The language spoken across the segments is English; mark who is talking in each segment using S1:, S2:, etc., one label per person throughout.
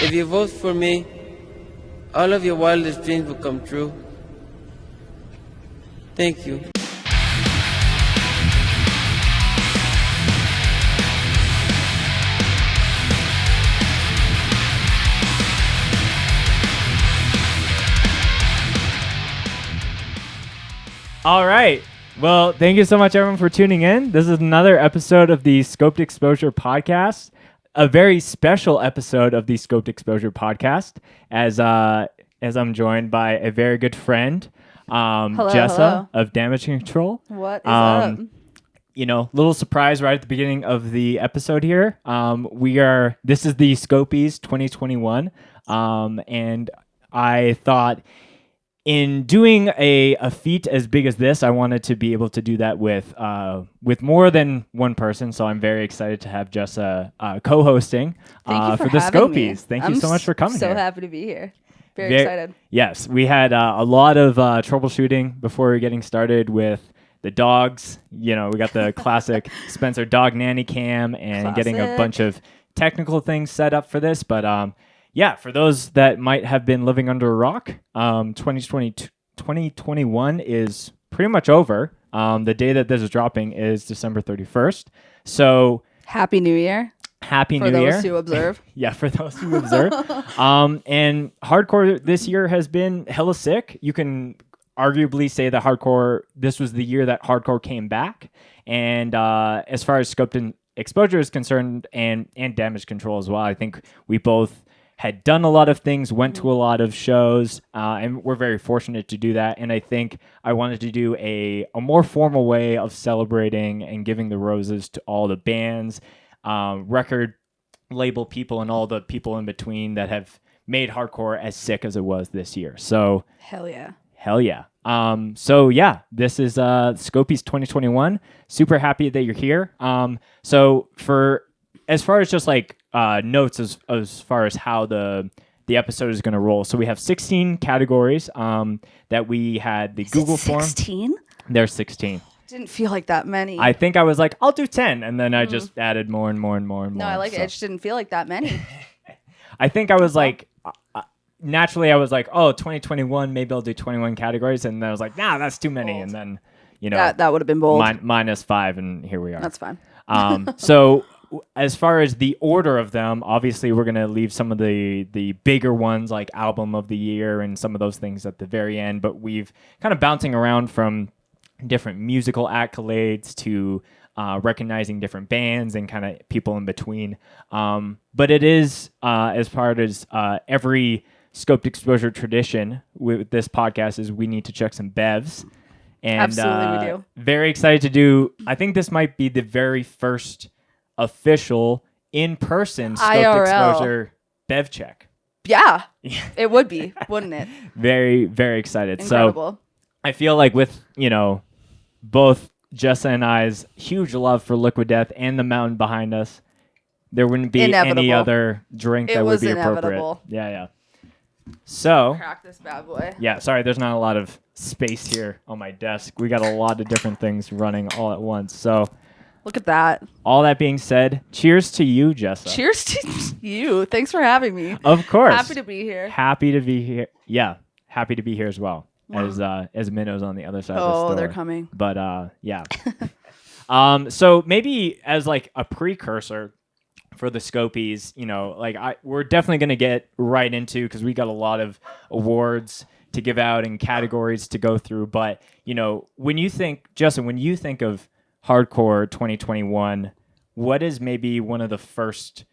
S1: If you vote for me, all of your wildest dreams will come true. Thank you.
S2: All right. Well, thank you so much, everyone, for tuning in. This is another episode of the Scoped Exposure podcast, a very special episode of the Scoped Exposure podcast, as I'm joined by a very good friend, Jessa of Damage Control.
S3: What is up?
S2: You know, little surprise right at the beginning of the episode here. This is the Scopies 2021, and I thought, in doing a feat as big as this, I wanted to be able to do that with more than one person. So I'm very excited to have Jessa co-hosting
S3: for
S2: the
S3: having
S2: Scopies.
S3: me.
S2: Thank you so much for coming.
S3: So happy to be here. Very excited.
S2: Yes, we had a lot of troubleshooting before we were getting started with the dogs. You know, we got the classic Spencer dog nanny cam and getting a bunch of technical things set up for this, but yeah, for those that might have been living under a rock, 2021 is pretty much over. The day that this is dropping is December 31st. So
S3: Happy New Year.
S2: Happy New Year.
S3: For those who observe.
S2: Yeah, for those who observe. And hardcore this year has been hella sick. You can arguably say that this was the year that hardcore came back. And as far as Scoped and Exposure is concerned, and Damage Control as well, I think we both had done a lot of things, went to a lot of shows, and we're very fortunate to do that. And I think I wanted to do a more formal way of celebrating and giving the roses to all the bands, record label people, and all the people in between that have made hardcore as sick as it was this year. So
S3: Hell yeah.
S2: So yeah, this is Scopies 2021. Super happy that you're here. So for as far as just like notes as far as how the episode is going to roll. So we have 16 categories that we had the Google form.
S3: 16?
S2: There's 16.
S3: Didn't feel like that many.
S2: I think I was like, I'll do 10. And then I just added more and more and more and more.
S3: No, I like it. It just didn't feel like that many.
S2: I think I was like, naturally I was like, oh, 2021, maybe I'll do 21 categories. And then I was like, nah, that's too many.
S3: Bold.
S2: And then, you know.
S3: That would have been bold.
S2: -5, and here we are.
S3: That's fine.
S2: So as far as the order of them, obviously we're going to leave some of the bigger ones like album of the year and some of those things at the very end, but we've kind of bouncing around from different musical accolades to recognizing different bands and kind of people in between. But it is as part as every Scoped Exposure tradition with this podcast is we need to check some bevs. And
S3: Absolutely we do.
S2: Very excited to do, I think this might be the very first official in-person Scoped
S3: IRL.
S2: Exposure bev check.
S3: Yeah. It would be, wouldn't it?
S2: Very, very excited.
S3: Incredible.
S2: So I feel like with, you know, both Jessa and I's huge love for Liquid Death and the mountain behind us, there wouldn't be any other drink that would be
S3: inevitable.
S2: appropriate. Yeah. So
S3: Crack this bad boy.
S2: yeah, sorry, there's not a lot of space here on my desk. We got a lot of different things running all at once. So
S3: Look at that.
S2: all that being said, cheers to you, Jessa.
S3: Cheers to you. Thanks for having me.
S2: Of course.
S3: Happy to be here.
S2: Happy to be here. Yeah, happy to be here as well. As Minnows on the other side of the store.
S3: Oh, they're coming.
S2: But yeah. So maybe as like a precursor for the Scopies, you know, like we're definitely going to get right into, because we got a lot of awards to give out and categories to go through. But, you know, when you think, Justin, when you think of hardcore 2021, what is maybe one of the first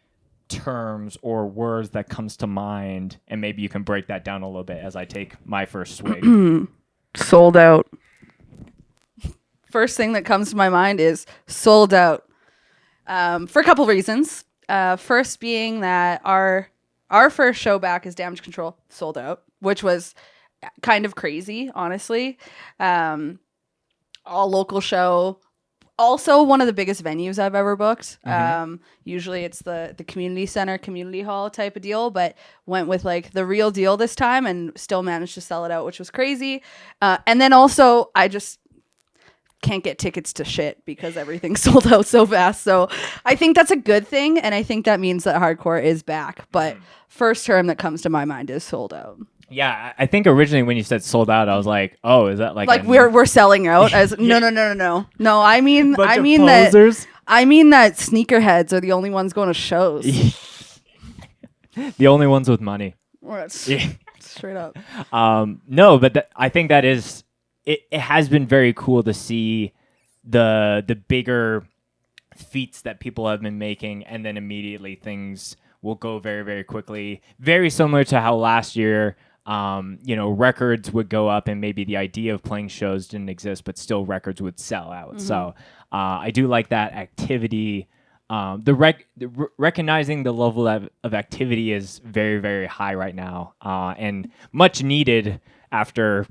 S2: terms or words that comes to mind? And maybe you can break that down a little bit as I take my first swig.
S3: Sold out. First thing that comes to my mind is sold out. For a couple reasons. First being that our first show back is Damage Control, sold out, which was kind of crazy, honestly. All local show. Also one of the biggest venues I've ever booked. Usually it's the community center, community hall type of deal, but went with like the real deal this time and still managed to sell it out, which was crazy. And then also I just can't get tickets to shit because everything's sold out so fast. So I think that's a good thing, and I think that means that hardcore is back. But first term that comes to my mind is sold out.
S2: Yeah, I think originally when you said sold out, I was like, oh, is that like
S3: we're selling out? As no. I mean
S2: posers?
S3: I mean that sneakerheads are the only ones going to shows.
S2: The only ones with money.
S3: Straight up.
S2: No, but I think that is it has been very cool to see the bigger feats that people have been making, and then immediately things will go very, very quickly. Very similar to how last year, records would go up and maybe the idea of playing shows didn't exist, but still records would sell out. Mm-hmm. So I do like that activity. Recognizing the level of activity is very, very high right now, and much needed after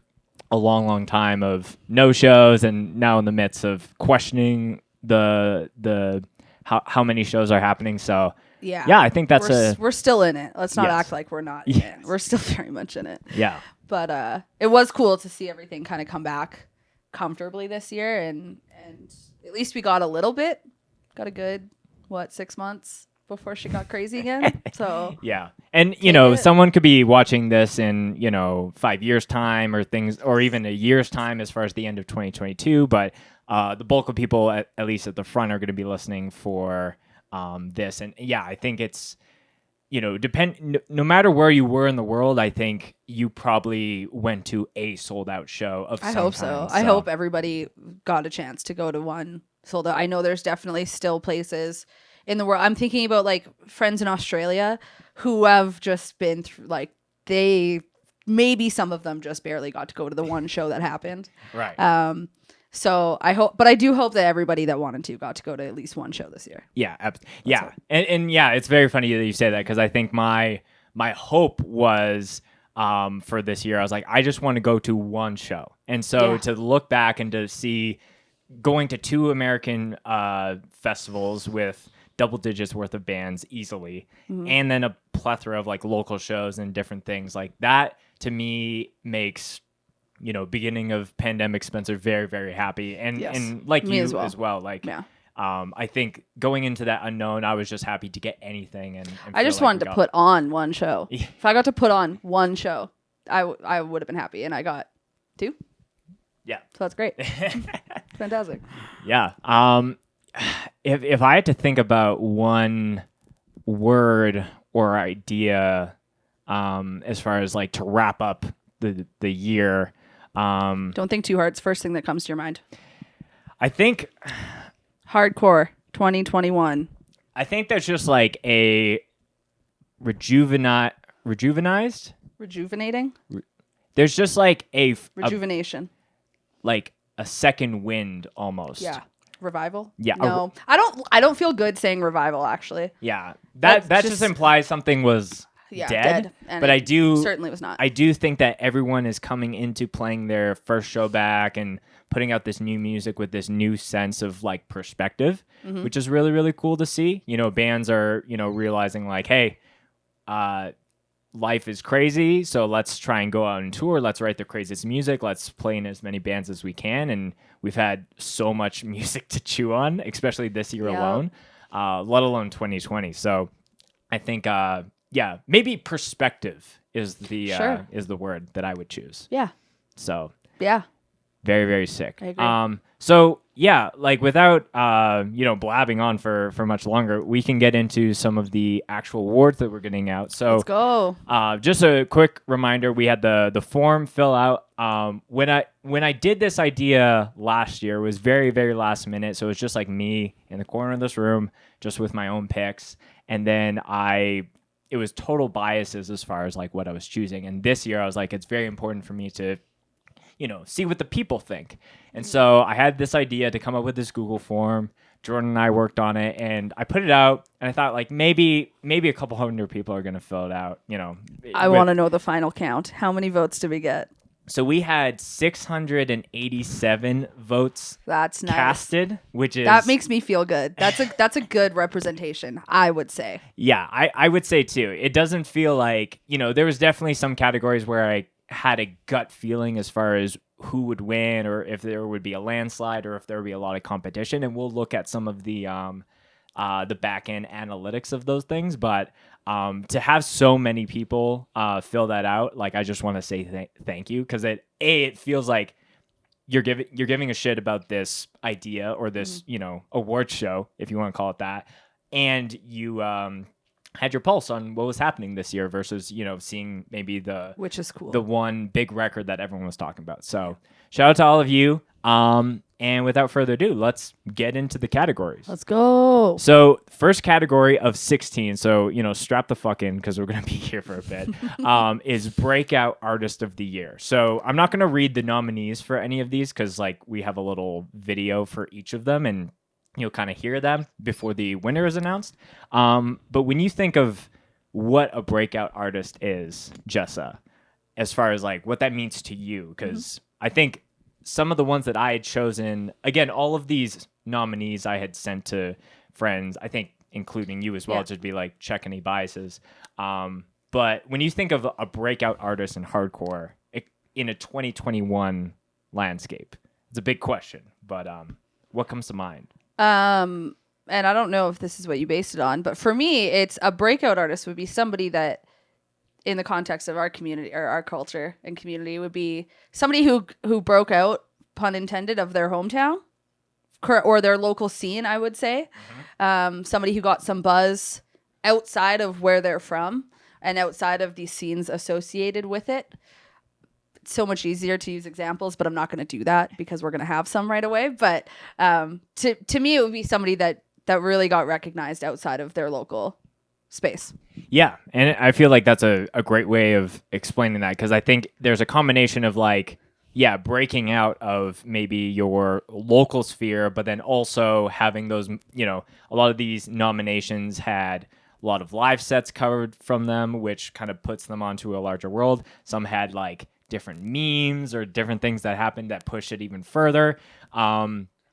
S2: a long, long time of no shows, and now in the midst of questioning the how many shows are happening. So yeah, I think
S3: we're still in it. Let's not act like we're not in it. We're still very much in it.
S2: Yeah.
S3: But it was cool to see everything kind of come back comfortably this year, and at least we got a little bit. Got a good 6 months before she got crazy again. So
S2: yeah. And someone could be watching this in 5 years time or even a year's time as far as the end of 2022, but the bulk of people at least at the front are going to be listening for this. And yeah, I think it's no matter where you were in the world, I think you probably went to a sold out show of some
S3: I hope so. I hope everybody got a chance to go to one sold out. I know there's definitely still places in the world. I'm thinking about like friends in Australia who have just been through, like, maybe some of them just barely got to go to the one show that happened.
S2: Right.
S3: So I do hope that everybody that wanted to got to go to at least one show this year.
S2: Yeah. Yeah. And yeah, it's very funny that you say that, because I think my hope was for this year, I was like, I just want to go to one show. And so to look back and to see going to 2 American festivals with double digits worth of bands easily, and then a plethora of like local shows and different things like that, to me makes beginning of pandemic Spencer very, very happy, and like me you as well. Like I think going into that unknown, I was just happy to get anything, and
S3: I just wanted to put on one show. If I got to put on one show, I would have been happy, and I got 2.
S2: Yeah,
S3: so that's great. Fantastic.
S2: Yeah. If I had to think about one word or idea, as far as like to wrap up the year,
S3: don't think too hard. It's first thing that comes to your mind.
S2: I think
S3: hardcore 2021.
S2: I think there's just like a rejuvenating. There's just like a
S3: rejuvenation.
S2: Like a second wind almost.
S3: Yeah. Revival?
S2: Yeah.
S3: No. I don't feel good saying revival, actually.
S2: Yeah. That just implies something was dead. But I do
S3: certainly was not.
S2: I do think that everyone is coming into playing their first show back and putting out this new music with this new sense of like perspective, which is really, really cool to see. Bands are, realizing like, hey, life is crazy, so let's try and go out and tour. Let's write the craziest music. Let's play in as many bands as we can. And we've had so much music to chew on, especially this year alone, let alone 2020. So I think, maybe perspective is the word that I would choose.
S3: Yeah.
S2: So
S3: yeah.
S2: Very, very sick.
S3: I agree.
S2: So yeah, like without blabbing on for much longer, we can get into some of the actual awards that we're getting out. So
S3: let's go.
S2: Just a quick reminder: we had the form fill out. When I did this idea last year, it was very, very last minute. So it was just like me in the corner of this room, just with my own picks, and then it was total biases as far as like what I was choosing. And this year, I was like, it's very important for me to see what the people think. And so I had this idea to come up with this Google form. Jordan and I worked on it, and I put it out, and I thought like maybe a couple hundred people are going to fill it out.
S3: I want to know the final count. How many votes did we get?
S2: So we had 687 votes.
S3: That's nice.
S2: Casted,
S3: that makes me feel good. That's a good representation, I would say.
S2: Yeah, I would say too. It doesn't feel like, there was definitely some categories where I had a gut feeling as far as who would win, or if there would be a landslide, or if there would be a lot of competition, and we'll look at some of the back end analytics of those things. But to have so many people fill that out, like, I just want to say thank you, because it feels like you're giving a shit about this idea or this award show, if you want to call it that, and you had your pulse on what was happening this year versus seeing maybe
S3: which is cool,
S2: the one big record that everyone was talking about. So shout out to all of you. And without further ado, let's get into the categories.
S3: Let's go.
S2: So first category of 16. So, strap the fuck in, because we're going to be here for a bit, is Breakout Artist of the Year. So I'm not going to read the nominees for any of these, because we have a little video for each of them, and you'll kind of hear them before the winner is announced. But when you think of what a breakout artist is, Jessa, as far as what that means to you, because I think some of the ones that I had chosen, again, all of these nominees I had sent to friends, I think including you as well, to be check any biases. But when you think of a breakout artist in hardcore in a 2021 landscape, it's a big question, but what comes to mind?
S3: And I don't know if this is what you based it on, but for me, it's a breakout artist would be somebody that, in the context of our community or our culture and community, would be somebody who broke out, pun intended, of their hometown or their local scene, I would say. Somebody who got some buzz outside of where they're from and outside of these scenes associated with it. It's so much easier to use examples, but I'm not going to do that because we're going to have some right away. But to me, it would be somebody that really got recognized outside of their local space.
S2: Yeah, and I feel like that's a great way of explaining that, because I think there's a combination of breaking out of maybe your local sphere, but then also having those, a lot of these nominations had a lot of live sets covered from them, which kind of puts them onto a larger world. Some had different memes or different things that happened that push it even further.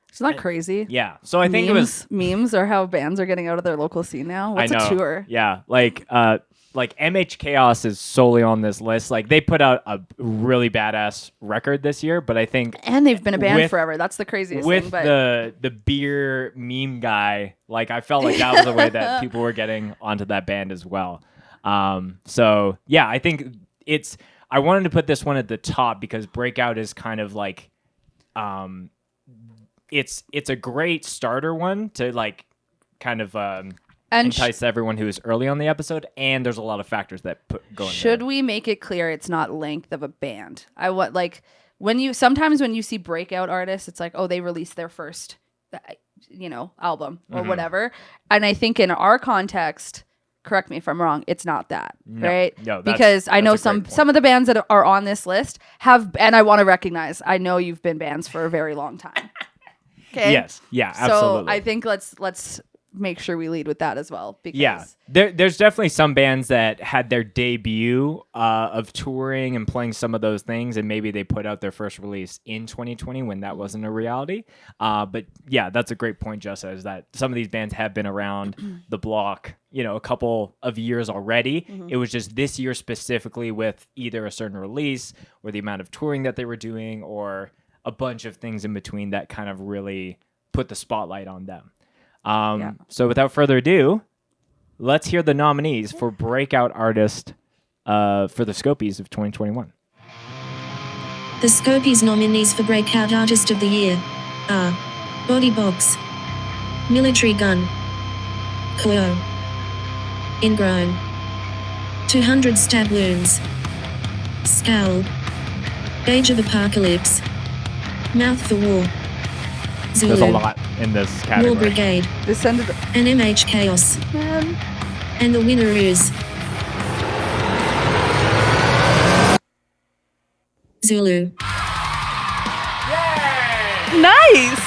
S3: It's not crazy.
S2: Yeah. So I think it was
S3: memes are how bands are getting out of their local scene now. What's
S2: a
S3: tour?
S2: Yeah. MH Chaos is solely on this list. They put out a really badass record this year, but I think,
S3: and they've been a band forever. That's the craziest
S2: with
S3: thing. But
S2: the beer meme guy, I felt like that was the way that people were getting onto that band as well. So yeah, I think I wanted to put this one at the top because Breakout is kind of it's a great starter one to kind of entice everyone who is early on the episode, and there's a lot of factors that go in
S3: should
S2: there.
S3: we make it clear it's not length of a band? I want sometimes when you see breakout artists, it's they released their first album or whatever, and I think in our context, correct me if I'm wrong, it's not that, right?
S2: No,
S3: because I know some of the bands that are on this list have, and I want to recognize, I know you've been bands for a very long time. Okay.
S2: Yes. Yeah. Absolutely.
S3: So I think let's make sure we lead with that as well. Because
S2: there's definitely some bands that had their debut of touring and playing some of those things, and maybe they put out their first release in 2020 when that wasn't a reality. But yeah, that's a great point, Jessa, is that some of these bands have been around the block, a couple of years already. It was just this year specifically with either a certain release or the amount of touring that they were doing or a bunch of things in between that kind of really put the spotlight on them. So without further ado, let's hear the nominees for Breakout Artist for the Scopies of 2021.
S4: The Scopies nominees for Breakout Artist of the Year are Body Box, Military Gun, Kudos, Ingrown, 200 Stab Wounds, Scowl, Age of Apocalypse, Mouth for War, Zulu,
S2: There's a lot in this category.
S4: War Brigade,
S3: descended
S4: and MH Chaos. And the winner is Zulu.
S3: Nice.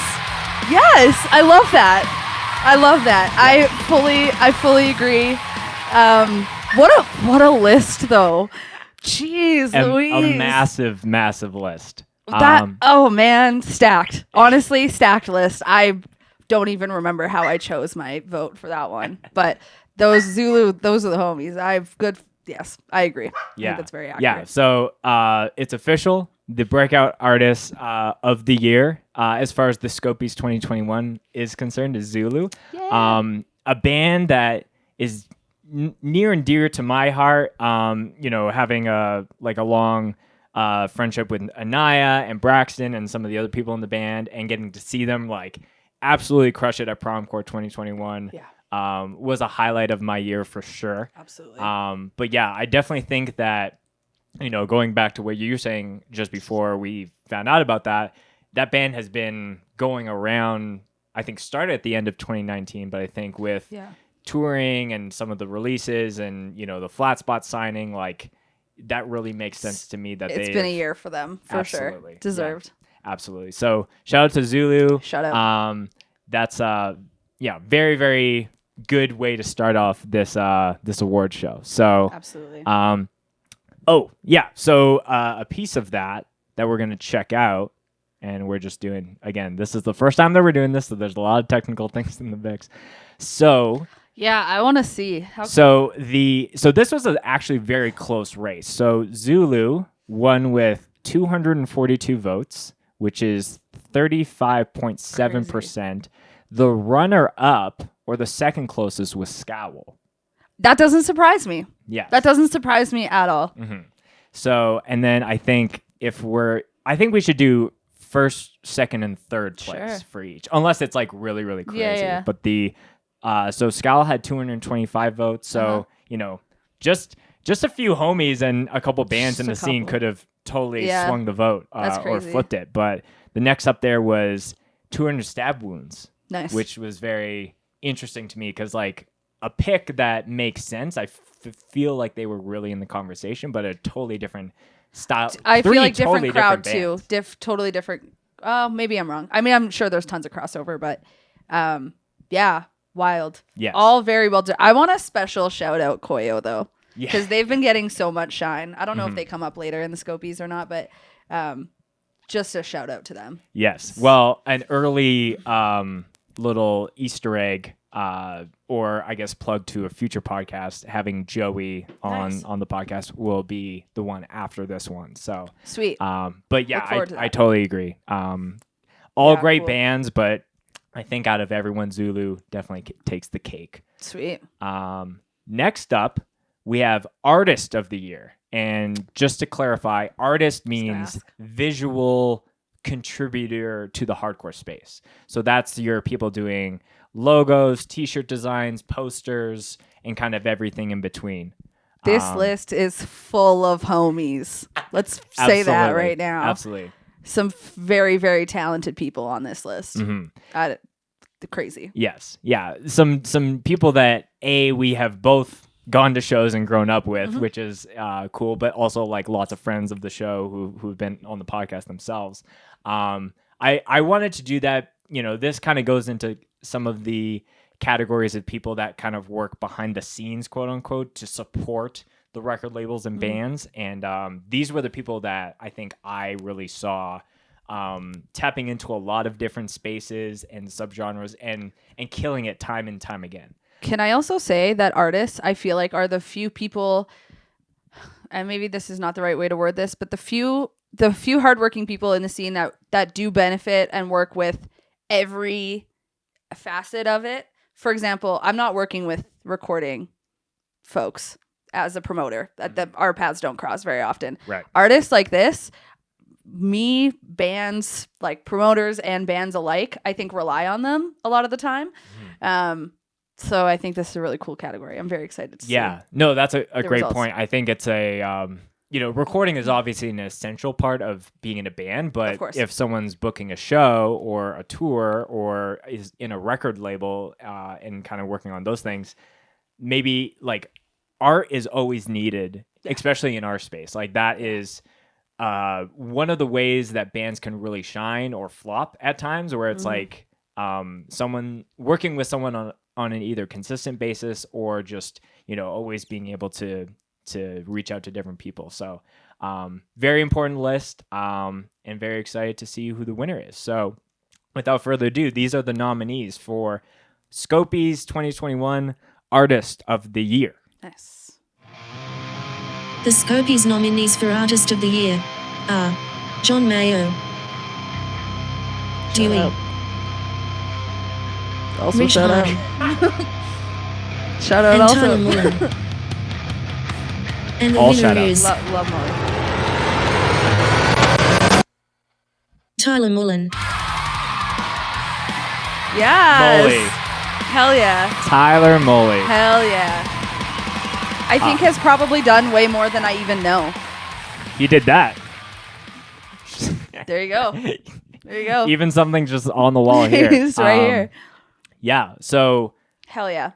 S3: Yes, I love that. I fully agree. What a list though. Jeez, Louise.
S2: A massive list.
S3: Oh man, stacked. Honestly, stacked list. I don't even remember how I chose my vote for that one. But those Zulu, those are the homies. Yes, I agree. I think that's very accurate.
S2: Yeah, so it's official. the breakout artist of the year, as far as the Scopies 2021 is concerned, is Zulu.
S3: Yeah.
S2: A band that is near and dear to my heart. Having a long friendship with Anaya and Braxton and some of the other people in the band, and getting to see them like absolutely crush it at Promcore 2021. Was a highlight of my year for sure.
S3: Absolutely.
S2: But yeah, I definitely think that, going back to what you were saying just before we found out about that band has been going around, I think started at the end of 2019, but I think with touring and some of the releases and, the Flat Spot signing, like that really makes sense to me that
S3: it's been a year for them, for sure. Deserved.
S2: Yeah, absolutely. So shout out to Zulu.
S3: Shout out.
S2: That's very, very good way to start off this award show. So
S3: absolutely.
S2: So a piece of that we're going to check out, and we're just doing, again, this is the first time that we're doing this, so there's a lot of technical things in the mix. So
S3: yeah, I want to see.
S2: So this was actually very close race. So Zulu won with 242 votes, which is 35.7%. The runner-up, or the second closest, was Scowl.
S3: That doesn't surprise me.
S2: Yeah.
S3: That doesn't surprise me at all.
S2: Mm-hmm. So, and then I think we should do first, second, and third place for each, unless it's like really, really crazy.
S3: Yeah.
S2: But so Scowl had 225 votes. So, just a few homies and a couple bands in the scene could have totally swung the vote or flipped it. But the next up there was 200 Stab Wounds.
S3: Nice.
S2: Which was very interesting to me because, like, a pick that makes sense. I feel like they were really in the conversation, but a totally different style.
S3: I feel like
S2: totally
S3: different crowd
S2: bands.
S3: too. Totally different. Maybe I'm wrong. I mean, I'm sure there's tons of crossover, but wild.
S2: Yes.
S3: All very well done. I want a special shout out Koyo though, because they've been getting so much shine. I don't know if they come up later in the Scopies or not, but just a shout out to them.
S2: Yes. Well, an early little Easter egg, or I guess plug to a future podcast, having Joey on the podcast will be the one after this one. So
S3: sweet.
S2: But yeah, I totally agree. All great bands, but I think out of everyone, Zulu definitely takes the cake.
S3: Sweet.
S2: Next up, we have Artist of the Year. And just to clarify, artist means visual contributor to the hardcore space. So that's your people doing logos, t-shirt designs, posters, and kind of everything in between.
S3: This list is full of homies. Let's say that right now.
S2: Absolutely.
S3: Some very, very talented people on this list.
S2: Mm-hmm.
S3: Crazy.
S2: Yes. Yeah. Some people that we have both gone to shows and grown up with, which is cool, but also like lots of friends of the show who've been on the podcast themselves. I wanted to do that. This kind of goes into some of the categories of people that kind of work behind the scenes, quote unquote, to support the record labels and bands. And these were the people that I think I really saw tapping into a lot of different spaces and subgenres and killing it time and time again.
S3: Can I also say that artists, I feel like, are the few people, and maybe this is not the right way to word this, but the few hardworking people in the scene that do benefit and work with every facet of it. For example, I'm not working with recording folks as a promoter. Our paths don't cross very often.
S2: Right.
S3: Artists like this, bands, like promoters and bands alike, I think rely on them a lot of the time. So I think this is a really cool category. I'm very excited to see.
S2: Yeah, no, that's a great
S3: results.
S2: point. I think it's a, recording is obviously an essential part of being in a band, but if someone's booking a show or a tour or is in a record label and kind of working on those things, maybe like art is always needed, especially in our space. Like that is one of the ways that bands can really shine or flop at times, where it's like someone working with someone on an either consistent basis or just, always being able to reach out to different people. So very important list and very excited to see who the winner is. So without further ado, these are the nominees for Scopies 2021 Artist of the Year.
S3: Nice.
S4: The Scopies nominees for Artist of the Year are John Mayo. Dewey.
S3: out. Also
S4: Rich
S3: shout out.
S4: Hart.
S3: Shout out
S4: And
S3: also.
S4: Tyler Mullen. And the
S2: All
S4: winner
S2: shout outs.
S4: is
S3: Love Molly.
S4: Tyler Mullen.
S3: Yes.
S2: Molly.
S3: Hell yeah.
S2: Tyler Molly.
S3: Hell yeah. I think has probably done way more than I even know.
S2: He did that.
S3: There you go. There you go.
S2: Even something just on the wall here.
S3: He's right here.
S2: Yeah. So,
S3: Hell yeah.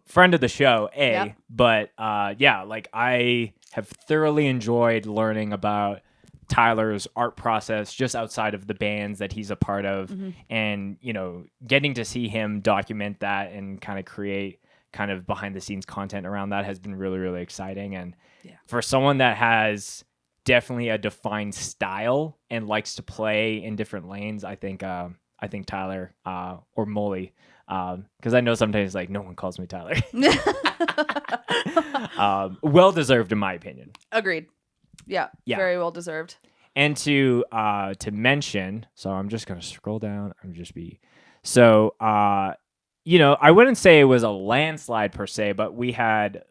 S2: friend of the show,
S3: Yep.
S2: but like I have thoroughly enjoyed learning about Tyler's art process just outside of the bands that he's a part of, and getting to see him document that and kind of create kind of behind the scenes content around that has been really, really exciting. And for someone that has definitely a defined style and likes to play in different lanes, I think Tyler or Molly, because I know sometimes like no one calls me Tyler. Well deserved in my opinion.
S3: Agreed. Yeah. Very well deserved.
S2: And to mention, so I'm just gonna scroll down. So I wouldn't say it was a landslide per se, but we had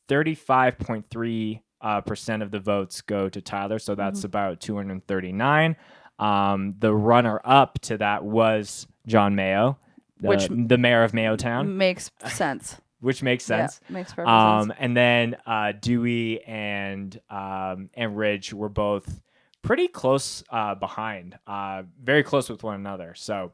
S2: 35.3% of the votes go to Tyler, so that's about 239. The runner up to that was John Mayo, the mayor of Mayotown,
S3: Makes sense.
S2: which makes sense.
S3: Yeah, makes perfect sense.
S2: And then Dewey and Ridge were both pretty close behind, very close with one another. So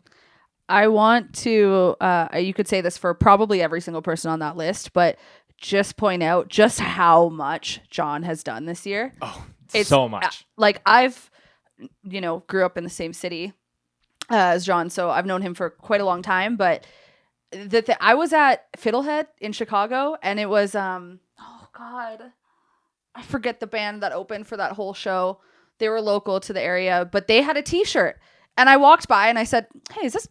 S3: I want to, you could say this for probably every single person on that list, but just point out just how much John has done this year.
S2: oh,
S3: It's
S2: so much.
S3: Like I've, grew up in the same city as John, so I've known him for quite a long time, but I was at Fiddlehead in Chicago, and it was, oh God, I forget the band that opened for that whole show. They were local to the area, but they had a t-shirt. And I walked by and I said, hey, is this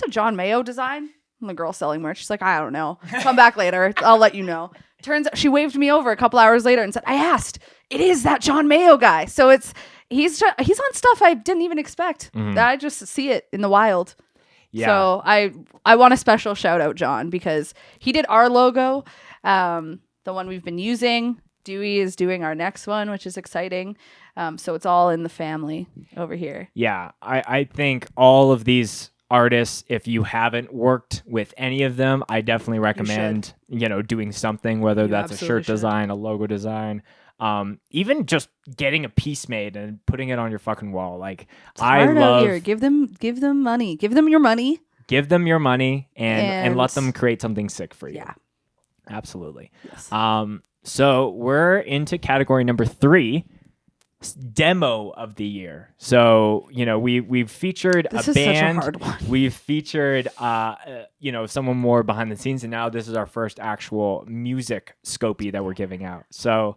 S3: a John Mayo design? And the girl selling merch, she's like, I don't know. Come back later. I'll let you know. Turns out she waved me over a couple hours later and said, I asked. It is that John Mayo guy. So he's on stuff I didn't even expect. I just see it in the wild.
S2: Yeah.
S3: So I want a special shout out, John, because he did our logo, the one we've been using. Dewey is doing our next one, which is exciting. So it's all in the family over here.
S2: Yeah, I think all of these artists, if you haven't worked with any of them, I definitely recommend, doing something, whether that's a shirt design, a logo design, even just getting a piece made and putting it on your fucking wall. Like, I love
S3: out here. Give them money. Give them your money.
S2: Give them your money and let them create something sick for you.
S3: Yeah.
S2: Absolutely.
S3: Yes.
S2: So we're into category number 3. Demo of the year. So we've featured
S3: This
S2: a
S3: is such a
S2: band.
S3: hard one.
S2: We've featured someone more behind the scenes, and now this is our first actual music Scopie that we're giving out. So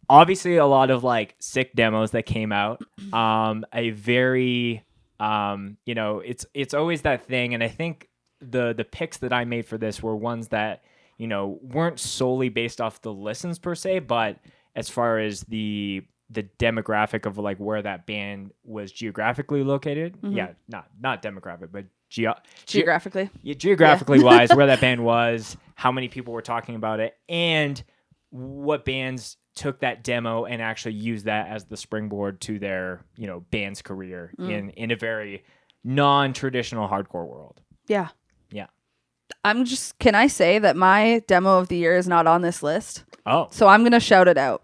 S2: obviously a lot of like sick demos that came out. A very it's always that thing, and I think the picks that I made for this were ones that weren't solely based off the listens per se, but as far as the demographic of like where that band was geographically located. Yeah, not demographic, but
S3: Geographically.
S2: Geographically wise, where that band was, how many people were talking about it, and what bands took that demo and actually used that as the springboard to their, band's career in a very non-traditional hardcore world.
S3: Yeah.
S2: Yeah.
S3: Can I say that my demo of the year is not on this list?
S2: Oh,
S3: So I'm going to shout it out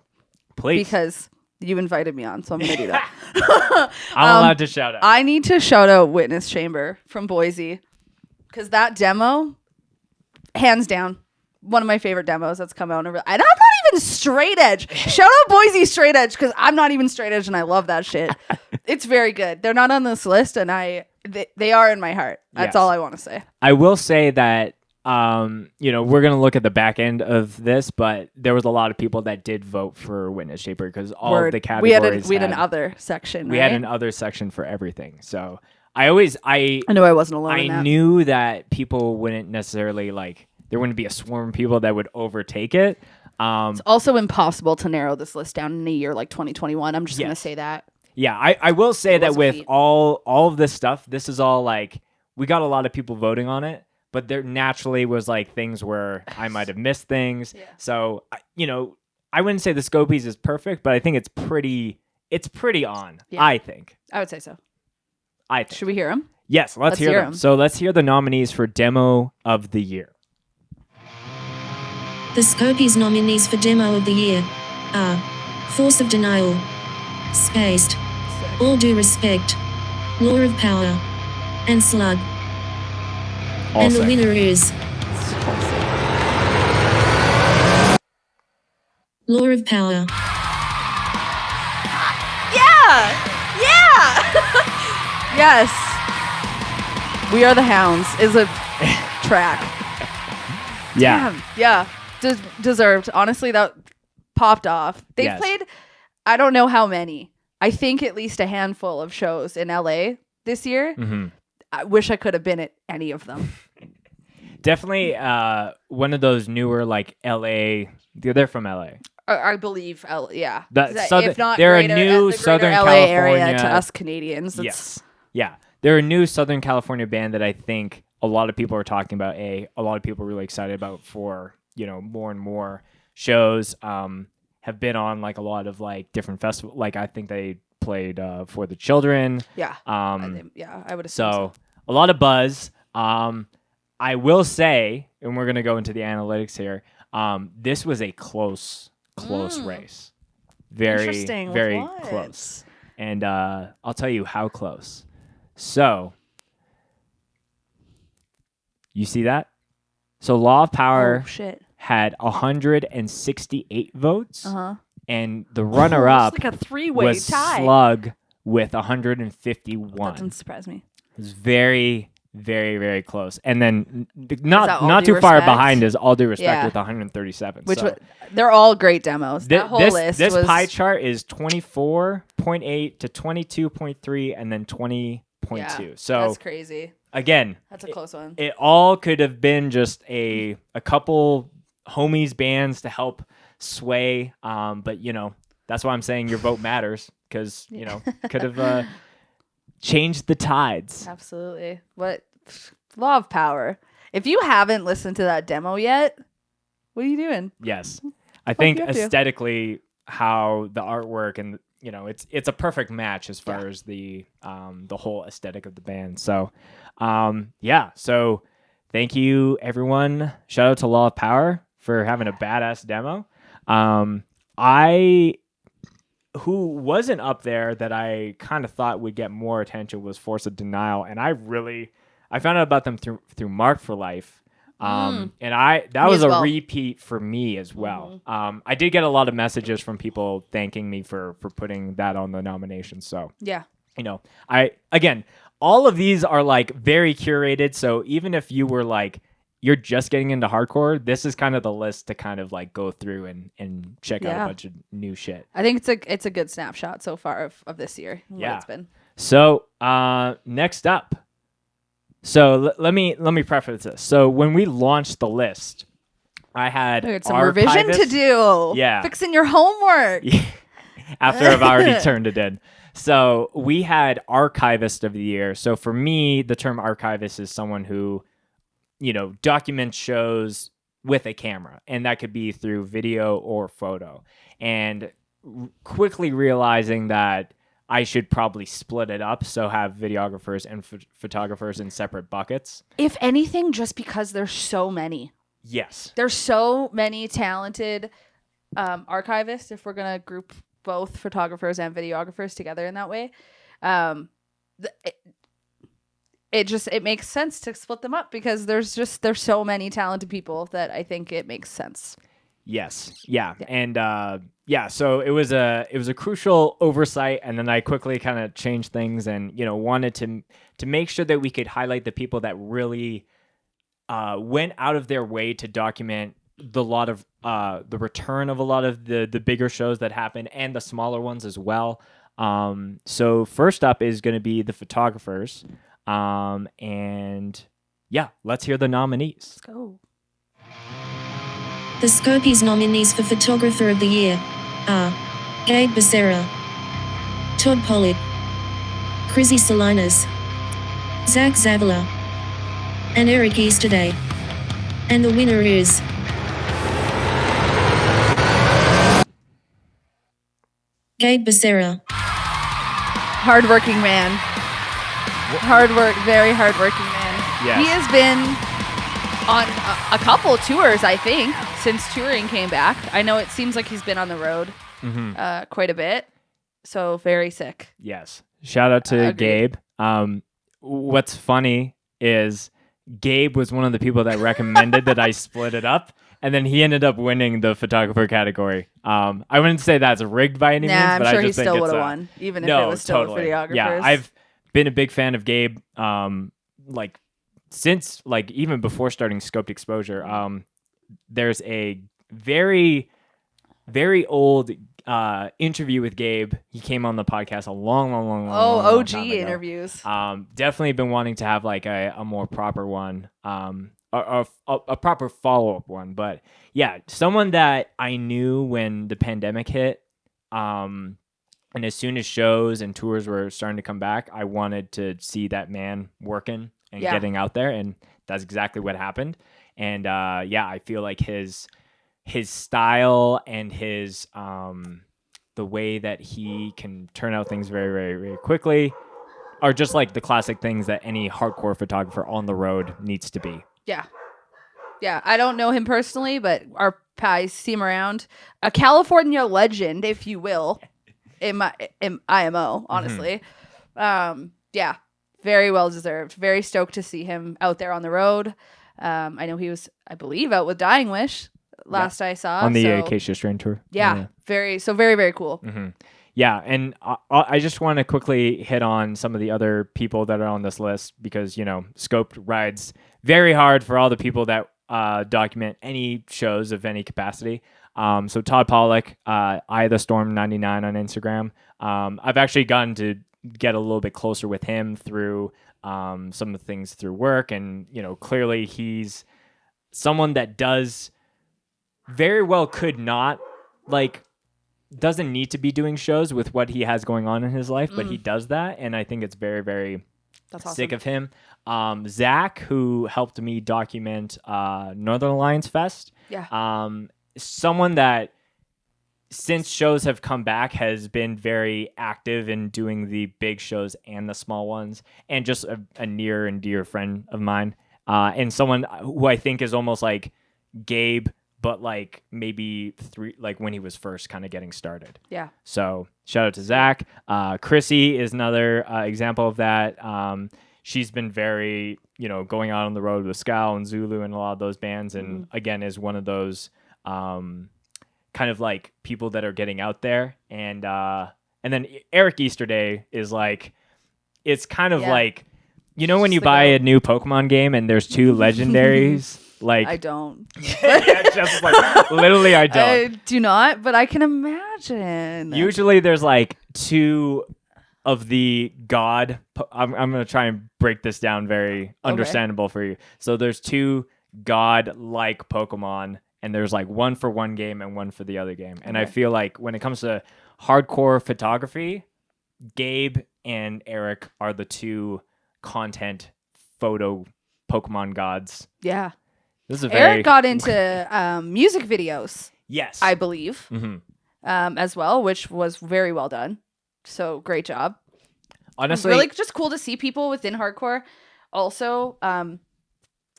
S2: please.
S3: because you invited me on, so I'm going to do that.
S2: I'm allowed to shout out.
S3: I need to shout out Witness Chamber from Boise, because that demo, hands down, one of my favorite demos that's come out. And I'm not even straight edge. Shout out Boise straight edge, because I'm not even straight edge, and I love that shit. It's very good. They're not on this list, and they are in my heart. That's
S2: Yes.
S3: all I want to say.
S2: I will say that we're going to look at the back end of this, but there was a lot of people that did vote for Witness Shaper because all of the categories
S3: we had an other section.
S2: We
S3: right?
S2: had an other section for everything. So I
S3: knew I wasn't alone. in
S2: I
S3: that.
S2: knew that people wouldn't necessarily there wouldn't be a swarm of people that would overtake it.
S3: It's also impossible to narrow this list down in a year like 2021. I'm just going to say that.
S2: Yeah, I will say
S3: It
S2: that
S3: was a
S2: with
S3: feat.
S2: all of this stuff, this is all like we got a lot of people voting on it, but there naturally was like things where I might have missed things.
S3: Yeah.
S2: So I wouldn't say the Scopies is perfect, but I think it's pretty on.
S3: Yeah.
S2: I think.
S3: I would say so.
S2: I think.
S3: Should we hear them?
S2: Yes, let's hear them.
S3: 'em.
S2: So let's hear the nominees for Demo of the Year.
S4: The Scopies nominees for Demo of the Year are Force of Denial, Spaced, All Due Respect, Law of Power, and Slug.
S2: All
S4: And the
S2: sick.
S4: winner is Law of Power.
S3: Yeah! Yes. We Are the Hounds is a track.
S2: Yeah.
S3: Damn. Yeah. Deserved. Honestly, that popped off. They've
S2: Yes.
S3: played, I don't know how many. I think at least a handful of shows in LA this year.
S2: Mhm.
S3: I wish I could have been at any of them.
S2: Definitely one of those newer like LA. They're from LA.
S3: I believe, yeah.
S2: That southern-
S3: if not
S2: they're a
S3: greater,
S2: new
S3: the greater
S2: Southern
S3: LA area
S2: California-
S3: to us Canadians. It's,
S2: Yes. Yeah. They're a new Southern California band that I think a lot of people are talking about. A lot of people are really excited about for, more and more shows. Have been on like a lot of like different festivals. Like I think they played for the children.
S3: Yeah. I would assume
S2: So a lot of buzz. I will say, and we're gonna go into the analytics here. This was a close race. Very,
S3: Interesting.
S2: very
S3: What?
S2: close. And I'll tell you how close. So, you see that? So, Law of Power
S3: Oh, shit.
S2: had 168 votes,
S3: Uh-huh.
S2: and the runner-up
S3: It's like a three-way
S2: was
S3: tie.
S2: Slug with 151.
S3: That doesn't surprise me.
S2: It was very, very, very close. And then
S3: that
S2: not
S3: All
S2: not
S3: Due
S2: too far
S3: Respect?
S2: behind is All Due Respect
S3: Yeah.
S2: with 137.
S3: Which
S2: so
S3: they're all great demos. That whole
S2: this
S3: list
S2: this
S3: was
S2: pie chart is 24.8 to 22.3 and then 20.2.
S3: yeah,
S2: So
S3: that's crazy.
S2: again,
S3: That's a close one.
S2: it all could have been just a couple homies bands to help sway. But that's why I'm saying your vote matters because could have changed the tides.
S3: Absolutely. What Law of Power. If you haven't listened to that demo yet, what are you doing?
S2: Yes, I think
S3: you have to.
S2: aesthetically how the artwork and it's a perfect match as far as the whole aesthetic of the band. So so thank you everyone. Shout out to Law of Power for having a badass demo. Who wasn't up there that I kind of thought would get more attention was Force of Denial, and I found out about them through Mark for Life. And that
S3: Me
S2: was
S3: as well.
S2: a repeat for me as well. I did get a lot of messages from people thanking me for putting that on the nomination. So,
S3: Yeah.
S2: all of these are like very curated. So even if you were like, you're just getting into hardcore, this is kind of the list to kind of like go through and check out
S3: Yeah.
S2: a bunch of new shit.
S3: I think it's a good snapshot so far of this year. What
S2: Yeah.
S3: it's been.
S2: So next up. So let me preface this. So when we launched the list, I had
S3: We had some revision to
S2: Archivist-
S3: do.
S2: Yeah.
S3: Fixing your homework.
S2: after I've already turned it in. So we had Archivist of the Year. So for me, the term archivist is someone who, documents shows with a camera, and that could be through video or photo. And quickly realizing that I should probably split it up, so have videographers and photographers in separate buckets.
S3: If anything, just because there's so many.
S2: Yes.
S3: There's so many talented archivists, if we're going to group both photographers and videographers together in that way. It makes sense to split them up because there's so many talented people that I think it makes sense.
S2: Yes. Yeah. And so it was a crucial oversight, and then I quickly kind of changed things and wanted to make sure that we could highlight the people that really went out of their way to document the return of a lot of the bigger shows that happen and the smaller ones as well. So first up is going to be the photographers. Let's hear the nominees.
S3: Let's go.
S4: The Scopies nominees for Photographer of the Year are Gabe Becerra, Todd Pollock, Chrissy Salinas, Zach Zavala, and Eric Easterday. And the winner is... Gabe Becerra.
S3: Hardworking man. Very hardworking man.
S2: Yes.
S3: He has been on a couple tours, I think, since touring came back. I know it seems like he's been on the road quite a bit. So very sick.
S2: Yes. Shout out to
S3: Agreed.
S2: Gabe. What's funny is Gabe was one of the people that recommended that I split it up, and then he ended up winning the photographer category. I wouldn't say that's rigged by any means,
S3: I'm
S2: but
S3: sure
S2: I
S3: he
S2: just think
S3: still
S2: it's
S3: would have won, even if it was still
S2: totally.
S3: videographers.
S2: Yeah, I've been a big fan of Gabe, like since like even before starting Scoped Exposure. There's a very, very old interview with Gabe. He came on the podcast a long
S3: OG
S2: time ago.
S3: interviews.
S2: Definitely been wanting to have like a more proper one, a proper follow-up one. But yeah, someone that I knew when the pandemic hit, and as soon as shows and tours were starting to come back, I wanted to see that man working and getting out there, and that's exactly what happened. And I feel like his style and his the way that he can turn out things very, very, very quickly are just like the classic things that any hardcore photographer on the road needs to be.
S3: Yeah. I don't know him personally, but I see him around. A California legend, if you will, in IMO, honestly. Very well deserved. Very stoked to see him out there on the road. I know he was, I believe, out with Dying Wish last I saw.
S2: On the Acacia Strain tour.
S3: Yeah. Very, very cool.
S2: Mm-hmm. Yeah, and I just want to quickly hit on some of the other people that are on this list because, Scoped rides very hard for all the people that document any shows of any capacity. So Todd Pollock, Eye the Storm 99 on Instagram. I've actually gotten to get a little bit closer with him through some of the things through work, and clearly he's someone that does very well could not doesn't need to be doing shows with what he has going on in his life, but he does that, and I think it's very, very sick of him. Zach, who helped me document Northern Alliance Fest, someone that since shows have come back has been very active in doing the big shows and the small ones, and just a near and dear friend of mine, and someone who I think is almost like Gabe, but maybe when he was first kind of getting started. Yeah. So shout out to Zach. Chrissy is another example of that. She's been very, going out on the road with Scow and Zulu and a lot of those bands. And again, is one of those kind of people that are getting out there. And then Eric Easterday is it's kind of when you buy a new Pokemon game and there's two legendaries.
S3: I don't.
S2: Just literally, I don't.
S3: I do not, but I can imagine.
S2: Usually, there's two of the god. I'm gonna try and break this down very understandable for you. So there's two god-like Pokemon, and there's one for one game and one for the other game. And I feel when it comes to hardcore photography, Gabe and Eric are the two content photo Pokemon gods. Yeah. This is
S3: Eric got into music videos.
S2: Yes.
S3: I believe. As well, which was very well done. So great job. Honestly, really just cool to see people within hardcore also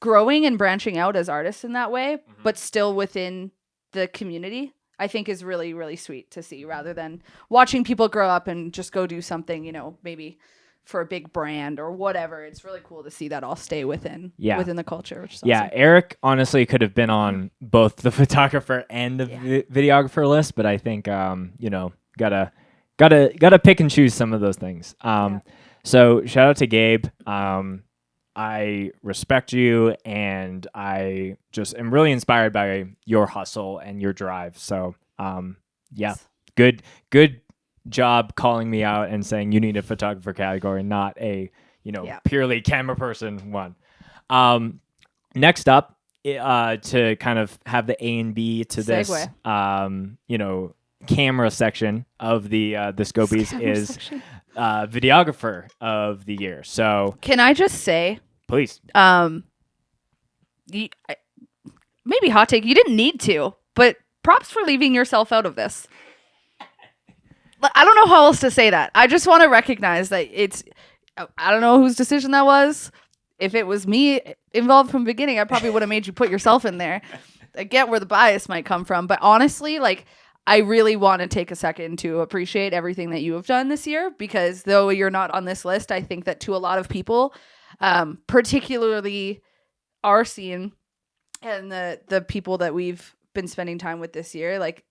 S3: growing and branching out as artists in that way, but still within the community. I think is really, really sweet to see, rather than watching people grow up and just go do something, maybe for a big brand or whatever. It's really cool to see that all stay within the culture. Which is awesome.
S2: Eric honestly could have been on both the photographer and the videographer list, but I think gotta pick and choose some of those things. So shout out to Gabe. I respect you, and I just am really inspired by your hustle and your drive. So good job calling me out and saying you need a photographer category, not a purely camera person one. Next up, to kind of have the A and B to this camera section of the Scopies is Videographer of the Year. So
S3: Can I just say,
S2: please.
S3: maybe hot take, you didn't need to, but props for leaving yourself out of this. I don't know how else to say that. I just want to recognize that I don't know whose decision that was. If it was me involved from the beginning, I probably would have made you put yourself in there. I get where the bias might come from, but honestly, like, I really want to take a second to appreciate everything that you have done this year, because though you're not on this list, I think that to a lot of people, particularly our scene and the people that we've been spending time with this year, like,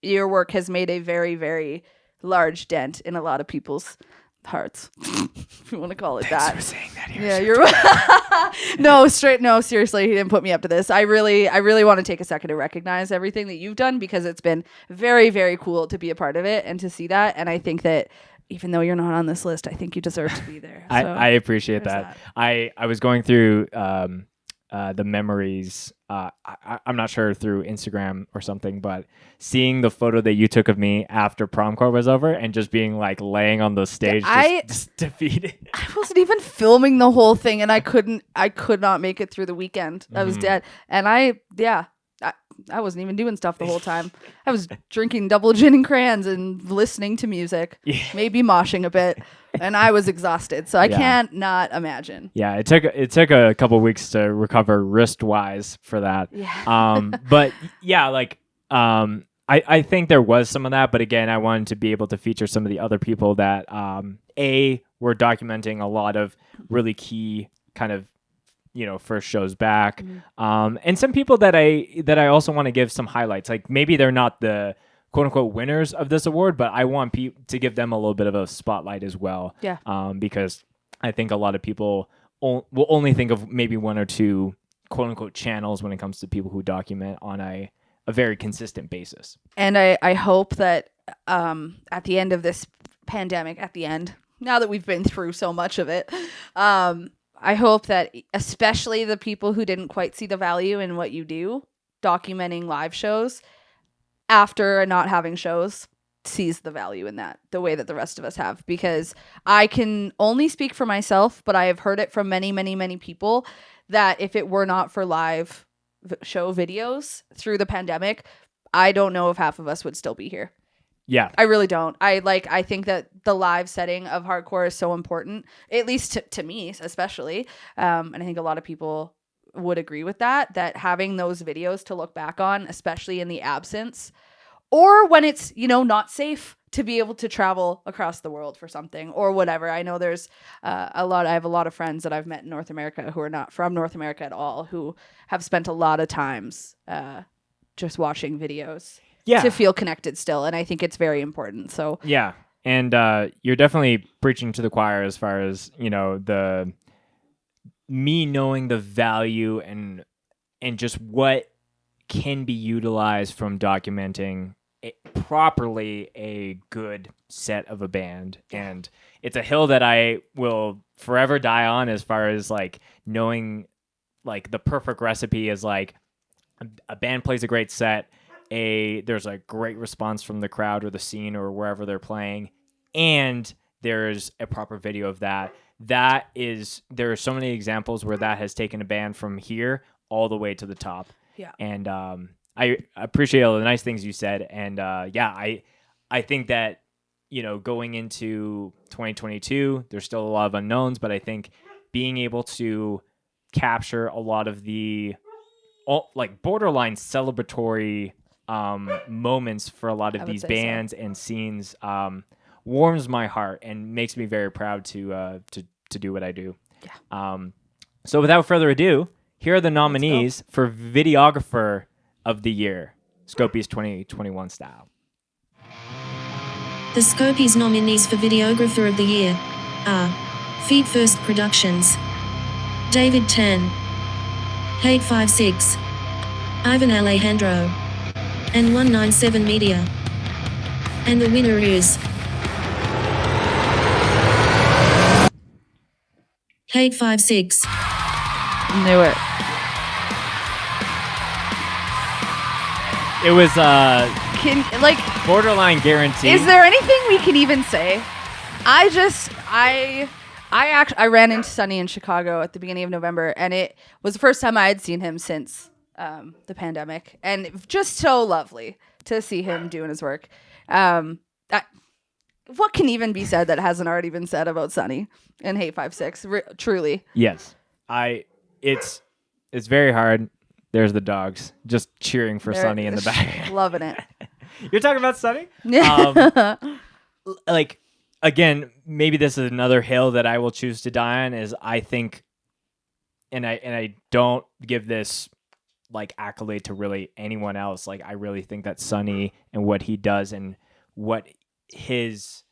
S3: your work has made a very, very large dent in a lot of people's hearts, if you want to call it that.
S2: Thanks for saying that here.
S3: Yeah, you're no, seriously, he didn't put me up to this. I really want to take a second to recognize everything that you've done, because it's been very, very cool to be a part of it and to see that. And I think that even though you're not on this list, I think you deserve to be there. So,
S2: I appreciate that. I was going through the memories. I'm not sure through Instagram or something, but seeing the photo that you took of me after prom corps was over and just being like laying on the stage, just defeated.
S3: I wasn't even filming the whole thing, and I could not make it through the weekend. I was dead, and I wasn't even doing stuff the whole time. I was drinking double gin and crayons and listening to music, maybe moshing a bit, and I was exhausted. So I can't not imagine.
S2: Yeah, it took a couple weeks to recover wrist wise for that.
S3: Yeah.
S2: But yeah, like I think there was some of that, but again, I wanted to be able to feature some of the other people that were documenting a lot of really key kind of, first shows back. And some people that I also want to give some highlights. Like, maybe they're not the quote unquote winners of this award, but I want to give them a little bit of a spotlight as well.
S3: Yeah.
S2: Because I think a lot of people will only think of maybe one or two quote unquote channels when it comes to people who document on a very consistent basis.
S3: And I hope that at the end of this pandemic, now that we've been through so much of it, I hope that especially the people who didn't quite see the value in what you do, documenting live shows after not having shows, sees the value in that the way that the rest of us have. Because I can only speak for myself, but I have heard it from many, many, many people that if it were not for live show videos through the pandemic, I don't know if half of us would still be here.
S2: Yeah.
S3: I really don't. I think that the live setting of hardcore is so important, at least to me, especially. And I think a lot of people would agree with that having those videos to look back on, especially in the absence or when it's, not safe to be able to travel across the world for something or whatever. I know there's I have a lot of friends that I've met in North America who are not from North America at all, who have spent a lot of times just watching videos.
S2: Yeah.
S3: To feel connected still, and I think it's very important. So
S2: yeah, and you're definitely preaching to the choir as far as me knowing the value and just what can be utilized from documenting properly a good set of a band. And it's a hill that I will forever die on, as far as like knowing like the perfect recipe is like a band plays a great set. There's a great response from the crowd or the scene or wherever they're playing, and there's a proper video of that. There are so many examples where that has taken a band from here all the way to the top.
S3: Yeah.
S2: And I appreciate all the nice things you said. And I think that, going into 2022, there's still a lot of unknowns, but I think being able to capture a lot of the borderline celebratory moments for a lot of these bands and scenes warms my heart and makes me very proud to do what I do. Yeah. So without further ado, here are the nominees for Videographer of the Year, Scopies 2021 style.
S4: The Scopies nominees for Videographer of the Year are Feed First Productions, David Tan, 856, Ivan Alejandro, and 197 Media. And the winner is 856.
S3: Knew it.
S2: It was borderline guarantee.
S3: Is there anything we can even say? I ran into Sonny in Chicago at the beginning of November, and it was the first time I had seen him since the pandemic, and just so lovely to see him doing his work. What can even be said that hasn't already been said about Sonny and Hate 56? Truly.
S2: Yes. It's very hard. There's the dogs just cheering for Sonny in the back.
S3: Loving it.
S2: You're talking about Sonny?
S3: Yeah.
S2: Again, maybe this is another hill that I will choose to die on. Is I think, and I don't give this accolade to really anyone else. I really think that Sonny and what he does and what his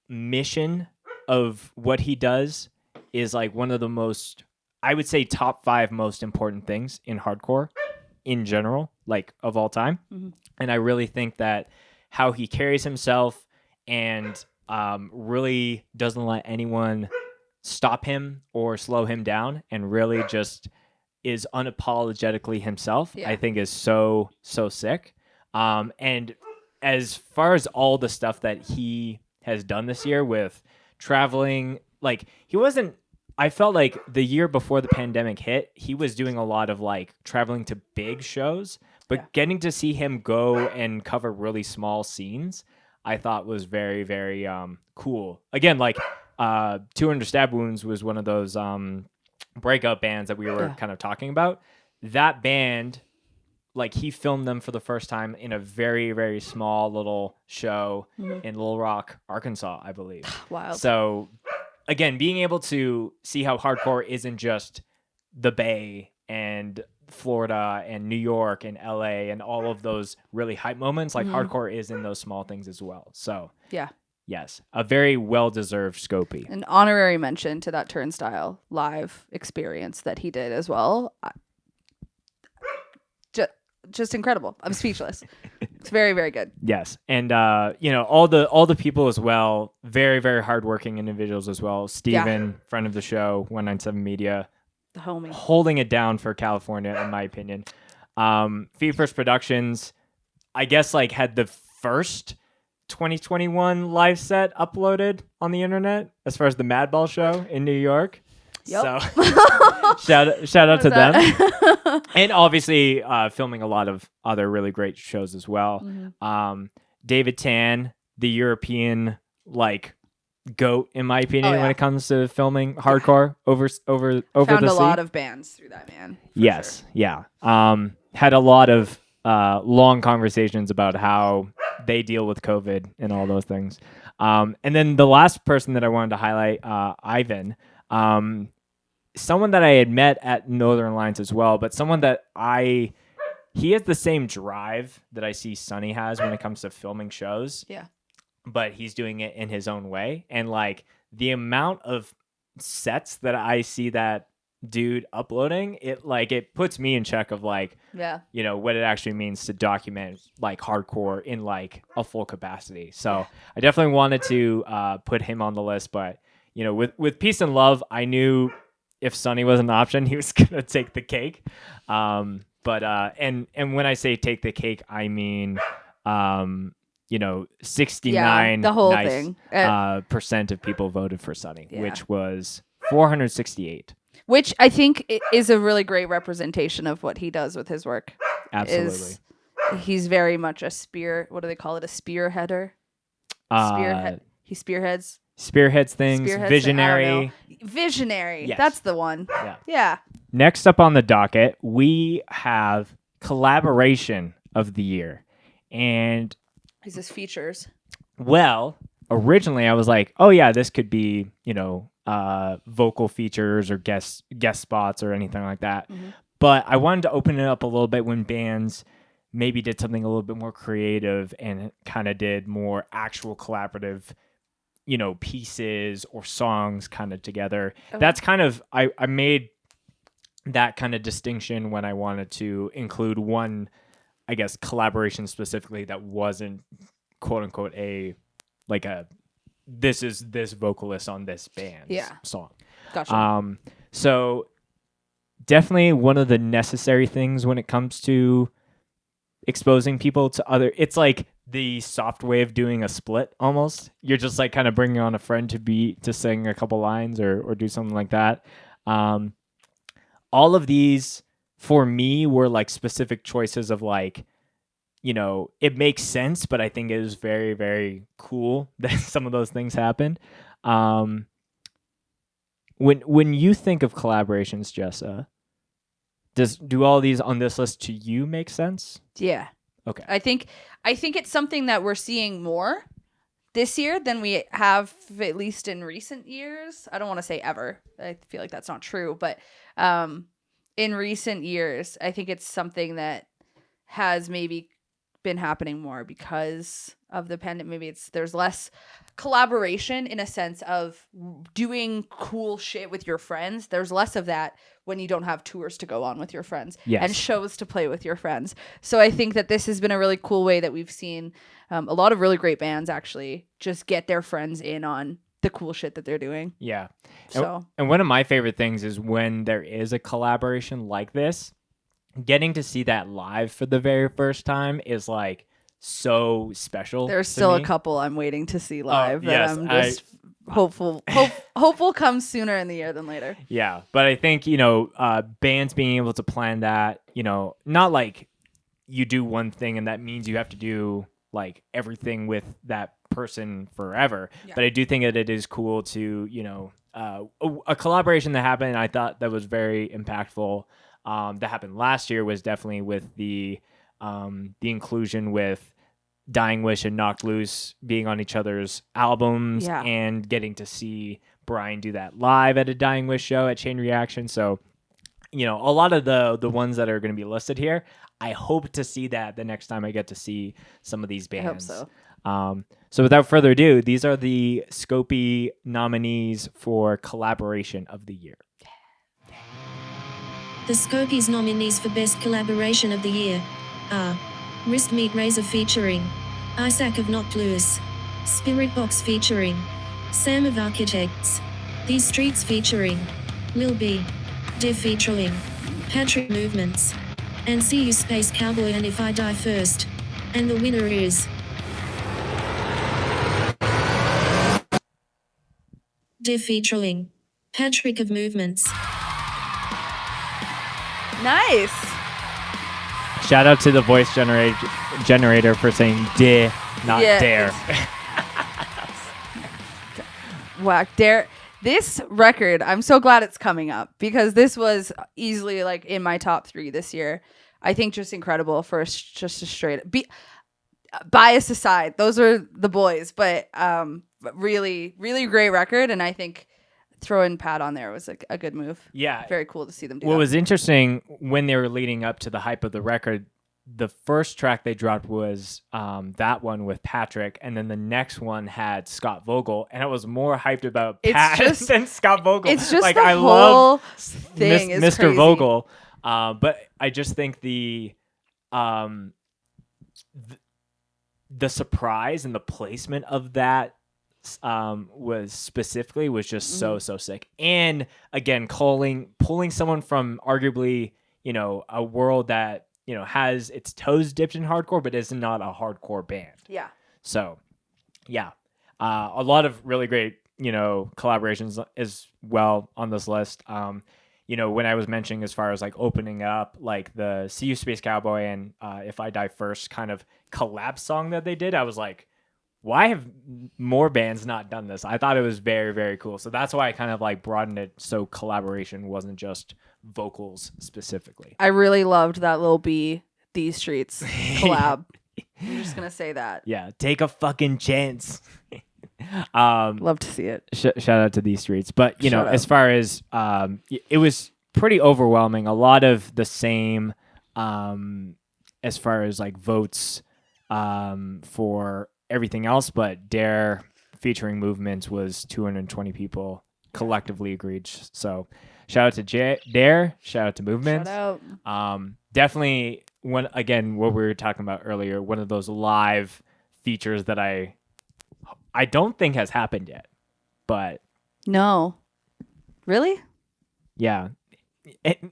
S2: mission of what he does is one of the most, I would say, top 5 most important things in hardcore in general, of all time. Mm-hmm. And I really think that how he carries himself and really doesn't let anyone stop him or slow him down, and really just is unapologetically himself, I think is so sick. And as far as all the stuff that he has done this year with traveling, I felt like the year before the pandemic hit, he was doing a lot of traveling to big shows, but getting to see him go and cover really small scenes, I thought was very, very cool. Again, 200 Stab Wounds was one of those breakout bands that we were kind of talking about. That band, he filmed them for the first time in a very, very small little show in Little Rock, Arkansas, I believe.
S3: Wow.
S2: So again, being able to see how hardcore isn't just the Bay and Florida and New York and LA and all of those really hype moments, hardcore is in those small things as well. So yes, a very well-deserved Scopie.
S3: An honorary mention to that Turnstile live experience that he did as well. Just incredible. I'm speechless. It's very, very good.
S2: Yes. And all the people as well, very, very hardworking individuals as well. Steven, friend of the show, 197 Media.
S3: The homie.
S2: Holding it down for California, in my opinion. Feed First Productions, I guess had the first 2021 live set uploaded on the internet as far as the Madball show in New York.
S3: Yep.
S2: So shout out to them. And obviously filming a lot of other really great shows as well. Mm-hmm. David Tan, the European GOAT, in my opinion, when it comes to filming hardcore over
S3: Found
S2: the
S3: a
S2: sea.
S3: lot of bands through that man.
S2: Yes. Sure. Yeah. Had a lot of long conversations about how they deal with COVID and all those things. And then the last person that I wanted to highlight, Ivan, someone that I had met at Northern Lights as well, but someone that he has the same drive that I see Sonny has when it comes to filming shows.
S3: Yeah.
S2: But he's doing it in his own way. And the amount of sets that I see that dude uploading, it puts me in check of what it actually means to document hardcore in a full capacity. So I definitely wanted to put him on the list, but with Peace and Love, I knew if Sonny was an option, he was gonna take the cake. And when I say take the cake, I mean 69
S3: the whole thing.
S2: percent of people voted for Sonny, which was 468.
S3: Which I think is a really great representation of what he does with his work.
S2: Absolutely.
S3: He's very much a spear. What do they call it? A spearheader? He spearheads.
S2: Spearheads things. Visionary.
S3: Visionary.
S2: Yes.
S3: That's the one. Yeah.
S2: Next up on the docket, we have collaboration of the year. And
S3: is this features?
S2: Well, originally I was like, oh yeah, this could be, vocal features or guest spots or anything like that. Mm-hmm. But I wanted to open it up a little bit when bands maybe did something a little bit more creative and kind of did more actual collaborative, pieces or songs kind of together. Okay. That's kind of, I made that kind of distinction when I wanted to include one, I guess, collaboration specifically that wasn't quote unquote this is this vocalist on this band's song.
S3: Gotcha.
S2: So definitely one of the necessary things when it comes to exposing people to other. It's like the soft way of doing a split almost. You're just like kind of bringing on a friend to sing a couple lines or do something like that. All of these for me were like specific choices of like, you know, it makes sense, but I think it is very, very cool that some of those things happened. When you think of collaborations, Jessa, do all these on this list to you make sense?
S3: Yeah.
S2: Okay.
S3: I think it's something that we're seeing more this year than we have at least in recent years. I don't want to say ever. I feel like that's not true, but in recent years, I think it's something that has maybe been happening more because of the pandemic. Maybe there's less collaboration in a sense of doing cool shit with your friends. There's less of that when you don't have tours to go on with your friends and shows to play with your friends. So I think that this has been a really cool way that we've seen a lot of really great bands actually just get their friends in on the cool shit that they're doing.
S2: Yeah.
S3: So
S2: and one of my favorite things is when there is a collaboration like this, getting to see that live for the very first time is like so special.
S3: There's still
S2: me.
S3: a couple I'm waiting to see live that
S2: yes,
S3: I'm just hopeful comes sooner in the year than later.
S2: Yeah, but I think, you know, bands being able to plan that, you know, not like you do one thing and that means you have to do like everything with that person forever. Yeah. But I do think that it is cool to, you know, a collaboration that happened. I thought that was very impactful. That happened last year was definitely with the inclusion with Dying Wish and Knocked Loose being on each other's albums and getting to see Brian do that live at a Dying Wish show at Chain Reaction. So, you know, a lot of the ones that are going to be listed here, I hope to see that the next time I get to see some of these bands.
S3: I hope so.
S2: So without further ado, these are the Scopie nominees for Collaboration of the Year.
S4: The Scopies nominees for Best Collaboration of the Year are Wrist Meet Razor featuring Isaac of Knocked Loose, Spirit Box featuring Sam of Architects, These Streets featuring Lil B, Dev featuring Patrick Movements, and See You Space Cowboy and If I Die First. And the winner is Dev featuring Patrick of Movements.
S3: Nice.
S2: Shout out to the voice generator for saying "de," not "dare."
S3: Whack dare. This record, I'm so glad it's coming up because this was easily like in my top 3 this year. I think just incredible for just a straight bias aside. Those are the boys, but really, really great record, and I think throwing Pat on there was a good move.
S2: Yeah.
S3: Very cool to see them do
S2: What
S3: that.
S2: was interesting when they were leading up to the hype of the record, the first track they dropped was that one with Patrick, and then the next one had Scott Vogel, and I was more hyped about Pat than Scott Vogel.
S3: It's just
S2: like
S3: the
S2: I
S3: whole
S2: love
S3: thing is
S2: Mr.
S3: crazy.
S2: Vogel, but I just think the surprise and the placement of that was just so sick. And again, pulling someone from arguably, you know, a world that, you know, has its toes dipped in hardcore but is not a hardcore band.
S3: Yeah.
S2: So yeah, a lot of really great, you know, collaborations as well on this list. You know, when I was mentioning as far as like opening up like the See You Space Cowboy and If I Die First kind of collab song that they did, I was like, why have more bands not done this? I thought it was very, very cool. So that's why I kind of like broadened it so collaboration wasn't just vocals specifically.
S3: I really loved that Lil B, These Streets collab. I'm just going to say that.
S2: Yeah, take a fucking chance.
S3: Love to see it.
S2: Shout out to These Streets. But, you know, as far as it was pretty overwhelming. A lot of the same as far as like votes for everything else, but Dare featuring Movements was 220 people collectively agreed. So shout out to Dare, shout out to Movements.
S3: Shout out.
S2: Definitely what we were talking about earlier, one of those live features that I don't think has happened yet, but
S3: no, really?
S2: Yeah.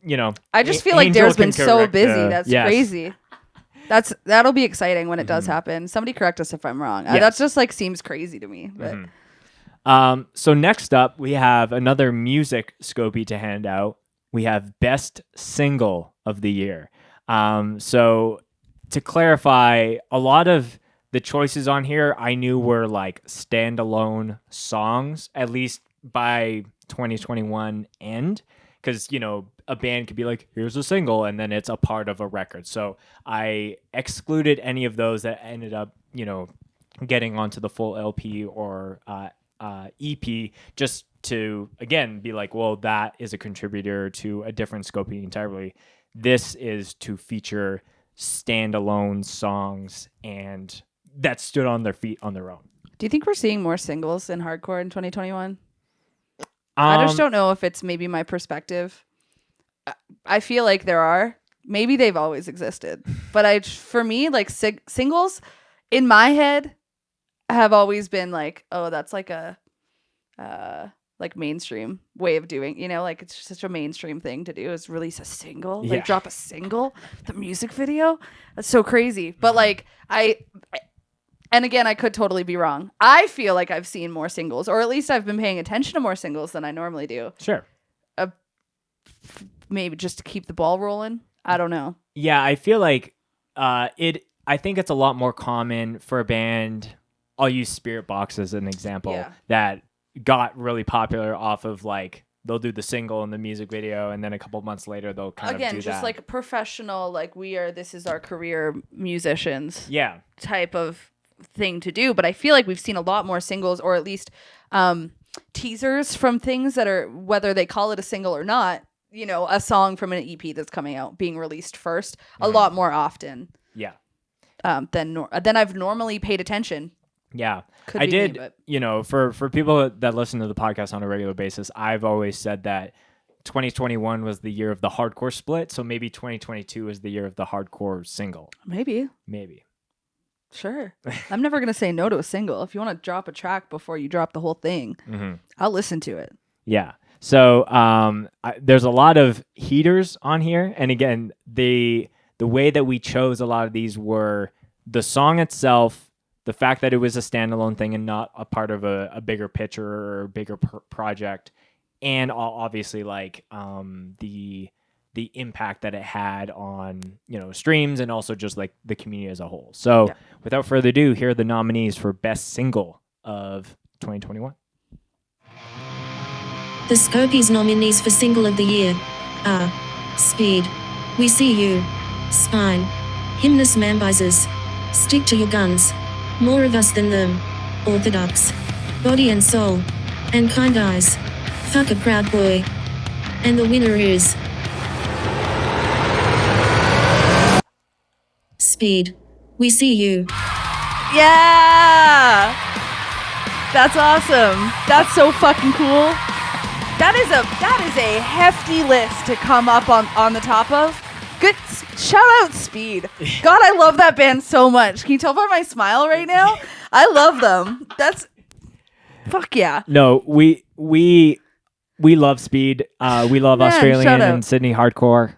S2: You know,
S3: I just feel like Dare's been so busy. That's
S2: yes.
S3: crazy. That'll be exciting when it does happen. Somebody correct us if I'm wrong.
S2: Yes.
S3: That just like seems crazy to me. But
S2: So next up, we have another music Scopie to hand out. We have Best Single of the Year. So to clarify, a lot of the choices on here I knew were like standalone songs, at least by 2021 end. Because, you know, a band could be like, here's a single, and then it's a part of a record. So I excluded any of those that ended up, you know, getting onto the full LP or EP, just to, again, be like, well, that is a contributor to a different Scopie entirely. This is to feature standalone songs and that stood on their feet on their own.
S3: do you think we're seeing more singles in hardcore in 2021? I just don't know if it's maybe my perspective. I feel like there are. Maybe they've always existed. But for me, like singles in my head have always been like, oh, that's like a like mainstream way of doing, you know, like it's such a mainstream thing to do is release a single, like drop a single, the music video. That's so crazy. But like and again, I could totally be wrong. I feel like I've seen more singles, or at least I've been paying attention to more singles than I normally do.
S2: Sure.
S3: Maybe just to keep the ball rolling. I don't know.
S2: Yeah, I feel like I think it's a lot more common for a band. I'll use Spirit Box as an example that got really popular off of like they'll do the single and the music video, and then a couple months later they'll kind of do
S3: just
S2: that.
S3: like professional, like this is our career musicians.
S2: Yeah.
S3: Type of thing to do. But I feel like we've seen a lot more singles, or at least teasers from things that are, whether they call it a single or not, you know, a song from an EP that's coming out being released first a lot more often.
S2: Yeah.
S3: Than I've normally paid attention.
S2: Yeah.
S3: Could
S2: I
S3: be
S2: did,
S3: me, but
S2: you know, for people that listen to the podcast on a regular basis, I've always said that 2021 was the year of the hardcore split, so maybe 2022 is the year of the hardcore single.
S3: Maybe. Sure. I'm never going to say no to a single. If you want to drop a track before you drop the whole thing, I'll listen to it.
S2: Yeah. So there's a lot of heaters on here. And again, the way that we chose a lot of these were the song itself, the fact that it was a standalone thing and not a part of a bigger picture or a bigger project, and obviously like the impact that it had on, you know, streams and also just like the community as a whole. So without further ado, here are the nominees for Best Single of 2021.
S4: The Scopies nominees for Single of the Year are Speed, We See You, Spine, Hymnus Mambizes, Stick to Your Guns, More of Us Than Them, Orthodox, Body and Soul, and Kind Eyes, Fuck a Proud Boy. And the winner is Speed, We See You.
S3: Yeah! That's awesome. That's so fucking cool. That is a hefty list to come up on the top of. Good shout out Speed. God, I love that band so much. Can you tell by my smile right now? I love them. That's fuck yeah.
S2: No, we love Speed. We love Australian and Sydney hardcore.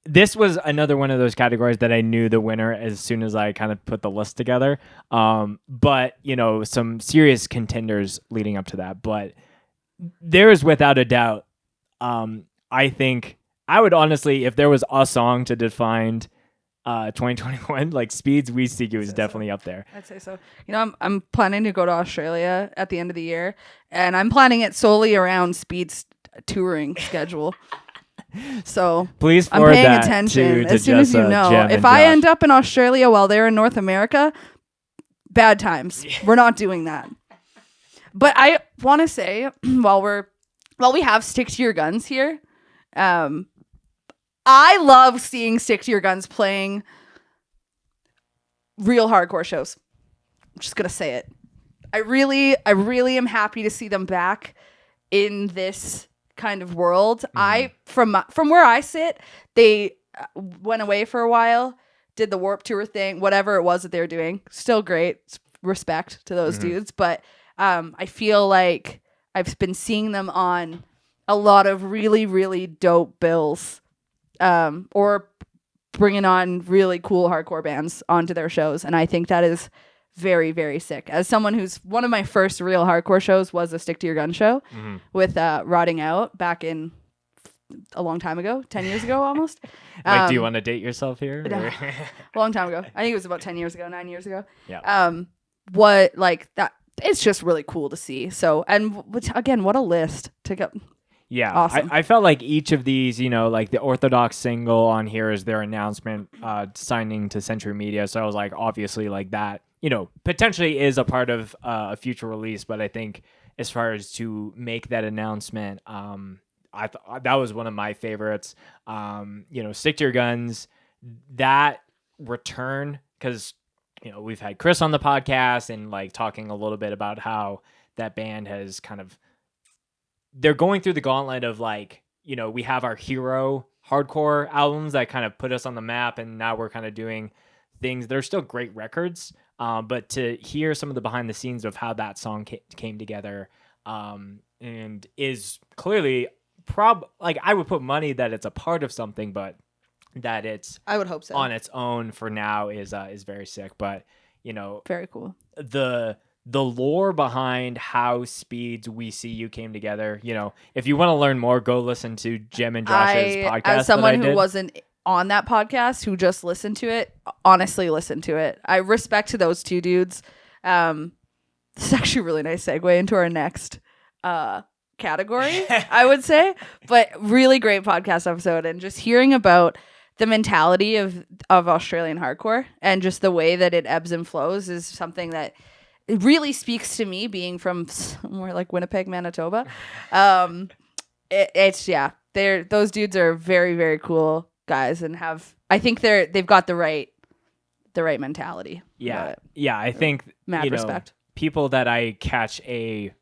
S2: This was another one of those categories that I knew the winner as soon as I kind of put the list together. But you know, some serious contenders leading up to that. But there is without a doubt, I think I would honestly, if there was a song to define 2021, like Speed's We See You is definitely up there.
S3: I'd say so. You know, I'm planning to go to Australia at the end of the year, and I'm planning it solely around Speed's touring schedule. So
S2: please
S3: I'm paying attention as soon as you know. If I end up in Australia while they're in North America, bad times. We're not doing that. But I want to say, while we have Stick to Your Guns here, I love seeing Stick to Your Guns playing real hardcore shows. I'm just gonna say it. I really am happy to see them back in this kind of world. From where I sit, they went away for a while, did the Warped Tour thing, whatever it was that they were doing. Still great, respect to those dudes, but I feel like I've been seeing them on a lot of really, really dope bills, or bringing on really cool hardcore bands onto their shows. And I think that is very, very sick. As someone who's one of my first real hardcore shows was a Stick to Your Gun show with Rotting Out back in a long time ago, 10 years ago almost.
S2: Like, do you want to date yourself here?
S3: No, a long time ago. I think it was about 10 years ago, 9 years ago.
S2: Yeah.
S3: What like that? It's just really cool to see. So, and again, what a list to go.
S2: Yeah,
S3: Awesome.
S2: I felt like each of these, you know, like the Orthodox single on here is their announcement signing to Century Media. So I was like, obviously, like that, you know, potentially is a part of a future release. But I think as far as to make that announcement, I thought that was one of my favorites. You know, Stick to Your Guns, that return, because, you know, we've had Chris on the podcast and like talking a little bit about how that band has kind of, they're going through the gauntlet of like, you know, we have our hero hardcore albums that kind of put us on the map, and now we're kind of doing things. They're still great records, but to hear some of the behind the scenes of how that song came together, and is clearly like I would put money that it's a part of something, but that it's
S3: I would hope so.
S2: on its own for now is very sick. But you know,
S3: Very cool.
S2: The lore behind how Speed's We See You came together, you know, if you want to learn more, go listen to Jim and Josh's podcast.
S3: As someone who wasn't on that podcast, who just listened to it, honestly listen to it. I respect to those two dudes. This is actually a really nice segue into our next category, I would say. But really great podcast episode, and just hearing about the mentality of Australian hardcore and just the way that it ebbs and flows is something that it really speaks to me, being from somewhere like Winnipeg, Manitoba. It's those dudes are very, very cool guys, and I think they've got the right mentality.
S2: Yeah, I think
S3: mad respect.
S2: People that I catch a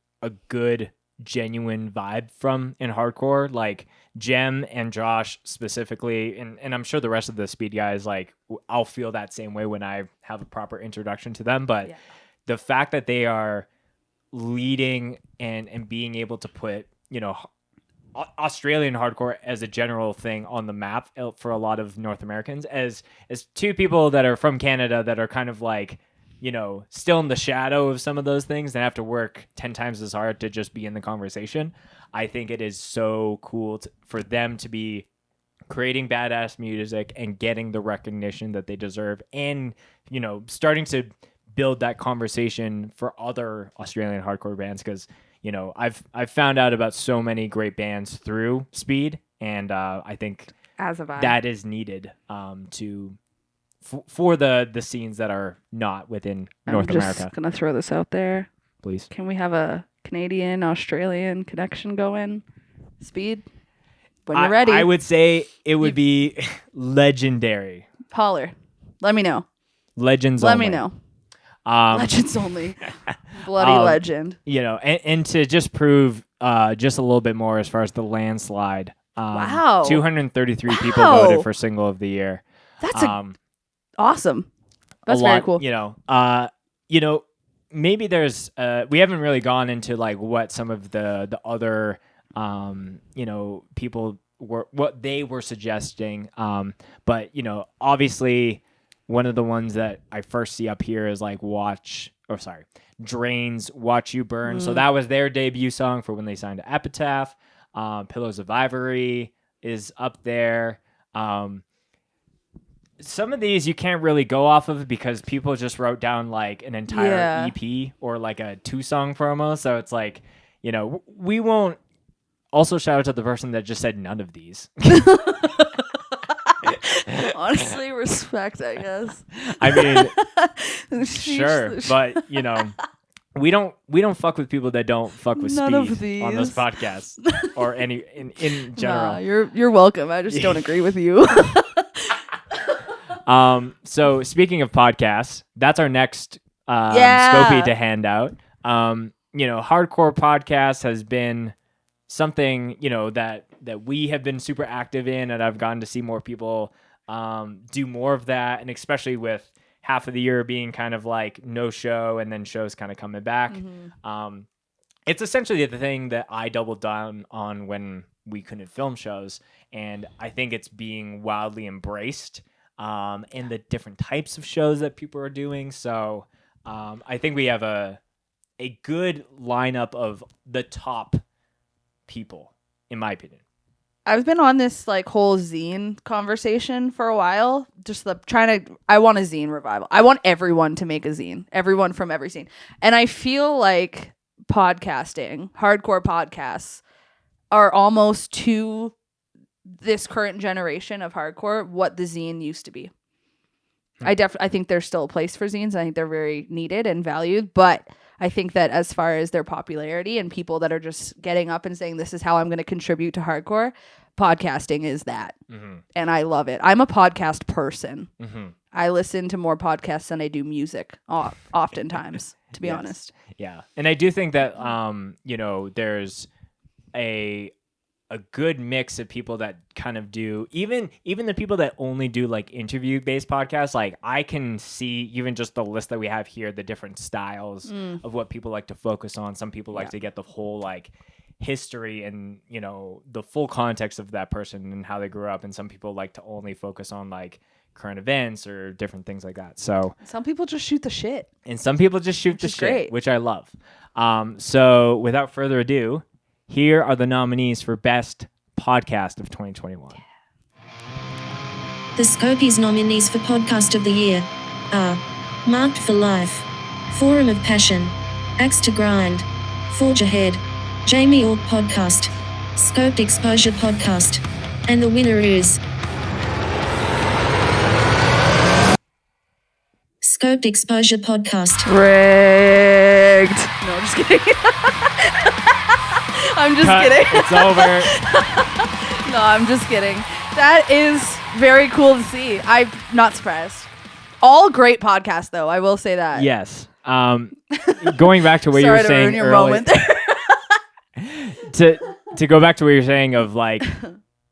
S2: good genuine vibe from in hardcore, like Jem and Josh specifically, and I'm sure the rest of the Speed guys, like I'll feel that same way when I have a proper introduction to them, but. Yeah. The fact that they are leading and being able to put, you know, Australian hardcore as a general thing on the map for a lot of North Americans, as two people that are from Canada that are kind of like, you know, still in the shadow of some of those things and have to work 10 times as hard to just be in the conversation. I think it is so cool for them to be creating badass music and getting the recognition that they deserve, and, you know, starting to build that conversation for other Australian hardcore bands, because, you know, I've found out about so many great bands through Speed, and I think that is needed for the scenes that are not within North America.
S3: I'm just gonna throw this out there.
S2: Please.
S3: Can we have a Canadian-Australian connection going? Speed? When you're ready.
S2: I would say it would be legendary.
S3: Holler. Let me know.
S2: Legends
S3: Let
S2: only.
S3: me know. Legends only. Bloody legend.
S2: You know, and to just prove just a little bit more as far as the landslide.
S3: Wow.
S2: 233 people voted for Single of the Year.
S3: That's awesome. That's very cool.
S2: You know, maybe there's we haven't really gone into like what some of the other you know, people what they were suggesting. But you know, obviously one of the ones that I first see up here is like Drain's Watch You Burn. So that was their debut song for when they signed to Epitaph. Pillows of Ivory is up there. Some of these you can't really go off of because people just wrote down like an entire EP or like a 2-song promo. So it's like, you know, we won't. Also, shout out to the person that just said none of these.
S3: Honestly, respect, I guess.
S2: I mean, sure, but you know, we don't fuck with people that don't fuck with
S3: None
S2: Speed
S3: of these.
S2: on this podcast or any in general.
S3: Nah, you're welcome. I just don't agree with you.
S2: So speaking of podcasts, that's our next Scopie to hand out. You know, hardcore podcast has been something, you know, that we have been super active in, and I've gotten to see more people do more of that, and especially with half of the year being kind of like no show and then shows kind of coming back. Mm-hmm. It's essentially the thing that I doubled down on when we couldn't film shows, and I think it's being wildly embraced. and the different types of shows that people are doing. So I think we have a good lineup of the top people, in my opinion.
S3: I've been on this like whole zine conversation for a while. Just I want a zine revival. I want everyone to make a zine. Everyone from every scene. And I feel like podcasting, hardcore podcasts, are almost to this current generation of hardcore what the zine used to be. I think there's still a place for zines. I think they're very needed and valued, but I think that as far as their popularity and people that are just getting up and saying, this is how I'm going to contribute to hardcore, podcasting is that. Mm-hmm. And I love it. I'm a podcast person. Mm-hmm. I listen to more podcasts than I do music oftentimes, to be honest.
S2: Yeah. And I do think that, there's a good mix of people that kind of do, even the people that only do like interview based podcasts. Like I can see even just the list that we have here, the different styles of what people like to focus on. Some people like to get the whole like history and, the full context of that person and how they grew up. And some people like to only focus on like current events or different things like that. So
S3: some people just shoot the shit.
S2: And some people just shoot the shit, great. Which I love. So without further ado, here are the nominees for Best Podcast of 2021.
S4: The Scopies nominees for Podcast of the Year are Marked for Life, Forum of Passion, Axe to Grind, Forge Ahead, Jamie Ork Podcast, Scoped Exposure Podcast, and the winner is Scoped Exposure Podcast.
S3: Rigged. No, just kidding. I'm just kidding.
S2: It's over.
S3: No, I'm just kidding. That is very cool to see. I'm not surprised. All great podcasts, though. I will say that.
S2: Yes. Going back to what you were saying earlier. To go back to what you're saying of like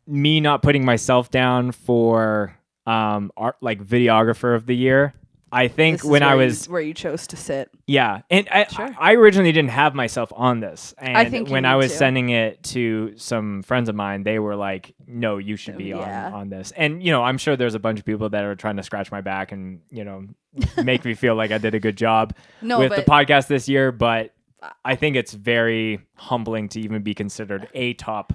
S2: me not putting myself down for like videographer of the year. I think when I was
S3: where you chose to sit.
S2: Yeah. And I originally didn't have myself on this. And
S3: I think
S2: when I was sending it to some friends of mine, they were like, no, you should be on this. And, I'm sure there's a bunch of people that are trying to scratch my back and, make me feel like I did a good job with the podcast this year. But I think it's very humbling to even be considered a top.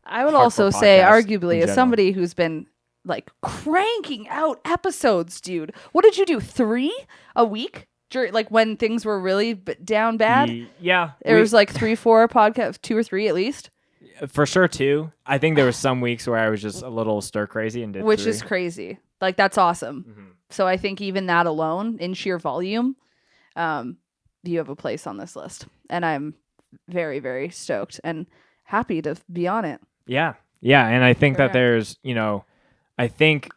S3: I would also say, arguably, as somebody who's been like cranking out episodes, dude. What did you do? 3 a week? Like when things were really down bad?
S2: Yeah.
S3: There was like 3-4 podcasts, 2 or 3 at least.
S2: For sure 2. I think there were some weeks where I was just a little stir crazy and did
S3: Which
S2: 3.
S3: is crazy. Like that's awesome. Mm-hmm. So I think even that alone in sheer volume, you have a place on this list. And I'm very, very stoked and happy to be on it.
S2: Yeah. Yeah. And I think that there's, I think,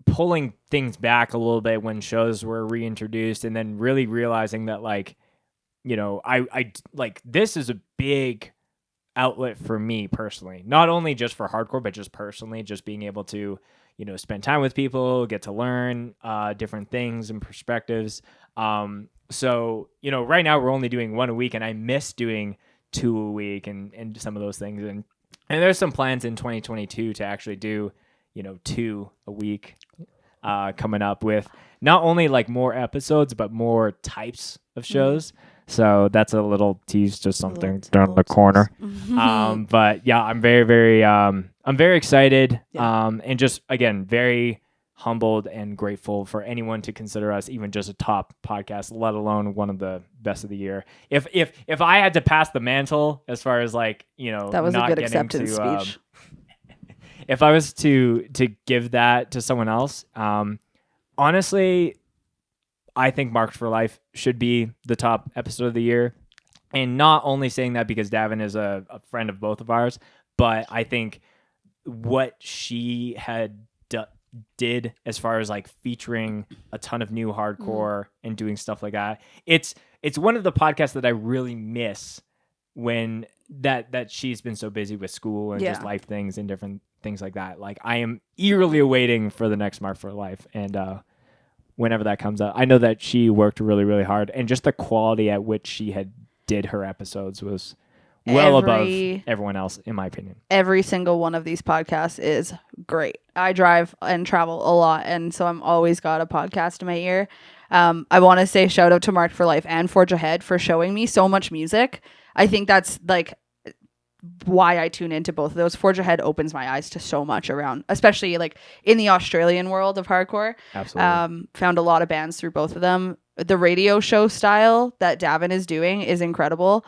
S2: pulling things back a little bit when shows were reintroduced and then really realizing that like, I like this is a big outlet for me personally, not only just for hardcore, but just personally, just being able to, spend time with people, get to learn different things and perspectives. So, right now we're only doing 1 a week and I miss doing 2 a week and some of those things. And there's some plans in 2022 to actually do, 2 a week coming up with not only like more episodes, but more types of shows. So that's a little tease to something down the corner. But yeah, I'm very, very, I'm very excited. And just, again, very humbled and grateful for anyone to consider us even just a top podcast, let alone one of the best of the year. If I had to pass the mantle as far as like,
S3: that was
S2: not
S3: a good acceptance speech.
S2: If I was to give that to someone else, honestly, I think Marked for Life should be the top episode of the year. And not only saying that because Davin is a friend of both of ours, but I think what she had did as far as like featuring a ton of new hardcore and doing stuff like that. It's one of the podcasts that I really miss when that she's been so busy with school and just life things and different things like that. Like I am eagerly awaiting for the next Marked for Life. And whenever that comes out, I know that she worked really, really hard and just the quality at which she had did her episodes was well above everyone else, in my opinion.
S3: Every single one of these podcasts is great. I drive and travel a lot, and so I'm always got a podcast in my ear. I want to say shout out to Mark for Life and Forge Ahead for showing me so much music. I think that's like why I tune into both of those. Forge Ahead opens my eyes to so much around, especially like in the Australian world of hardcore.
S2: Absolutely.
S3: Found a lot of bands through both of them. The radio show style that Davin is doing is incredible.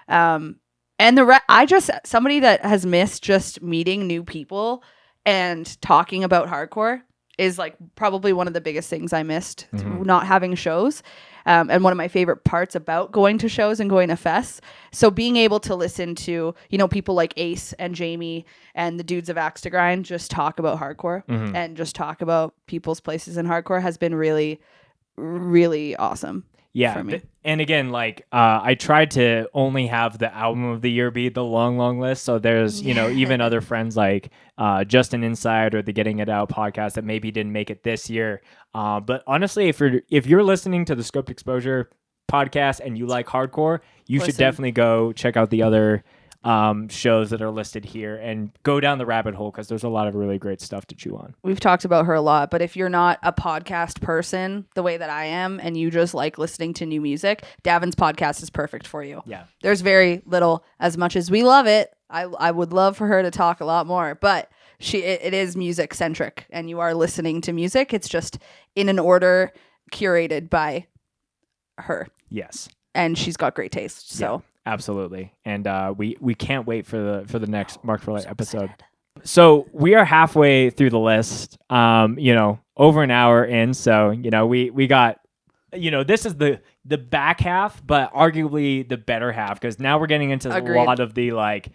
S3: And I just, somebody that has missed just meeting new people and talking about hardcore is like probably one of the biggest things I missed, not having shows. And one of my favorite parts about going to shows and going to fests. So being able to listen to, you know, people like Ace and Jamie and the dudes of Axe to Grind just talk about hardcore and just talk about people's places in hardcore has been really, really awesome.
S2: Yeah.
S3: For me.
S2: And again, like I tried to only have the album of the year be the long list. So there's, you know, even other friends like Justin Inside or the Getting It Out podcast that maybe didn't make it this year. But honestly, if you're listening to the Scope Exposure podcast and you like hardcore, you should definitely go check out the other shows that are listed here and go down the rabbit hole because there's a lot of really great stuff to chew on.
S3: We've talked about her a lot, but if you're not a podcast person the way that I am and you just like listening to new music, Davin's podcast is perfect for you.
S2: Yeah.
S3: There's very little, as much as we love it, I would love for her to talk a lot more, but it is music centric and you are listening to music. It's just in an order curated by her.
S2: Yes.
S3: And she's got great taste. So
S2: yeah. Absolutely. And we can't wait for the next Mark for Light episode. Excited. So we are halfway through the list, you know, over an hour in. So, you know, we got, you know, this is the back half, but arguably the better half because now we're getting into a lot of the like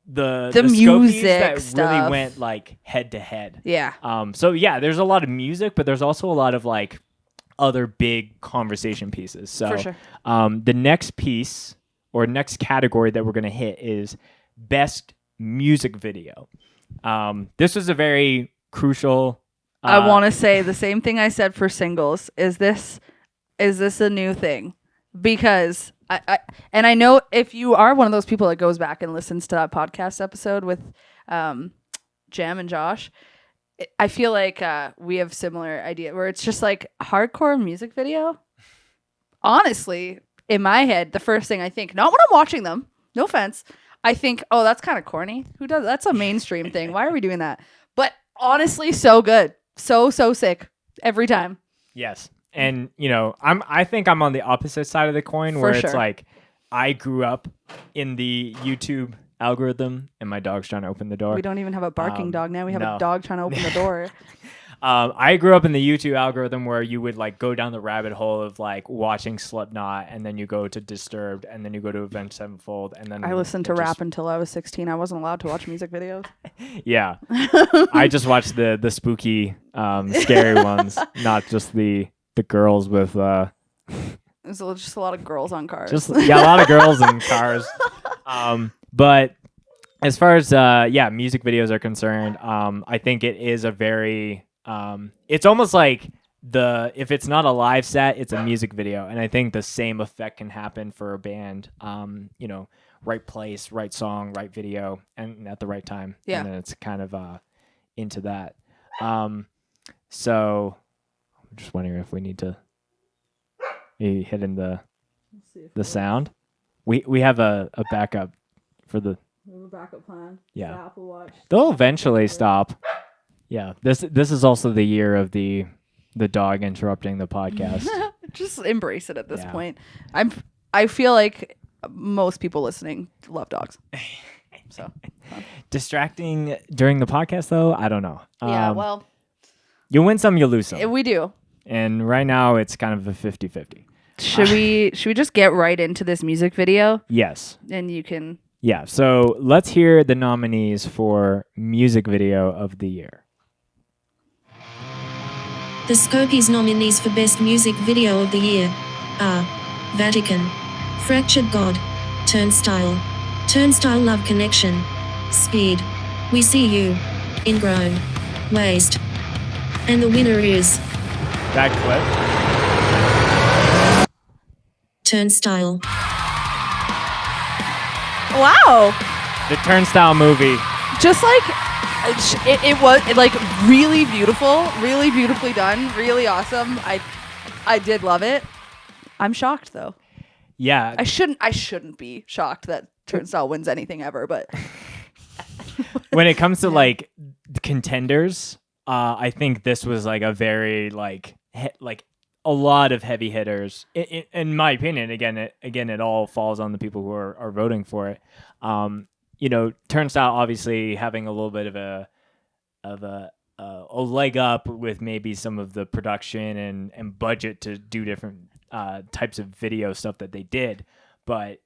S2: the
S3: music
S2: that
S3: stuff.
S2: Really went like head to head.
S3: Yeah.
S2: So yeah, there's a lot of music, but there's also a lot of like other big conversation pieces. So
S3: for sure.
S2: The next piece or next category that we're going to hit is best music video. This was a very crucial.
S3: I want to say the same thing I said for singles. Is this a new thing? Because I know if you are one of those people that goes back and listens to that podcast episode with Jam and Josh, I feel like we have similar idea where it's just like hardcore music video. Honestly, in my head, the first thing I think, not when I'm watching them, no offense, I think, oh, that's kind of corny. Who does that's a mainstream thing. Why are we doing that? But honestly, so good. So sick every time.
S2: Yes. And you know, I think I'm on the opposite side of the coin where it's like I grew up in the YouTube algorithm and my dog's trying to open the door.
S3: We don't even have a barking dog now. We have a dog trying to open the door.
S2: I grew up in the YouTube algorithm where you would like go down the rabbit hole of like watching Slipknot and then you go to Disturbed and then you go to Avenged Sevenfold and then
S3: I listened to rap until I was 16. I wasn't allowed to watch music videos.
S2: Yeah. I just watched the spooky scary ones, not just the girls with
S3: There's just a lot of girls on cars.
S2: a lot of girls in cars. But as far as music videos are concerned, I think it is a very it's almost like if it's not a live set, it's a music video, and I think the same effect can happen for a band. You know, right place, right song, right video, and at the right time.
S3: Yeah,
S2: and then it's kind of into that. So I'm just wondering if we need to maybe hit in the sound. We have a backup for the.
S3: We have a backup plan.
S2: Yeah.
S3: The Apple Watch. They'll
S2: eventually stop. Yeah. This is also the year of the dog interrupting the podcast.
S3: Just embrace it at this point. I feel like most people listening love dogs. So
S2: distracting during the podcast though, I don't know.
S3: Yeah, well,
S2: you win some, you lose some.
S3: We do.
S2: And right now it's kind of a 50-50.
S3: Should we just get right into this music video?
S2: Yes.
S3: And you can.
S2: Yeah, so let's hear the nominees for Music Video of the Year.
S4: The Scopies nominees for Best Music Video of the Year are Vatican, Fractured God, Turnstile, Love Connection, Speed, We See You, Ingrown, Waste. And the winner is...
S2: That clip.
S4: Turnstile.
S3: Wow.
S2: The Turnstile movie.
S3: Just like it was like really beautiful, really beautifully done, really awesome. I did love it. I'm shocked though.
S2: Yeah.
S3: I shouldn't be shocked that Turnstile wins anything ever, but
S2: when it comes to like contenders, I think this was like a very like a lot of heavy hitters. In my opinion, it all falls on the people who are voting for it. Turnstile obviously having a little bit of a leg up with maybe some of the production and budget to do different types of video stuff that they did, but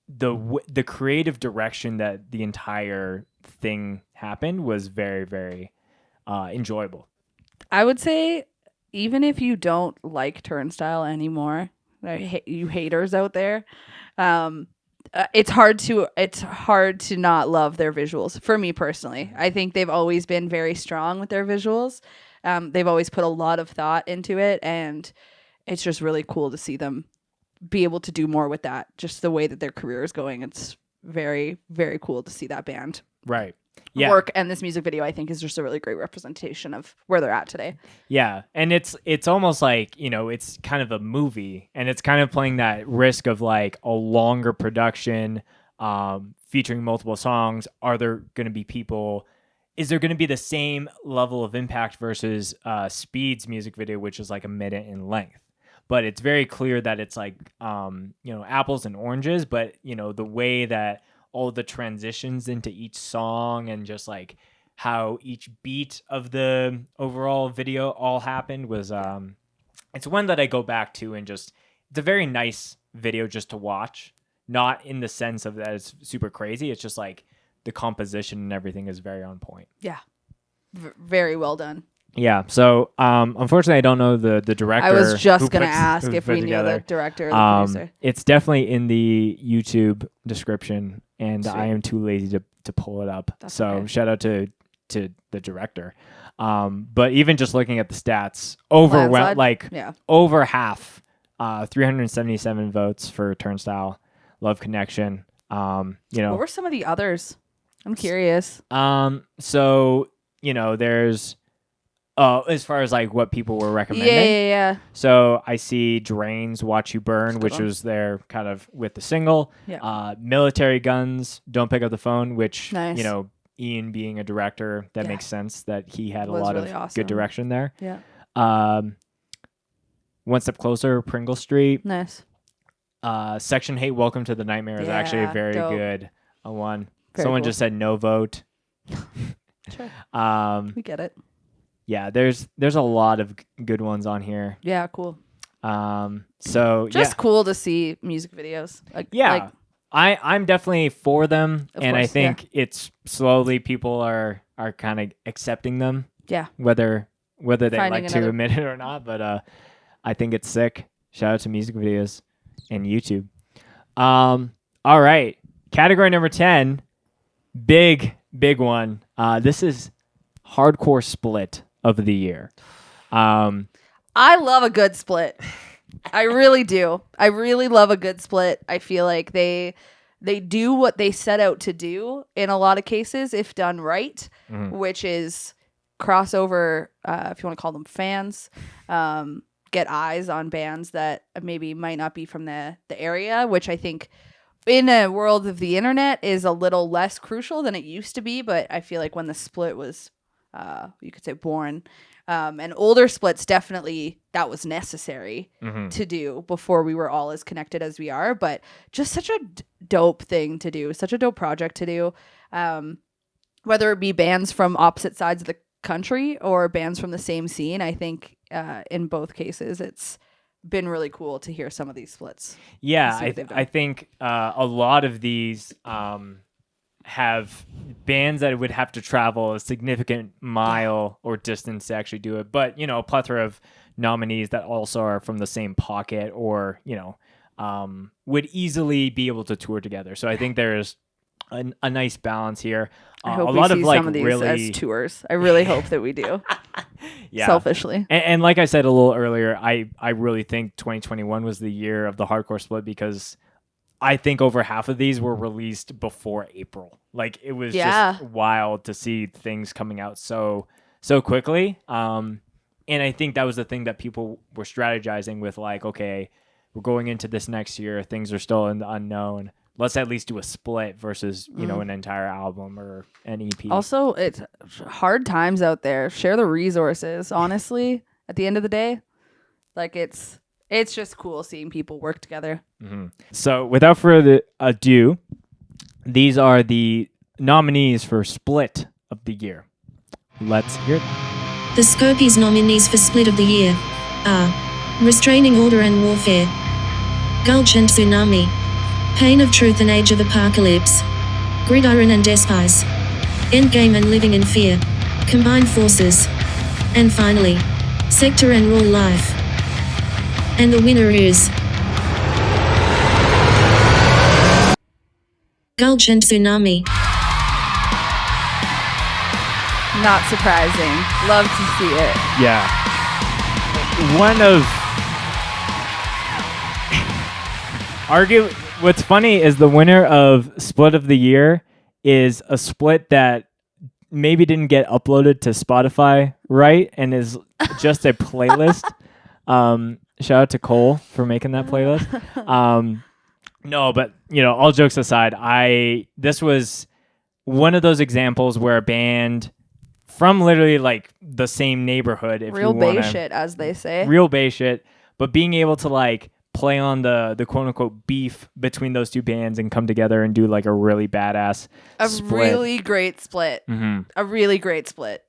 S2: the creative direction that the entire thing happened was very, very enjoyable.
S3: I would say even if you don't like Turnstile anymore, you haters out there, it's hard to not love their visuals. For me personally, I think they've always been very strong with their visuals. They've always put a lot of thought into it, and it's just really cool to see them be able to do more with that. Just the way that their career is going, it's very, very cool to see that band
S2: right
S3: work. And this music video, I think, is just a really great representation of where they're at today.
S2: Yeah, and it's almost like, it's kind of a movie, and it's kind of playing that risk of like a longer production, featuring multiple songs. Are there going to be people? Is there going to be the same level of impact versus Speed's music video, which is like a minute in length? But it's very clear that it's like apples and oranges. But the way that all the transitions into each song and just like how each beat of the overall video all happened was it's one that I go back to, and just it's a very nice video just to watch. Not in the sense of that it's super crazy. It's just like the composition and everything is very on point.
S3: Yeah, very well done.
S2: Yeah. So unfortunately, I don't know the director.
S3: I was just gonna ask if we knew
S2: together.
S3: the director or the producer.
S2: It's definitely in the YouTube description, and
S3: Sweet.
S2: I am too lazy to pull it up.
S3: That's
S2: so
S3: okay.
S2: shout out to the director. But even just looking at the stats, over half, 377 votes for Turnstile, Love Connection.
S3: What were some of the others? I'm curious.
S2: So there's as far as like what people were recommending.
S3: Yeah.
S2: So I see Drains, Watch You Burn, which
S3: one.
S2: was there kind of with the single.
S3: Yeah.
S2: Military Guns, Don't Pick Up the Phone, which,
S3: Nice.
S2: Ian being a director, that
S3: Yeah.
S2: makes sense that he had a
S3: Was
S2: lot
S3: really
S2: of
S3: awesome.
S2: good direction there.
S3: Yeah.
S2: One Step Closer, Pringle Street.
S3: Nice.
S2: Section Hate, Welcome to the Nightmare is actually a
S3: Yeah,
S2: very
S3: dope.
S2: good one.
S3: Very
S2: Someone
S3: cool.
S2: just said no vote.
S3: Sure. We get it.
S2: Yeah, there's a lot of good ones on here.
S3: Yeah, cool.
S2: So
S3: Just
S2: yeah.
S3: cool to see music videos.
S2: Yeah, I'm definitely for them,
S3: Of
S2: and I
S3: course,
S2: think it's slowly people are kind of accepting them,
S3: Yeah.
S2: whether they
S3: Finding
S2: like to
S3: another-
S2: admit it or not. But I think it's sick. Shout out to music videos and YouTube. All right, category number 10, big one. This is hardcore split of the year.
S3: I love a good split. I really do. I really love a good split. I feel like they do what they set out to do in a lot of cases, if done right, which is crossover, if you want to call them fans, get eyes on bands that maybe might not be from the area, which I think in a world of the internet is a little less crucial than it used to be. But I feel like when the split was, you could say, born, and older splits, definitely that was necessary to do before we were all as connected as we are. But just such a dope thing to do, such a dope project to do, whether it be bands from opposite sides of the country or bands from the same scene. I think in both cases, it's been really cool to hear some of these splits.
S2: Yeah,
S3: See what they've done.
S2: I think a lot of these have bands that would have to travel a significant mile or distance to actually do it. But, a plethora of nominees that also are from the same pocket or, would easily be able to tour together. So I think there's a nice balance here.
S3: I hope
S2: a
S3: we
S2: lot
S3: see
S2: of like
S3: some of these
S2: really
S3: as tours. I really hope that we do.
S2: yeah.
S3: Selfishly.
S2: And like I said a little earlier, I really think 2021 was the year of the hardcore split because I think over half of these were released before April. Like it was
S3: Yeah.
S2: just wild to see things coming out so quickly. And I think that was the thing that people were strategizing with, like, okay, we're going into this next year, things are still in the unknown. Let's at least do a split versus, you know, an entire album or an EP.
S3: Also, it's hard times out there. Share the resources, honestly, at the end of the day. Like it's just cool seeing people work together.
S2: So without further ado, these are the nominees for Split of the Year. Let's hear it.
S4: The Scopies nominees for Split of the Year are Restraining Order and Warfare, Gulch and Tsunami, Pain of Truth and Age of Apocalypse, Gridiron and Despise, Endgame and Living in Fear, Combined Forces, and finally, Sector and Raw Life. And the winner is Gulch and Tsunami.
S3: Not surprising. Love to see it.
S2: Yeah. One of what's funny is the winner of Split of the Year is a split that maybe didn't get uploaded to Spotify, right? And is just a playlist. Shout out to Cole for making that playlist. No, but you know, all jokes aside, this was one of those examples where a band from literally like the same neighborhood, if
S3: Real
S2: you want
S3: bay shit, as they say.
S2: real bay shit, but being able to like play on the quote unquote beef between those two bands and come together and do like a really badass split.
S3: Really great split. A really great split.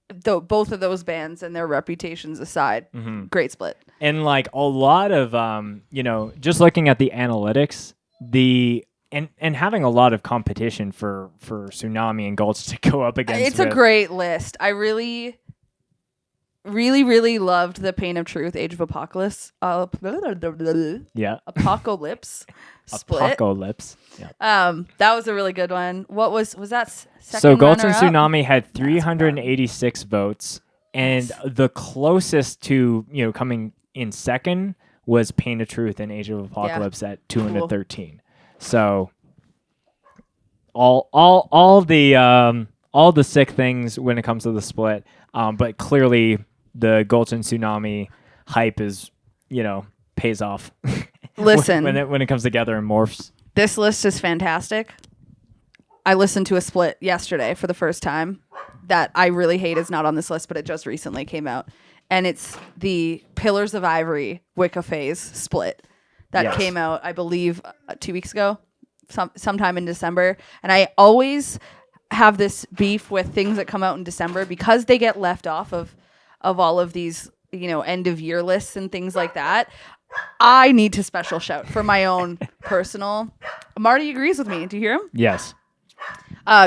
S3: Though both of those bands and their reputations aside, great split.
S2: And like a lot of you know, just looking at the analytics, and having a lot of competition for Tsunami and Gulch to go up against.
S3: It's a great list. I really loved the Pain of Truth, Age of Apocalypse.
S2: Yeah.
S3: Apocalypse split.
S2: Apocalypse. Yeah.
S3: That was a really good one. What was that? Second
S2: So Gulch and
S3: runner-up?
S2: Tsunami had 386 votes, and the closest to, you know, coming in second was Pain of Truth and Age of Apocalypse at 213. So all the sick things when it comes to the split, but clearly the Gulch and Tsunami hype is, you know, pays off.
S3: Listen,
S2: when it comes together and morphs.
S3: this list is fantastic. I listened to a split yesterday for the first time that I really hate is not on this list, but it just recently came out. And it's the Pillars of Ivory Wicca Phase split that came out, I believe, 2 weeks ago, sometime in December. And I always have this beef with things that come out in December because they get left off of all of these, you know, end of year lists and things like that. I need to special shout for my own personal. Marty agrees with me. Do you hear him?
S2: Yes.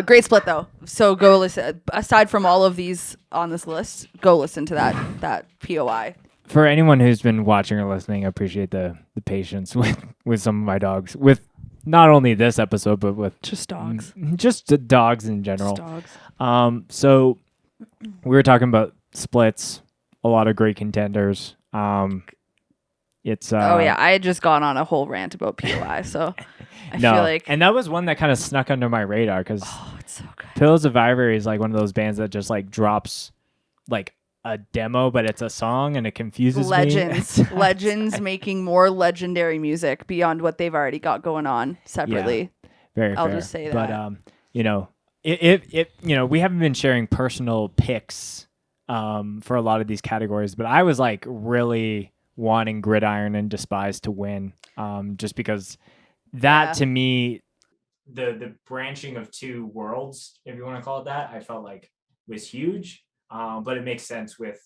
S3: Great split though. So go listen. Aside from all of these on this list, go listen to that POI.
S2: For anyone who's been watching or listening, I appreciate the patience with some of my dogs. With not only this episode, but with
S3: Just dogs.
S2: just the dogs in general.
S3: Just dogs.
S2: So we were talking about splits, a lot of great contenders. It's
S3: Oh yeah, I had just gone on a whole rant about POI, so I
S2: no,
S3: feel like
S2: and that was one that kind of snuck under my radar because
S3: it's so good.
S2: Pillars of Ivory is like one of those bands that just like drops like a demo, but it's a song and it confuses me.
S3: Legends making more legendary music beyond what they've already got going on separately.
S2: Yeah, very
S3: I'll
S2: fair.
S3: just say that.
S2: But you know, it you know, we haven't been sharing personal picks for a lot of these categories, but I was like really wanting Gridiron and Despise to win, just because that to me, the branching of two worlds, if you want to call it that, I felt like was huge. But it makes sense with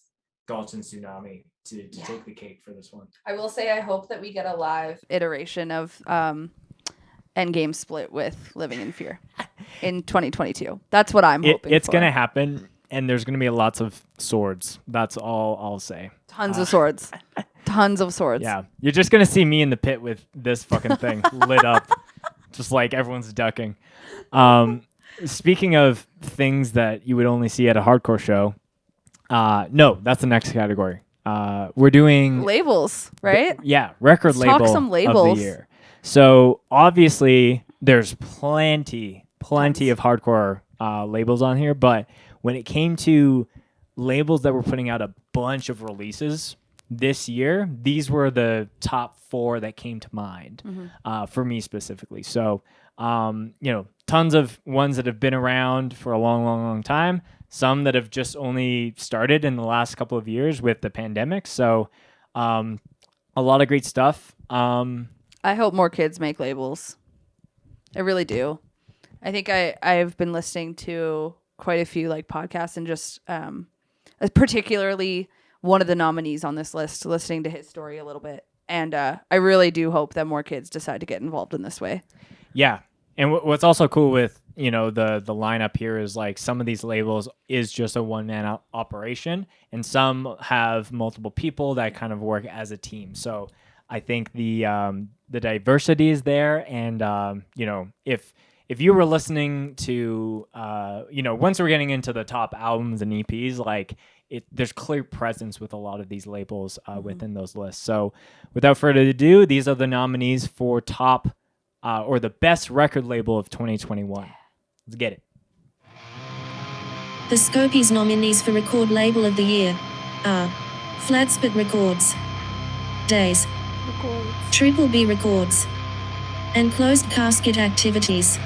S2: Gulch and Tsunami to take the cake for this one.
S3: I will say I hope that we get a live iteration of Endgame split with Living in Fear in 2022. That's what I'm hoping
S2: It's
S3: for.
S2: going to happen, and there's going to be lots of swords. That's all I'll say.
S3: Tons of swords. Tons of swords.
S2: Yeah. You're just going to see me in the pit with this fucking thing lit up, just like everyone's ducking. Speaking of things that you would only see at a hardcore show, no, that's the next category. We're doing
S3: Labels, right?
S2: record
S3: Let's talk
S2: label
S3: some
S2: of
S3: labels.
S2: the year. So obviously there's plenty of hardcore labels on here, but when it came to labels that were putting out a bunch of releases this year, these were the top 4 that came to mind for me specifically. So, tons of ones that have been around for a long time, some that have just only started in the last couple of years with the pandemic. So, a lot of great stuff.
S3: I hope more kids make labels. I really do. I think I've been listening to quite a few like podcasts and just particularly one of the nominees on this list, listening to his story a little bit. And I really do hope that more kids decide to get involved in this way.
S2: Yeah. And what's also cool with, the lineup here is like some of these labels is just a one-man operation, and some have multiple people that kind of work as a team. So I think the diversity is there. And, if you were listening to, once we're getting into the top albums and EPs, like there's clear presence with a lot of these labels within those lists. So without further ado, these are the nominees for top or the best record label of 2021. Let's get it.
S4: The Scopies nominees for Record Label of the Year are Flatspit Records, Days, Triple B Records, and Closed Casket Activities.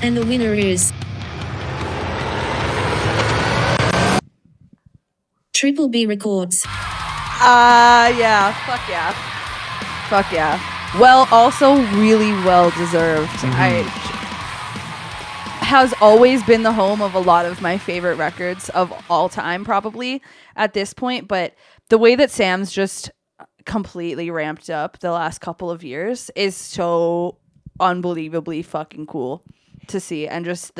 S4: And the winner is Triple B Records.
S3: Yeah. Fuck yeah. Well, also really well deserved. Has always been the home of a lot of my favorite records of all time, probably at this point. But the way that Sam's just completely ramped up the last couple of years is so unbelievably fucking cool to see. And just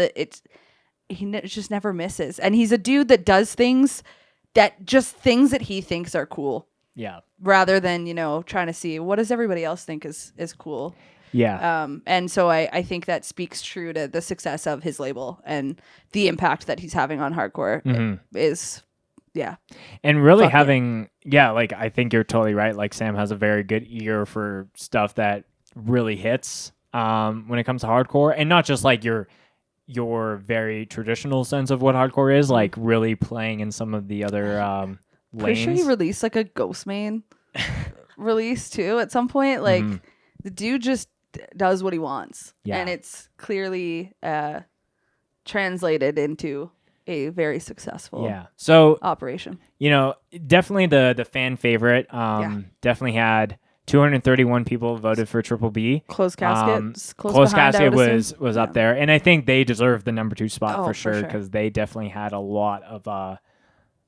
S3: he just never misses. And he's a dude that does things that he thinks are cool.
S2: Yeah.
S3: Rather than, trying to see what does everybody else think is cool.
S2: Yeah.
S3: And so I think that speaks true to the success of his label and the impact that he's having on hardcore is, yeah.
S2: And really I think you're totally right. Like Sam has a very good ear for stuff that really hits when it comes to hardcore, and not just like your very traditional sense of what hardcore is, like really playing in some of the other lanes.
S3: Pretty sure he released like a Ghostmain release too at some point. Like the dude just does what he wants, and it's clearly translated into a very successful operation.
S2: Definitely the fan favorite. Definitely had 231 people voted for Triple B.
S3: Closed Casket.
S2: Closed Casket was up there, and I think they deserve the number 2 spot for sure, because they definitely had a lot of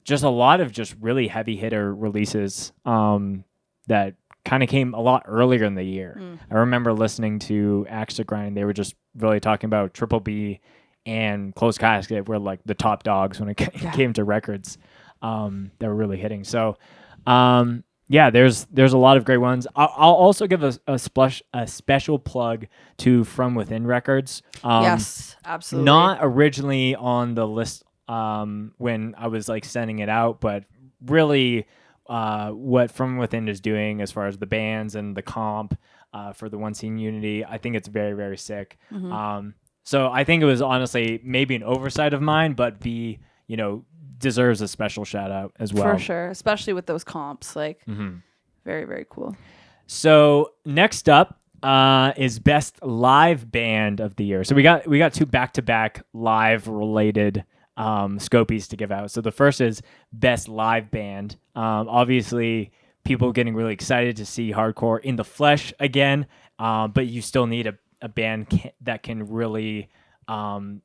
S2: just really heavy hitter releases that kind of came a lot earlier in the year. I remember listening to Axe to Grind. They were just really talking about Triple B and Closed Casket were like the top dogs when it came to records that were really hitting. So there's a lot of great ones. I'll also give a special plug to From Within Records.
S3: Yes, absolutely.
S2: Not originally on the list when I was like sending it out, but really what From Within is doing as far as the bands and the comp for the One Scene Unity, I think it's very, very sick. So I think it was honestly maybe an oversight of mine, but deserves a special shout out as well.
S3: For sure, especially with those comps, like very, very cool.
S2: So next up is best live band of the year. So we got 2 back-to-back live related Scopies to give out. So the first is best live band. Obviously people getting really excited to see hardcore in the flesh again, but you still need a band that can really command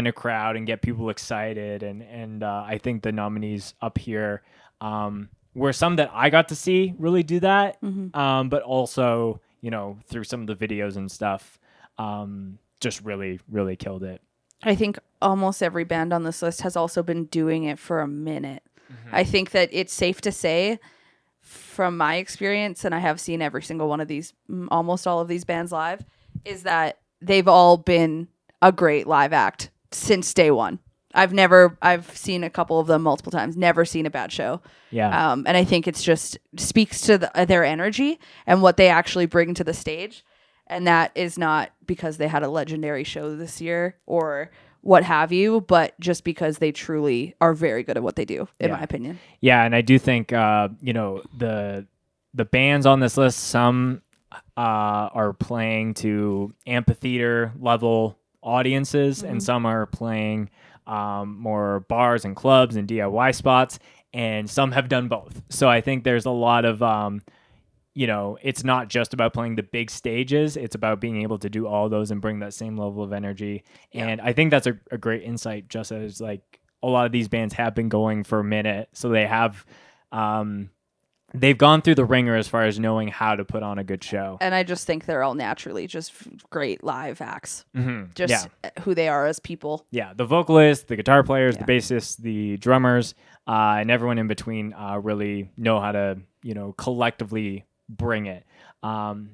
S2: a crowd and get people excited, and I think the nominees up here were some that I got to see really do that, but also through some of the videos and stuff just really, really killed it.
S3: I think almost every band on this list has also been doing it for a minute. I think that it's safe to say, from my experience, and I have seen every single one of these, almost all of these bands live, is that they've all been a great live act since day one. I've seen a couple of them multiple times, never seen a bad show.
S2: Yeah.
S3: And I think it's just speaks to their energy and what they actually bring to the stage. And that is not because they had a legendary show this year or what have you, but just because they truly are very good at what they do, in my opinion.
S2: Yeah, and I do think the bands on this list, some are playing to amphitheater level audiences, and some are playing more bars and clubs and DIY spots, and some have done both. So I think there's a lot of it's not just about playing the big stages. It's about being able to do all those and bring that same level of energy. Yeah. And I think that's a great insight, Jessa, is like a lot of these bands have been going for a minute. So they have, they've gone through the ringer as far as knowing how to put on a good show.
S3: And I just think they're all naturally just great live acts.
S2: Mm-hmm.
S3: Just who they are as people.
S2: Yeah. The vocalists, the guitar players, the bassists, the drummers, and everyone in between really know how to, collectively bring it. And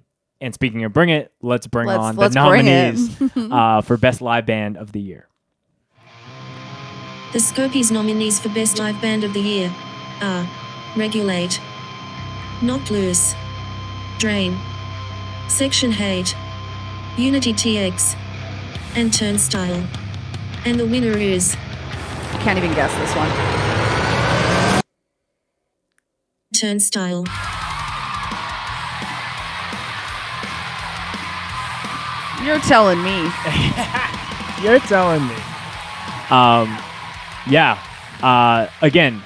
S2: speaking of bring it, let's bring on the nominees for Best Live Band of the Year.
S4: The Scopies nominees for Best Live Band of the Year are Regulate, Not Loose, Drain, Section Hate, Unity TX, and Turnstile. And the winner is...
S3: I can't even guess this one.
S4: Turnstile.
S3: You're telling me.
S2: You're telling me. Again,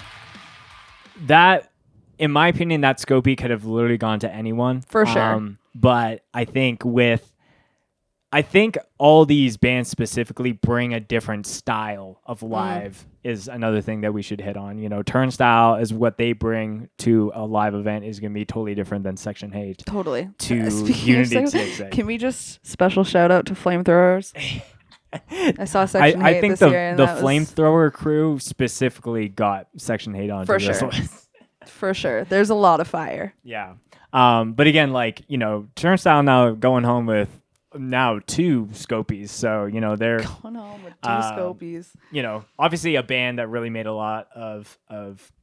S2: that, in my opinion, that Scopie could have literally gone to anyone.
S3: For sure.
S2: But I think all these bands specifically bring a different style of live is another thing that we should hit on. Turnstile is what they bring to a live event is going to be totally different than Section Hate.
S3: Totally.
S2: To Unity TXA.
S3: Can we just special shout out to Flamethrowers? I saw Section Hate
S2: I think
S3: this year.
S2: the Flamethrower crew specifically got Section Hate onto
S3: For
S2: this
S3: sure.
S2: list.
S3: For sure. There's a lot of fire.
S2: Yeah. But again, Turnstile now going home with now 2 Scopies. So, they're
S3: going home with 2 Scopies.
S2: Obviously a band that really made a lot of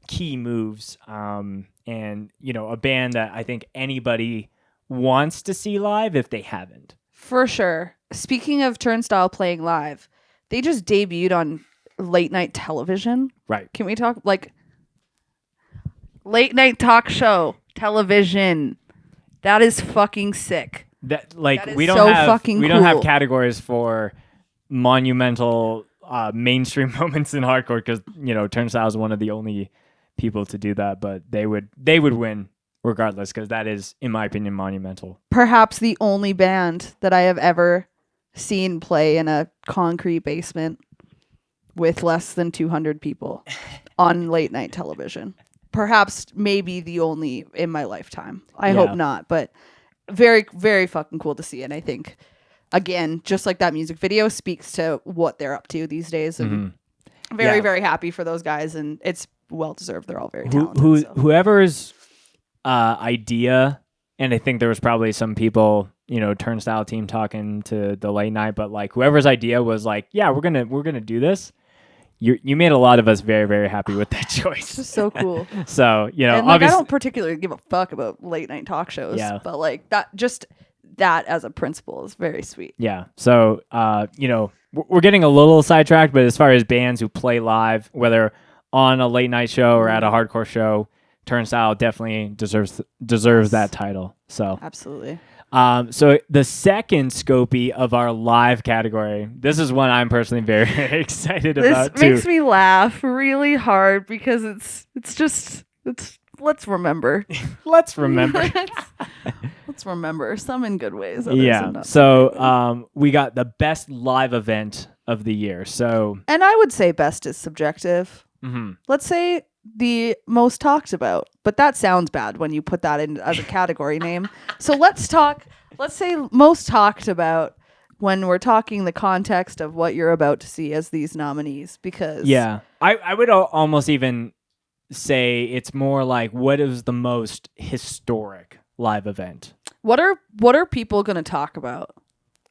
S2: key moves. And, a band that I think anybody wants to see live if they haven't.
S3: For sure. Speaking of Turnstile playing live, they just debuted on late night television.
S2: Right.
S3: Can we talk late night talk show television? That is fucking sick.
S2: That
S3: is
S2: we don't
S3: so
S2: have
S3: fucking
S2: we don't have
S3: cool.
S2: categories for monumental mainstream moments in hardcore because Turnstile is one of the only people to do that, but they would win regardless because that is, in my opinion, monumental.
S3: Perhaps the only band that I have ever seen play in a concrete basement with less than 200 people on late night television. Perhaps maybe the only in my lifetime. I hope not, but very, very fucking cool to see. And I think, again, just like that music video speaks to what they're up to these days. And very, very happy for those guys. And it's well deserved. They're all very talented.
S2: Whoever's idea, and I think there was probably some people, Turnstile team talking to the late night, but whoever's idea was we're gonna do this. You made a lot of us very, very happy with that choice.
S3: It's just so cool.
S2: So,
S3: and
S2: obviously,
S3: I don't particularly give a fuck about late night talk shows, but that as a principle is very sweet.
S2: Yeah. So, we're getting a little sidetracked, but as far as bands who play live, whether on a late night show or at a hardcore show, Turnstile definitely deserves that title. So
S3: absolutely.
S2: So the second Scopie of our live category, this is one I'm personally very excited about.
S3: This makes me laugh really hard because it's let's remember.
S2: Let's remember.
S3: Let's remember some in good ways.
S2: Yeah. So we got the best live event of the year. So,
S3: and I would say best is subjective.
S2: Mm-hmm.
S3: Let's say the most talked about, but that sounds bad when you put that in as a category name. So let's say most talked about when we're talking the context of what you're about to see as these nominees, because
S2: I would almost even say it's more like what is the most historic live event.
S3: What are people going to talk about?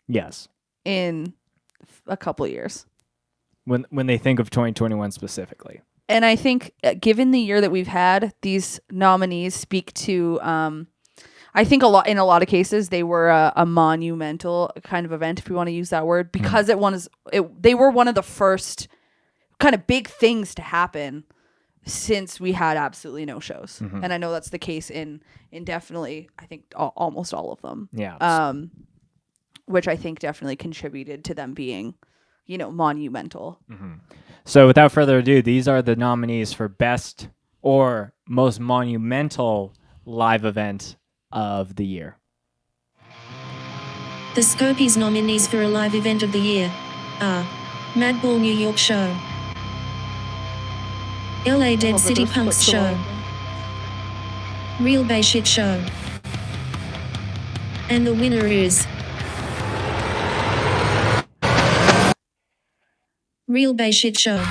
S2: Yes.
S3: In a couple years.
S2: when they think of 2021 specifically.
S3: And I think given the year that we've had, these nominees speak to, I think in a lot of cases, they were a monumental kind of event, if we want to use that word, because they were one of the first kind of big things to happen since we had absolutely no shows. And I know that's the case in definitely, I think almost all of them.
S2: Yeah.
S3: Which I think definitely contributed to them being, monumental.
S2: So without further ado, these are the nominees for best or most monumental live event of the year.
S4: The Scopies nominees for a live event of the year are Madball New York Show, LA Dead City Punks Show, Real Bay Shit Show, and the winner is Real Bay Shit Show.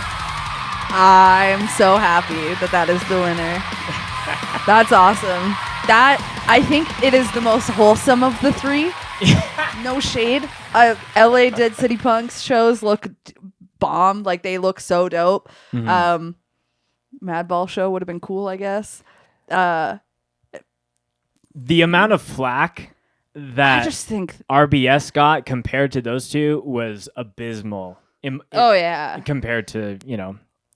S3: I'm so happy that is the winner. That's awesome. I think it is the most wholesome of the three. No shade. LA Dead City Punks shows look bomb. Like, they look so dope. Madball show would have been cool, I guess.
S2: The amount of flack that
S3: I just think
S2: RBS got compared to those two was abysmal. Compared to,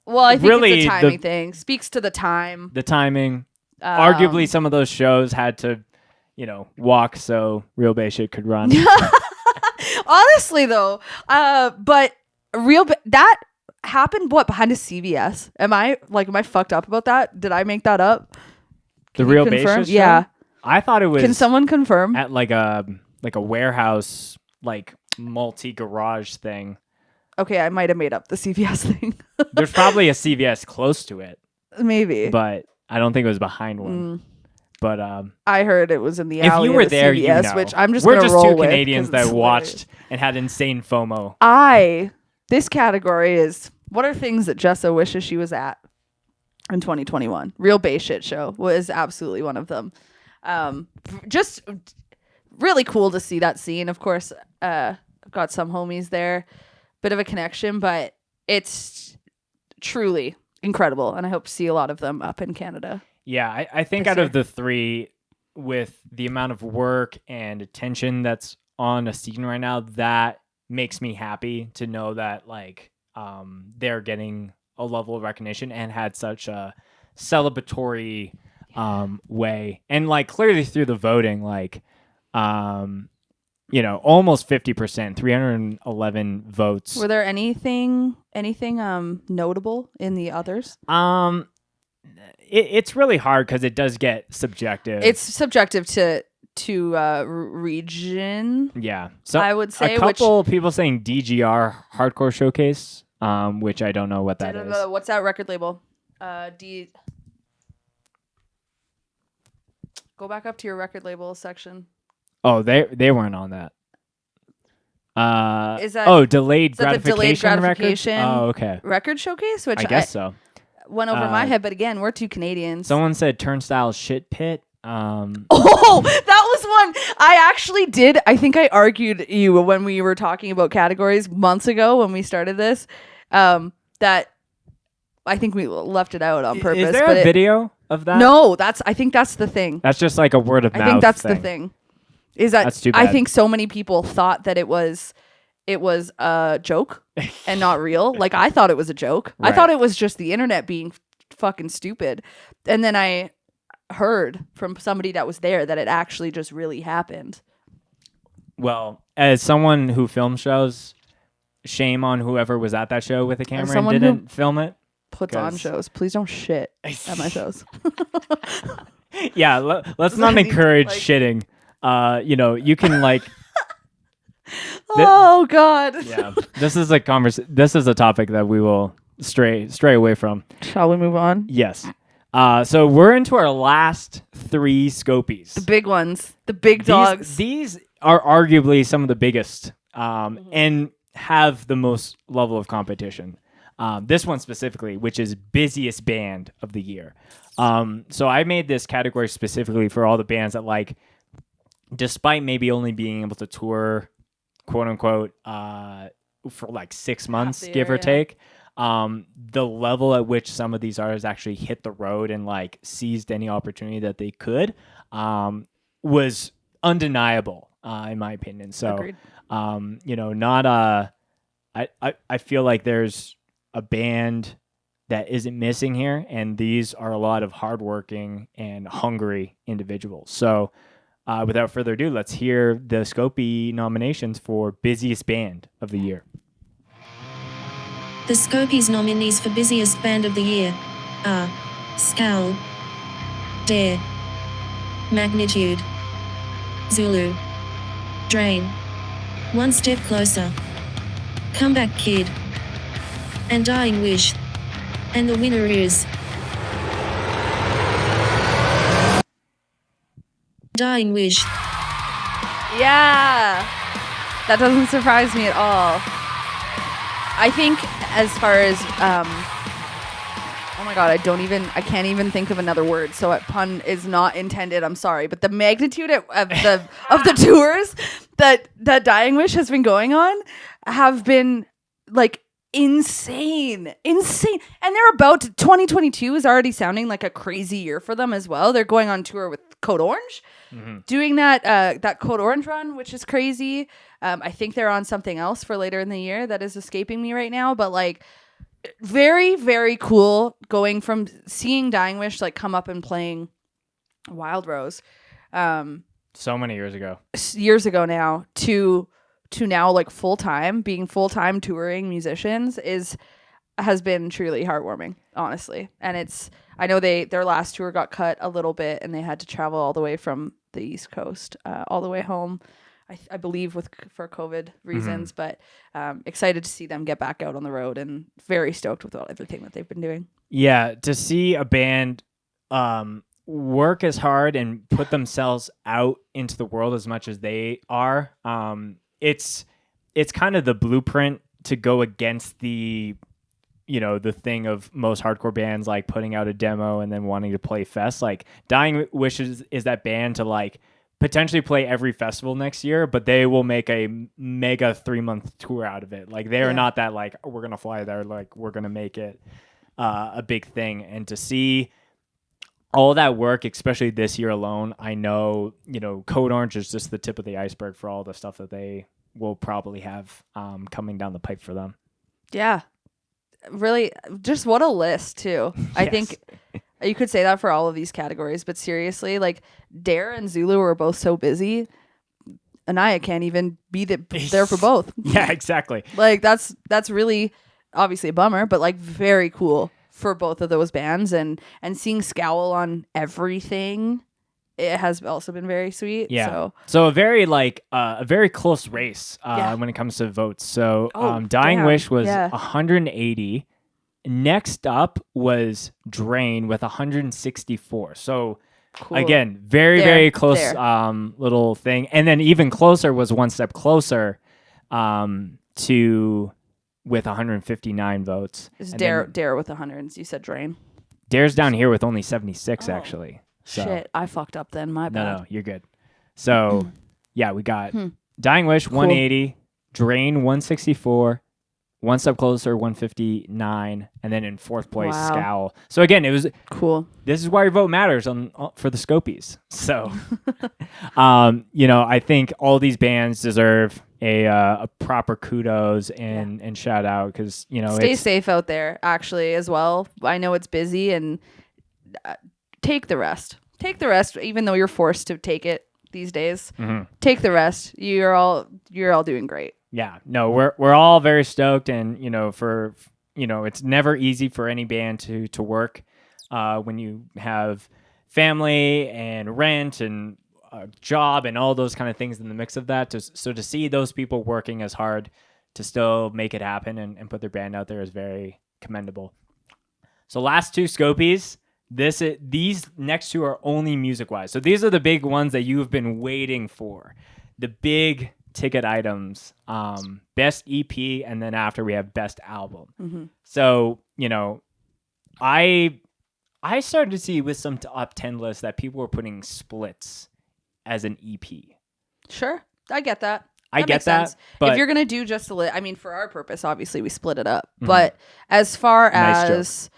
S3: well, I think
S2: really
S3: it's a timing thing. Speaks to the time.
S2: The timing. Arguably, some of those shows had to, walk so Real Bay Shit could run.
S3: Honestly, though, but that happened behind a CVS? Am I fucked up about that? Did I make that up?
S2: The Real Bay Shit show?
S3: Yeah.
S2: I thought it was.
S3: Can someone confirm?
S2: At like a warehouse, multi-garage thing.
S3: Okay, I might have made up the CVS thing.
S2: There's probably a CVS close to it.
S3: Maybe.
S2: But I don't think it was behind one. But
S3: I heard it was in the
S2: if
S3: alley
S2: you were
S3: of the
S2: there,
S3: CVS, which I'm just
S2: we're
S3: gonna
S2: just
S3: roll
S2: two
S3: with
S2: Canadians
S3: 'cause
S2: that
S3: it's
S2: watched and had insane FOMO.
S3: This category is what are things that Jessa wishes she was at in 2021. Real Bay Shit Show was absolutely one of them. Just really cool to see that scene. Of course, got some homies there. Bit of a connection, but it's truly incredible, and I hope to see a lot of them up in Canada.
S2: Yeah, I think out of the three, with the amount of work and attention that's on a scene right now, that makes me happy to know that they're getting a level of recognition and had such a celebratory way, and clearly through the voting, almost 50%, 311 votes.
S3: Were there anything notable in the others?
S2: It's really hard because it does get subjective.
S3: It's subjective to region.
S2: Yeah, so
S3: I would say
S2: a couple people saying DGR Hardcore Showcase, which I don't know what that is.
S3: What's that record label? Go back up to your record label section.
S2: Oh, they weren't on that.
S3: Is that
S2: delayed gratification?
S3: Delayed gratification.
S2: Oh, okay.
S3: Record showcase, which
S2: I guess so.
S3: Went over my head, but again, we're two Canadians.
S2: Someone said Turnstile Shit Pit.
S3: Oh, that was one I actually did. I think I argued you when we were talking about categories months ago when we started this. That I think we left it out on purpose.
S2: Is there a video of that?
S3: No, I think that's the thing.
S2: That's just like a word of mouth.
S3: I think that's the thing. Is that's
S2: too bad.
S3: I think so many people thought that it was a joke and not real. I thought it was a joke.
S2: Right.
S3: I thought it was just the internet being fucking stupid. And then I heard from somebody that was there that it actually just really happened.
S2: Well, as someone who films shows, shame on whoever was at that show with a camera and didn't film it.
S3: Puts on shows. Please don't shit at my shows.
S2: Yeah, let's not encourage shitting. You can
S3: oh God.
S2: Yeah, this is a topic that we will stray away from.
S3: Shall we move on?
S2: Yes. So we're into our last three Scopies.
S3: The big ones, the big dogs.
S2: These are arguably some of the biggest, and have the most level of competition. This one specifically, which is Busiest Band of the Year. So I made this category specifically for all the bands that despite maybe only being able to tour, quote unquote, for like 6 months,
S3: the
S2: give
S3: year,
S2: or take. The level at which some of these artists actually hit the road and like seized any opportunity that they could was undeniable, in my opinion. So,
S3: Agreed.
S2: not I feel like there's a band that isn't missing here, and these are a lot of hardworking and hungry individuals. So, without further ado, let's hear the Scopie nominations for Busiest Band of the Year.
S4: The Scopies nominees for Busiest Band of the Year are Scowl, Dare, Magnitude, Zulu, Drain, One Step Closer, Comeback Kid, and Dying Wish. And the winner is Dying Wish.
S3: Yeah, that doesn't surprise me at all. I think as far as oh my god, I can't even think of another word. So a pun is not intended. I'm sorry, but the magnitude of the tours that Dying Wish has been going on have been like insane, and they're 2022 is already sounding like a crazy year for them as well. They're going on tour with Code Orange, doing that Code Orange run, which is crazy. I think they're on something else for later in the year that is escaping me right now, but like very, very cool going from seeing Dying Wish like come up and playing Wild Rose
S2: So many years ago
S3: now to now like being full-time touring musicians has been truly heartwarming, honestly. And I know their last tour got cut a little bit and they had to travel all the way from the East Coast all the way home, I believe for COVID reasons, but excited to see them get back out on the road and very stoked with everything that they've been doing.
S2: Yeah, to see a band work as hard and put themselves out into the world as much as they are, it's kind of the blueprint to go against the thing of most hardcore bands like putting out a demo and then wanting to play fest. Like Dying Wishes is that band to like potentially play every festival next year, but they will make a mega 3-month tour out of it. Like they are not that like, we're going to fly there. Like we're going to make it a big thing. And to see all that work, especially this year alone, I know, Code Orange is just the tip of the iceberg for all the stuff that they will probably have coming down the pipe for them.
S3: Yeah. Really, just what a list too. I think you could say that for all of these categories, but seriously, like Dare and Zulu are both so busy. Anaya can't even be there for both.
S2: Yeah, exactly.
S3: Like that's really obviously a bummer, but like very cool for both of those bands, and seeing Scowl on everything, it has also been very sweet.
S2: Yeah. So a very close race when it comes to votes. So Dying Wish was 180. Next up was Drain with 164. So
S3: cool.
S2: Again, very close little thing. And then even closer was One Step Closer with 159 votes.
S3: Is Dare with 100? You said Drain.
S2: Dare's down here with only 76 actually. So,
S3: shit, I fucked up then. My bad.
S2: No, you're good. So, yeah, we got Dying Wish 180, Drain 164, One Step Closer 159, and then in fourth place Scowl. So again, it was
S3: cool.
S2: This is why your vote matters for the Scopies. So, I think all these bands deserve a proper kudos and shout out because
S3: stay safe out there. Actually, as well. I know it's busy and. Take the rest. Even though you're forced to take it these days. Take the rest. You're all doing great.
S2: Yeah. No, we're all very stoked, and it's never easy for any band to work when you have family and rent and a job and all those kind of things in the mix of that. So to see those people working as hard to still make it happen and put their band out there is very commendable. So last two Scopies. These next two are only music-wise. So these are the big ones that you have been waiting for. The big ticket items. Best EP, and then after we have best album. So, I started to see with some top 10 lists that people were putting Splits as an EP.
S3: Sure. I get that.
S2: I get
S3: makes
S2: that,
S3: sense.
S2: but
S3: If you're gonna do just a I mean, for our purpose, obviously we split it up. But as far
S2: Nice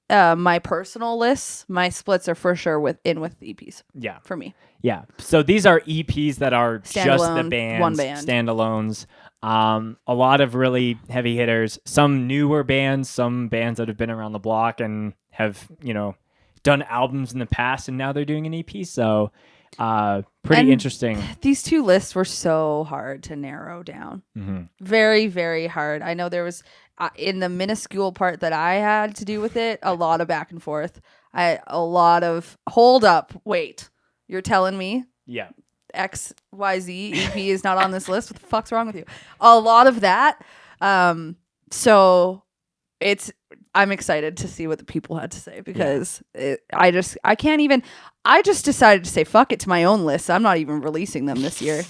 S3: as my personal lists, my splits are for sure with EPs
S2: yeah,
S3: for me.
S2: yeah. So these are EPs that are just the
S3: Standalone,
S2: bands,
S3: one band.
S2: standalones. A lot of really heavy hitters, some newer bands, some bands that have been around the block and have, done albums in the past and now they're doing an EP. So pretty
S3: And
S2: interesting.
S3: These two lists were so hard to narrow down. Very, very hard. I know there was, in the minuscule part that I had to do with it, a lot of back and forth. A lot of, hold up, wait, you're telling me
S2: Yeah.
S3: XYZ EP is not on this list? What the fuck's wrong with you? A lot of that. So I'm excited to see what the people had to say because I just decided to say fuck it to my own list. I'm not even releasing them this year.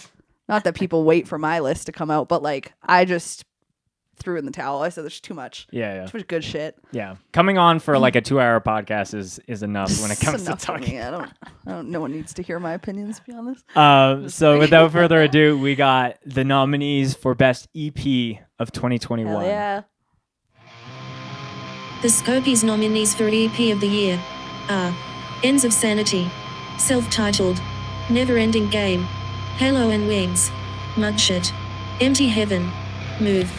S3: Not that people wait for my list to come out, but like I just threw in the towel. I said there's too much.
S2: Yeah.
S3: Too much good shit.
S2: Yeah. Coming on for like a 2-hour podcast is enough when it comes to
S3: Enough for
S2: talking.
S3: me. I don't. No one needs to hear my opinions beyond this.
S2: So without further ado, we got the nominees for Best EP of 2021.
S3: Hell yeah.
S4: The Scopies nominees for EP of the year are Ends of Sanity, Self-Titled, Never-Ending Game, Halo and Wings, Mugshot, Empty Heaven, Move,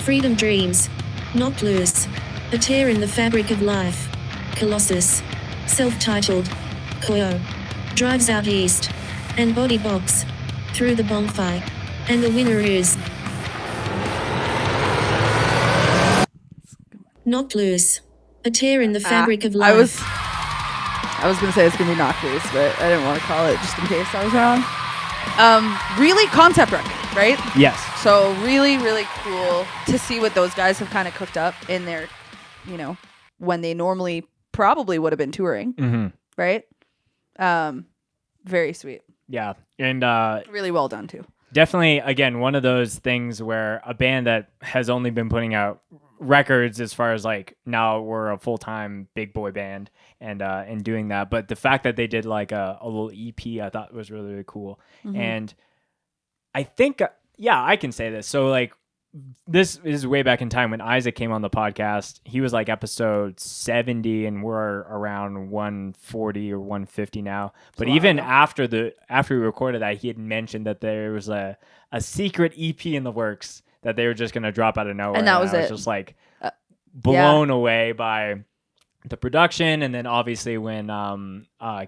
S4: Freedom Dreams, Knocked Loose, A Tear in the Fabric of Life, Colossus, Self-Titled, Koyo, Drives Out East, and Body Box, Through the Bonfire. And the winner is Knocked Loose, A Tear in the Fabric of Life.
S3: I was gonna say it's gonna be Knocked Loose, but I didn't want to call it just in case I was wrong. Really concept record, right?
S2: Yes.
S3: So really, really cool to see what those guys have kind of cooked up in their, when they normally probably would have been touring, right? Very sweet.
S2: Yeah. And
S3: Really well done too.
S2: definitely, again, one of those things where a band that has only been putting out records as far as like now we're a full-time big boy band and doing that, but the fact that they did like a little EP I thought was really, really cool. And I think I can say this, so like this is way back in time when Isaac came on the podcast. He was like episode 70 and we're around 140 or 150 now. But even after we recorded that, he had mentioned that there was a secret EP in the works that they were just going to drop out of nowhere.
S3: And that was
S2: I was
S3: it.
S2: just like blown away by the production. And then obviously when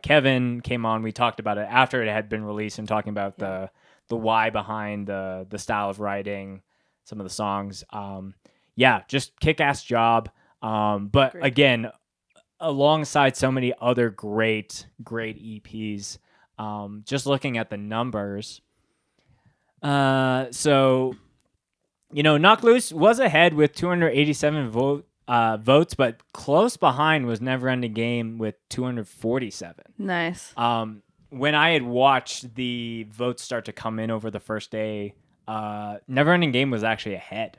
S2: Kevin came on, we talked about it after it had been released and talking about the why behind the style of writing some of the songs. Just kick-ass job. But
S3: Great.
S2: Again, alongside so many other great EPs, just looking at the numbers. Knocked Loose was ahead with 287 votes, but close behind was Neverending Game with 247.
S3: Nice.
S2: When I had watched the votes start to come in over the first day, Neverending Game was actually ahead,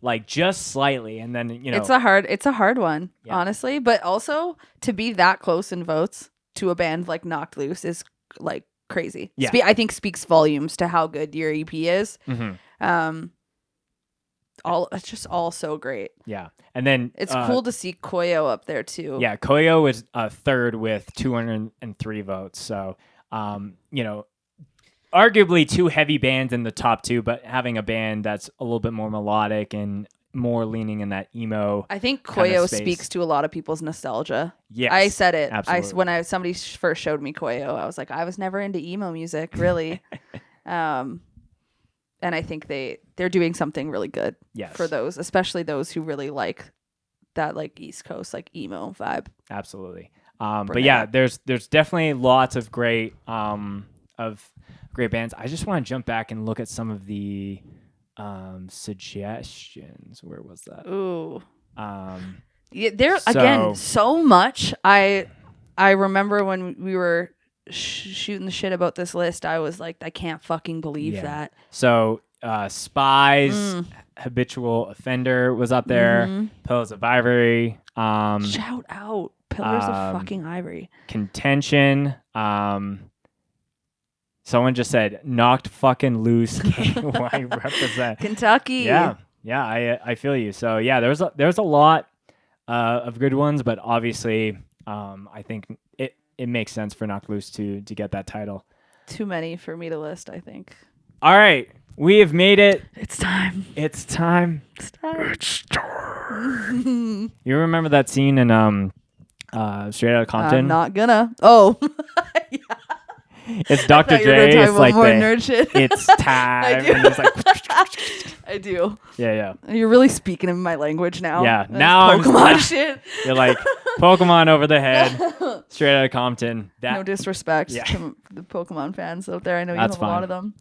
S2: like just slightly, and then
S3: it's a hard one, honestly. But also to be that close in votes to a band like Knocked Loose is like crazy.
S2: Yeah.
S3: I think speaks volumes to how good your EP is. It's just all so great.
S2: Yeah, and then
S3: It's cool to see Koyo up there too.
S2: Yeah, Koyo was third with 203 votes. So, arguably two heavy bands in the top two, but having a band that's a little bit more melodic and more leaning in that emo.
S3: I think
S2: kind of
S3: Koyo
S2: space.
S3: speaks to a lot of people's nostalgia.
S2: Yes,
S3: I said it.
S2: absolutely.
S3: When somebody first showed me Koyo, I was like, I was never into emo music, really. And I think they're doing something really good for those, especially those who really like that like East Coast like emo vibe.
S2: Absolutely.
S3: Bring it up.
S2: There's definitely lots of great bands. I just want to jump back and look at some of the suggestions. Where was that?
S3: Ooh. Again so much. I remember when we were shooting the shit about this list, I was like, I can't fucking believe that.
S2: So Spies, Habitual Offender was up there. Pillars of Ivory.
S3: Shout out Pillars of fucking Ivory.
S2: Contention. Someone just said, knocked fucking loose. KY represent.
S3: Kentucky.
S2: Yeah. I feel you. So yeah, there's a lot of good ones, but obviously, I think it makes sense for Knocked Loose to get that title.
S3: Too many for me to list, I think.
S2: All right, we have made it.
S3: It's time.
S2: It's time.
S3: It's time.
S2: It's time. You remember that scene in Straight Outta Compton?
S3: I'm not gonna. Oh. Yeah.
S2: It's Dr. J. It's like
S3: more nerd shit.
S2: It's time. And it's like,
S3: I do.
S2: yeah.
S3: You're really speaking in my language now.
S2: Yeah,
S3: That's
S2: now I'm
S3: Pokemon shit.
S2: You're like Pokemon over the head, Straight Outta Compton.
S3: No disrespect
S2: Yeah.
S3: to the Pokemon fans out there. I know you
S2: That's
S3: have a lot
S2: fine.
S3: of them.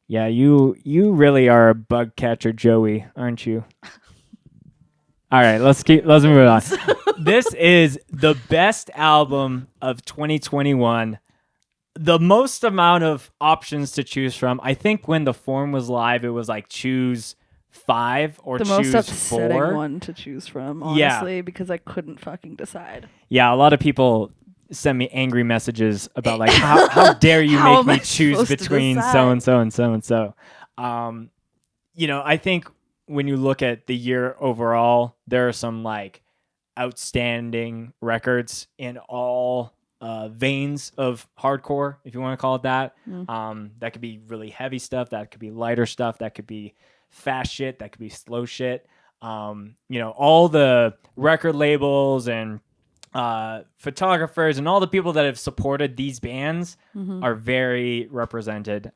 S2: Yeah, you really are a bug catcher, Joey, aren't you? All right, let's move on. This is the best album of 2021. The most amount of options to choose from. I think when the form was live, it was like choose 5 or
S3: The
S2: choose
S3: most upsetting
S2: 4.
S3: one to choose from, honestly, because I couldn't fucking decide.
S2: Yeah, a lot of people send me angry messages about like how dare you
S3: How
S2: make
S3: am
S2: me
S3: I
S2: choose
S3: supposed to
S2: between
S3: decide?
S2: so and so and so and so. I think when you look at the year overall, there are some like outstanding records in all veins of hardcore, if you want to call it that. That could be really heavy stuff, that could be lighter stuff, that could be fast shit, that could be slow shit. All the record labels and photographers and all the people that have supported these bands are very represented.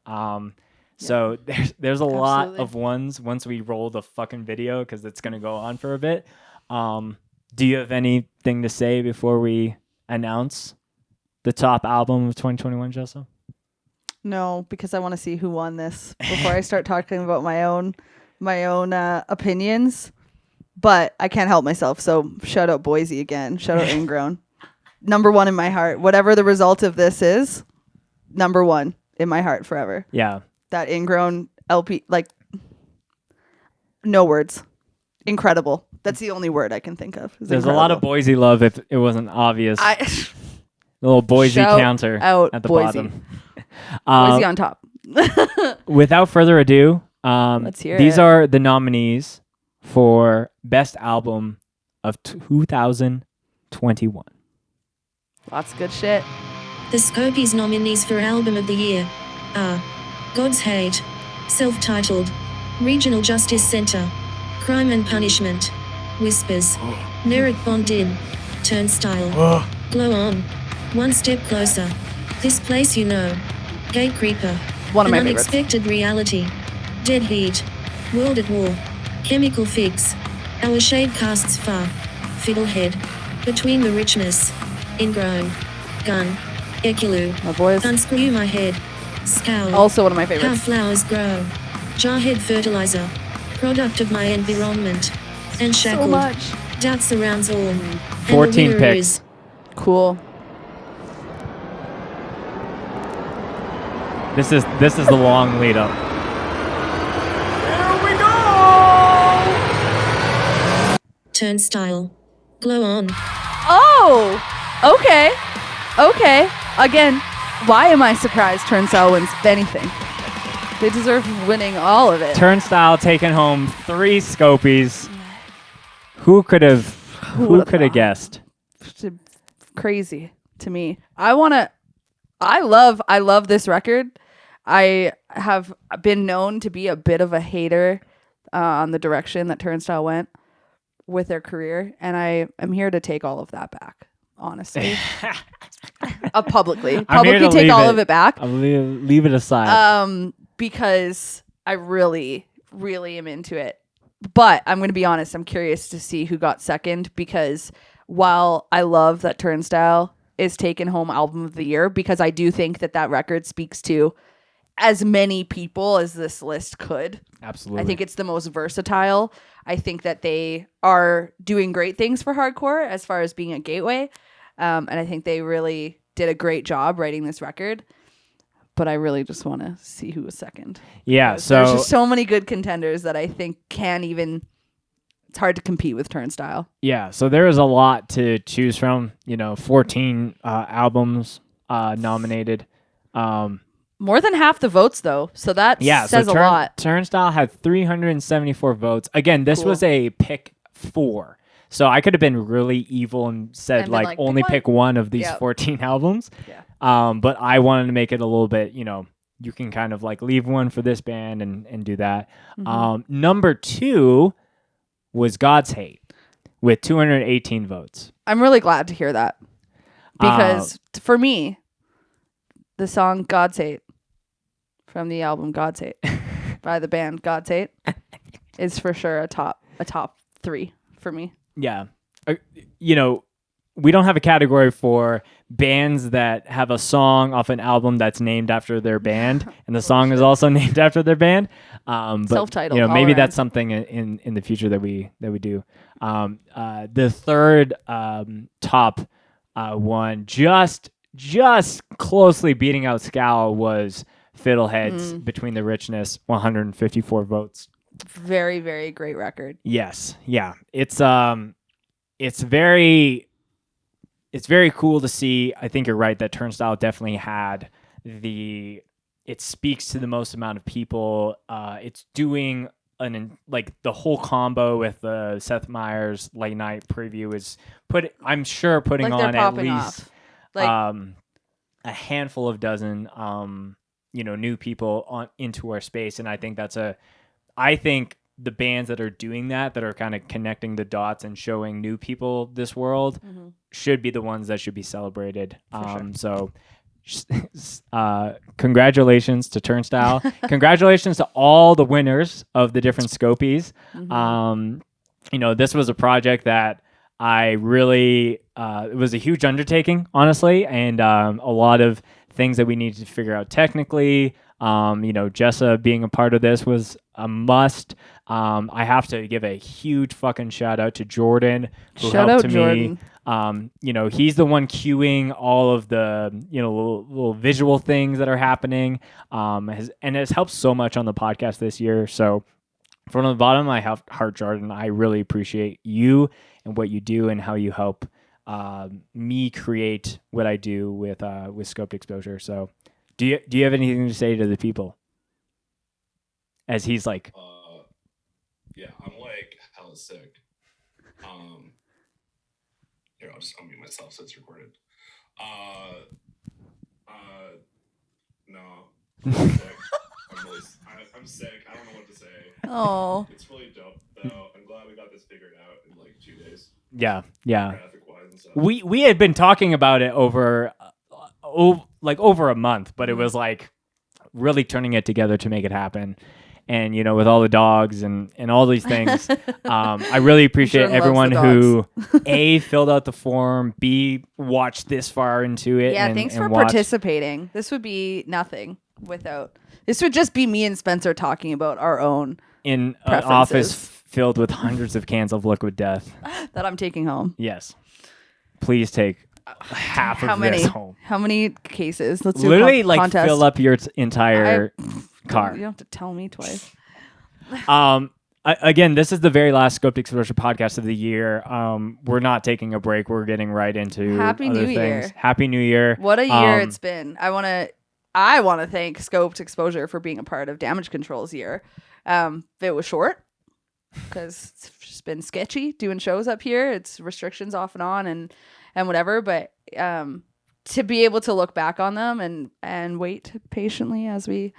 S2: So there's a lot
S3: Absolutely.
S2: of ones once we roll the fucking video, because it's going to go on for a bit. Do you have anything to say before we announce the top album of 2021, Jessa?
S3: No, because I want to see who won this before I start talking about my own opinions. But I can't help myself. So shout out Boise again. Shout out Ingrown. Number 1 in my heart. Whatever the result of this is, number 1 in my heart forever.
S2: Yeah.
S3: That Ingrown LP, like, no words. Incredible. That's the only word I can think of.
S2: There's a lot of Boise love if it wasn't obvious. The little Boise
S3: Shout
S2: counter
S3: out
S2: at the
S3: Boise.
S2: bottom.
S3: Boise on top.
S2: Without further ado,
S3: Let's hear
S2: these
S3: it.
S2: are the nominees for Best Album of 2021.
S3: Lots of good shit.
S4: The Scopies nominees for Album of the Year are God's Hate, Self-Titled, Regional Justice Center, Crime and Punishment, Whispers, Merrick Bondin, Turnstile, Glow On, One Step Closer, This Place You Know, Gate Creeper,
S3: One of
S4: An
S3: my favorites.
S4: Unexpected Reality, Dead Heat, World at War, Chemical Fix, Our Shade Casts Far, Fiddlehead, Between the Richness, Ingrown, Gun, Ekilu,
S3: My boys.
S4: Unscrew My Head, Scowl,
S3: Also one of my
S4: How
S3: favorites.
S4: Flowers Grow, Jarhead Fertilizer, Product of My Environment, and Shackled,
S3: much.
S4: Doubt Surrounds All, and
S2: 14
S4: the winner
S2: picks.
S4: is
S3: Cool.
S2: This is the long lead up.
S4: Turnstile, Glow On.
S3: Oh, okay. Again, why am I surprised Turnstile wins anything? They deserve winning all of it.
S2: Turnstile taking home 3 Scopies. Who could have
S3: would've thought?
S2: guessed?
S3: Crazy to me. I love this record. I have been known to be a bit of a hater on the direction that Turnstile went with their career, and I am here to take all of that back, honestly. Publicly
S2: I'm here to
S3: take
S2: leave
S3: all of it back.
S2: I'll leave it aside.
S3: Because I really, really am into it. But I'm going to be honest, I'm curious to see who got second, because while I love that Turnstile is taken home album of the year, because I do think that record speaks to as many people as this list could.
S2: Absolutely.
S3: I think it's the most versatile. I think that they are doing great things for hardcore as far as being a gateway. And I think they really did a great job writing this record. But I really just want to see who was second.
S2: Yeah,
S3: There's
S2: so
S3: just so many good contenders that I think it's hard to compete with Turnstile.
S2: yeah, so there is a lot to choose from. 14 albums nominated.
S3: More than half the votes, though. So that says a lot.
S2: Turnstile had 374 votes. Again, this
S3: Cool.
S2: was a pick 4. So I could have been really evil and said,
S3: And been
S2: like, only pick one of these
S3: Yep.
S2: 14 albums.
S3: Yeah.
S2: But I wanted to make it a little bit, you can kind of like leave one for this band and do that.
S3: Mm-hmm.
S2: Number 2 was God's Hate with 218 votes.
S3: I'm really glad to hear that. Because for me, the song God's Hate from the album God's Hate by the band God's Hate is for sure a top 3 for me.
S2: Yeah. We don't have a category for bands that have a song off an album that's named after their band, and the song is also named after their band. But
S3: Self-titled.
S2: maybe
S3: all
S2: that's
S3: around.
S2: something in the future that we do. The third top one, just closely beating out Scowl, was Fiddleheads Between the Richness, 154 votes.
S3: Very, very great record.
S2: Yes, yeah, it's very cool to see. I think you're right that Turnstile definitely had it speaks to the most amount of people. It's doing the whole combo with the Seth Meyers late night preview is putting
S3: Like they're
S2: on at
S3: popping
S2: least
S3: off. Like
S2: a handful of dozen new people into our space, and I think I think the bands that are doing that are kind of connecting the dots and showing new people this world should be the ones that should be celebrated. So congratulations to Turnstile. Congratulations to all the winners of the different Scopies. This was a project that I really, it was a huge undertaking, honestly, and a lot of things that we needed to figure out technically. Jessa being a part of this was a must. I have to give a huge fucking shout out to Jordan, who helped me. He's the one cueing all of the little visual things that are happening, and has helped so much on the podcast this year. So from the bottom of my heart, Jordan, I really appreciate you and what you do and how you help me create what I do with Scoped Exposure. So do you have anything to say to the people? As he's like,
S5: yeah, I'm like hella sick. Here, I'll just unmute myself so it's recorded. No, I'm sick. I'm sick. I don't know what to say.
S3: oh,
S5: It's really dope, though. I'm glad we got this figured out in like 2 days.
S2: yeah.
S5: Graphic-wise and stuff.
S2: We had been talking about it over a month, but it was like really turning it together to make it happen. And with all the dogs and all these things, I really appreciate
S3: Jordan
S2: everyone
S3: loves
S2: who A, filled out the form, B, watched this far into it.
S3: yeah.
S2: and,
S3: Thanks
S2: and
S3: for
S2: watched.
S3: participating. This would be nothing without. This would just be me and Spencer talking about our own
S2: In an
S3: preferences.
S2: office filled with hundreds of cans of liquid death.
S3: that I'm taking home.
S2: Yes. Please take half
S3: How
S2: of
S3: many?
S2: this home.
S3: How many cases? Let's do
S2: Literally,
S3: a
S2: like,
S3: contest.
S2: fill up your entire car.
S3: You don't have to tell me twice.
S2: Again, this is the very last Scoped Exposure podcast of the year. We're not taking a break. We're getting right into
S3: Happy
S2: other
S3: New
S2: things.
S3: Year.
S2: Happy New Year.
S3: What a year it's been. I want to thank Scoped Exposure for being a part of Damage Control's year. It was short because it's just been sketchy doing shows up here. It's restrictions off and on and whatever. But to be able to look back on them and wait patiently as we,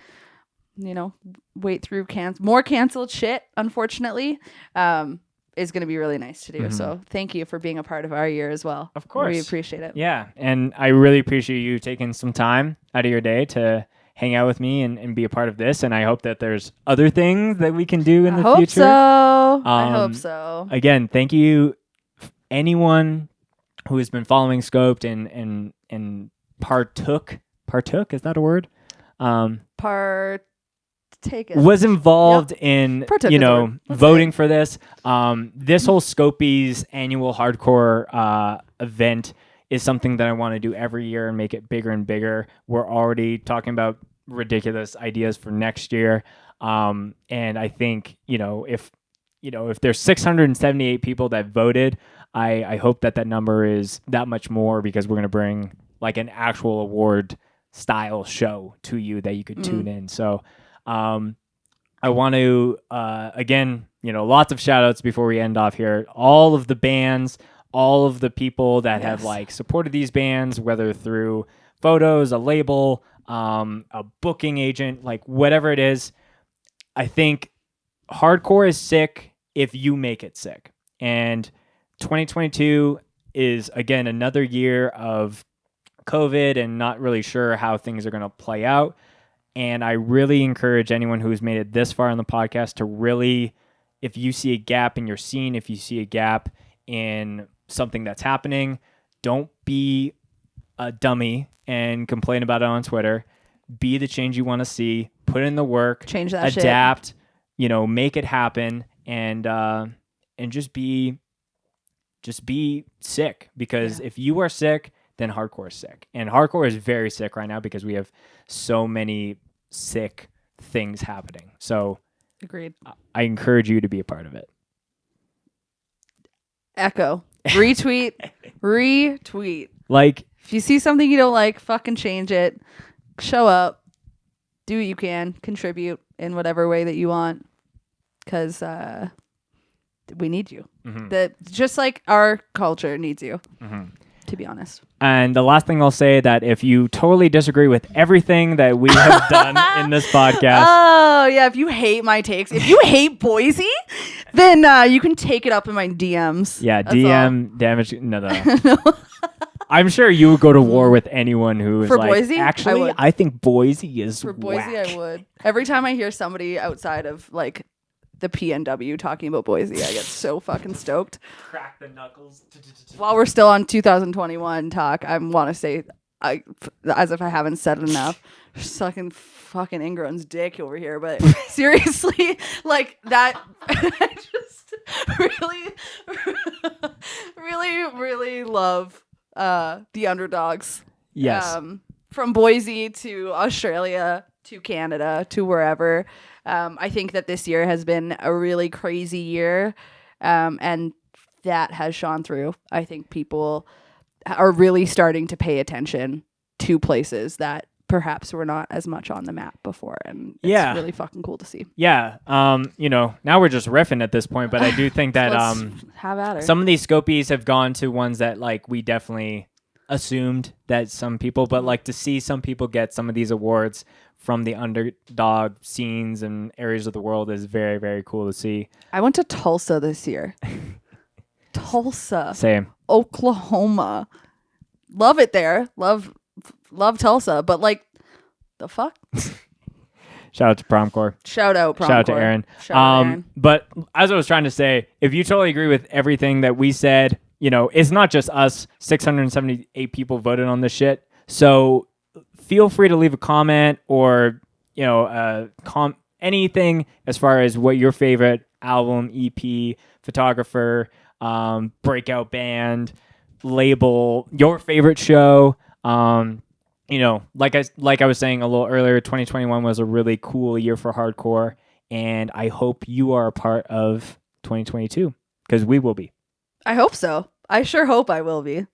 S3: wait through more canceled shit, unfortunately, is going to be really nice to do. So thank you for being a part of our year as well.
S2: Of course.
S3: We appreciate it.
S2: Yeah, and I really appreciate you taking some time out of your day to hang out with me and be a part of this. And I hope that there's other things that we can do in the
S3: hope
S2: future.
S3: I hope so.
S2: Again, thank you, anyone who has been following Scoped and partook. Is that a word? Was involved in
S3: Partook is a word. Let's say
S2: voting
S3: it.
S2: for this. This whole Scopies annual hardcore event is something that I want to do every year and make it bigger and bigger. We're already talking about ridiculous ideas for next year, and I think if there's 678 people that voted, I hope that number is that much more, because we're going to bring like an actual award style show to you that you could tune in. So I want to, again, lots of shout outs before we end off here. All of the bands, all of the people that have like supported these bands, whether through photos, a label, a booking agent, like whatever it is. I think hardcore is sick if you make it sick. And 2022 is, again, another year of COVID and not really sure how things are going to play out. And I really encourage anyone who's made it this far on the podcast to really, if you see a gap in your scene, if you see a gap in something that's happening, don't be a dummy and complain about it on Twitter. Be the change you want to see. Put in the work.
S3: Change that shit.
S2: Adapt. Make it happen, and just be sick. Because if you are sick, then hardcore is sick, and hardcore is very sick right now because we have so many sick things happening. So,
S3: agreed.
S2: I encourage you to be a part of it.
S3: Echo. Retweet. Retweet.
S2: Like,
S3: if you see something you don't like, fucking change it. Show up. Do what you can. Contribute in whatever way that you want. Because we need you. Just like our culture needs you, to be honest.
S2: And the last thing I'll say, that if you totally disagree with everything that we have done in this podcast.
S3: Oh, yeah. If you hate my takes, if you hate Boise, then you can take it up in my DMs.
S2: Yeah,
S3: That's
S2: DM
S3: all.
S2: damage. No. I'm sure you would go to war with anyone who is
S3: For
S2: like,
S3: Boise?
S2: actually, I think Boise is
S3: For Boise,
S2: whack.
S3: I would. Every time I hear somebody outside of like the PNW talking about Boise, I get so fucking stoked.
S2: Crack the knuckles.
S3: While we're still on 2021 talk, I want to say, as if I haven't said it enough, sucking fucking Ingram's dick over here. But seriously, like that, I just really love the underdogs.
S2: Yes.
S3: From Boise to Australia to Canada to wherever. I think that this year has been a really crazy year, and that has shone through. I think people are really starting to pay attention to places that perhaps were not as much on the map before, and it's really fucking cool to see.
S2: Yeah. Now we're just riffing at this point, but I do think that
S3: have at her.
S2: some of these Scopies have gone to ones that like we definitely assumed that some people, but like to see some people get some of these awards from the underdog scenes and areas of the world is very, very cool to see.
S3: I went to Tulsa this year. Tulsa.
S2: Same.
S3: Oklahoma. Love it there. Love Tulsa, but like the fuck?
S2: Shout out to Promcore.
S3: Shout out Promcore.
S2: Shout out to Aaron.
S3: Shout out Aaron.
S2: But as I was trying to say, if you totally agree with everything that we said, it's not just us. 678 people voted on this shit. So feel free to leave a comment or, anything as far as what your favorite album, EP, photographer, breakout band, label, your favorite show. Like I was saying a little earlier, 2021 was a really cool year for hardcore, and I hope you are a part of 2022 because we will be.
S3: I hope so. I sure hope I will be.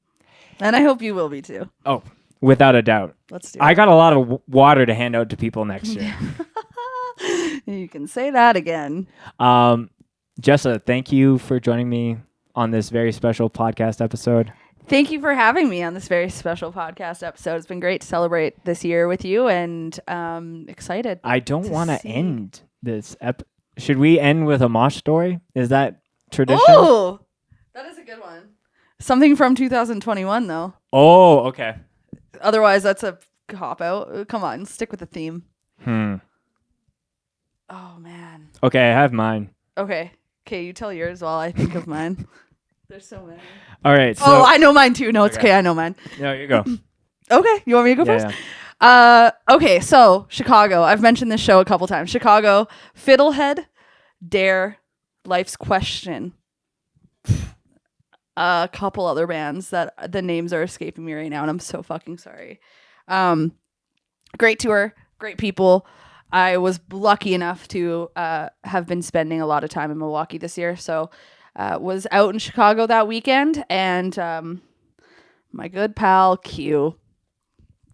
S3: And I hope you will be too.
S2: Oh, without a doubt.
S3: Let's do it.
S2: I got a lot of water to hand out to people next year.
S3: You can say that again.
S2: Jessa, thank you for joining me on this very special podcast episode.
S3: Thank you for having me on this very special podcast episode. It's been great to celebrate this year with you, and excited.
S2: I don't want to end this Should we end with a mosh story? Is that tradition?
S3: Oh, that is a good one. Something from 2021, though.
S2: Oh, okay.
S3: Otherwise, that's a cop out. Come on, stick with the theme.
S2: Oh,
S3: man.
S2: Okay, I have mine.
S3: Okay, you tell yours while I think of mine. There's so many.
S2: All right. So,
S3: I know mine too. No, it's okay. I know mine.
S2: No, you go.
S3: Okay, you want me to go first?
S2: Yeah.
S3: Okay, so Chicago. I've mentioned this show a couple times. Chicago, Fiddlehead, Dare, Life's Question. A couple other bands that the names are escaping me right now, and I'm so fucking sorry. Great tour, great people. I was lucky enough to have been spending a lot of time in Milwaukee this year, so was out in Chicago that weekend, and my good pal Q,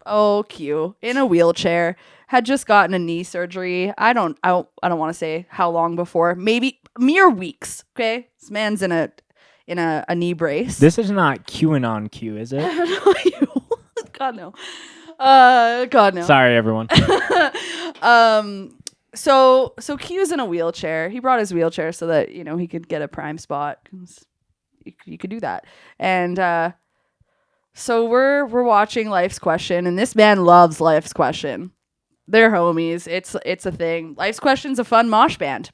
S3: Oh, Q in a wheelchair, had just gotten a knee surgery. I don't want to say how long before. Maybe mere weeks. Okay, this man's in a knee brace.
S2: This is not QAnon Q, is it?
S3: God no. God no.
S2: Sorry, everyone.
S3: So Q's in a wheelchair. He brought his wheelchair so that he could get a prime spot. 'Cause you could do that. And so we're watching Life's Question, and this man loves Life's Question. They're homies. It's a thing. Life's Question's a fun mosh band.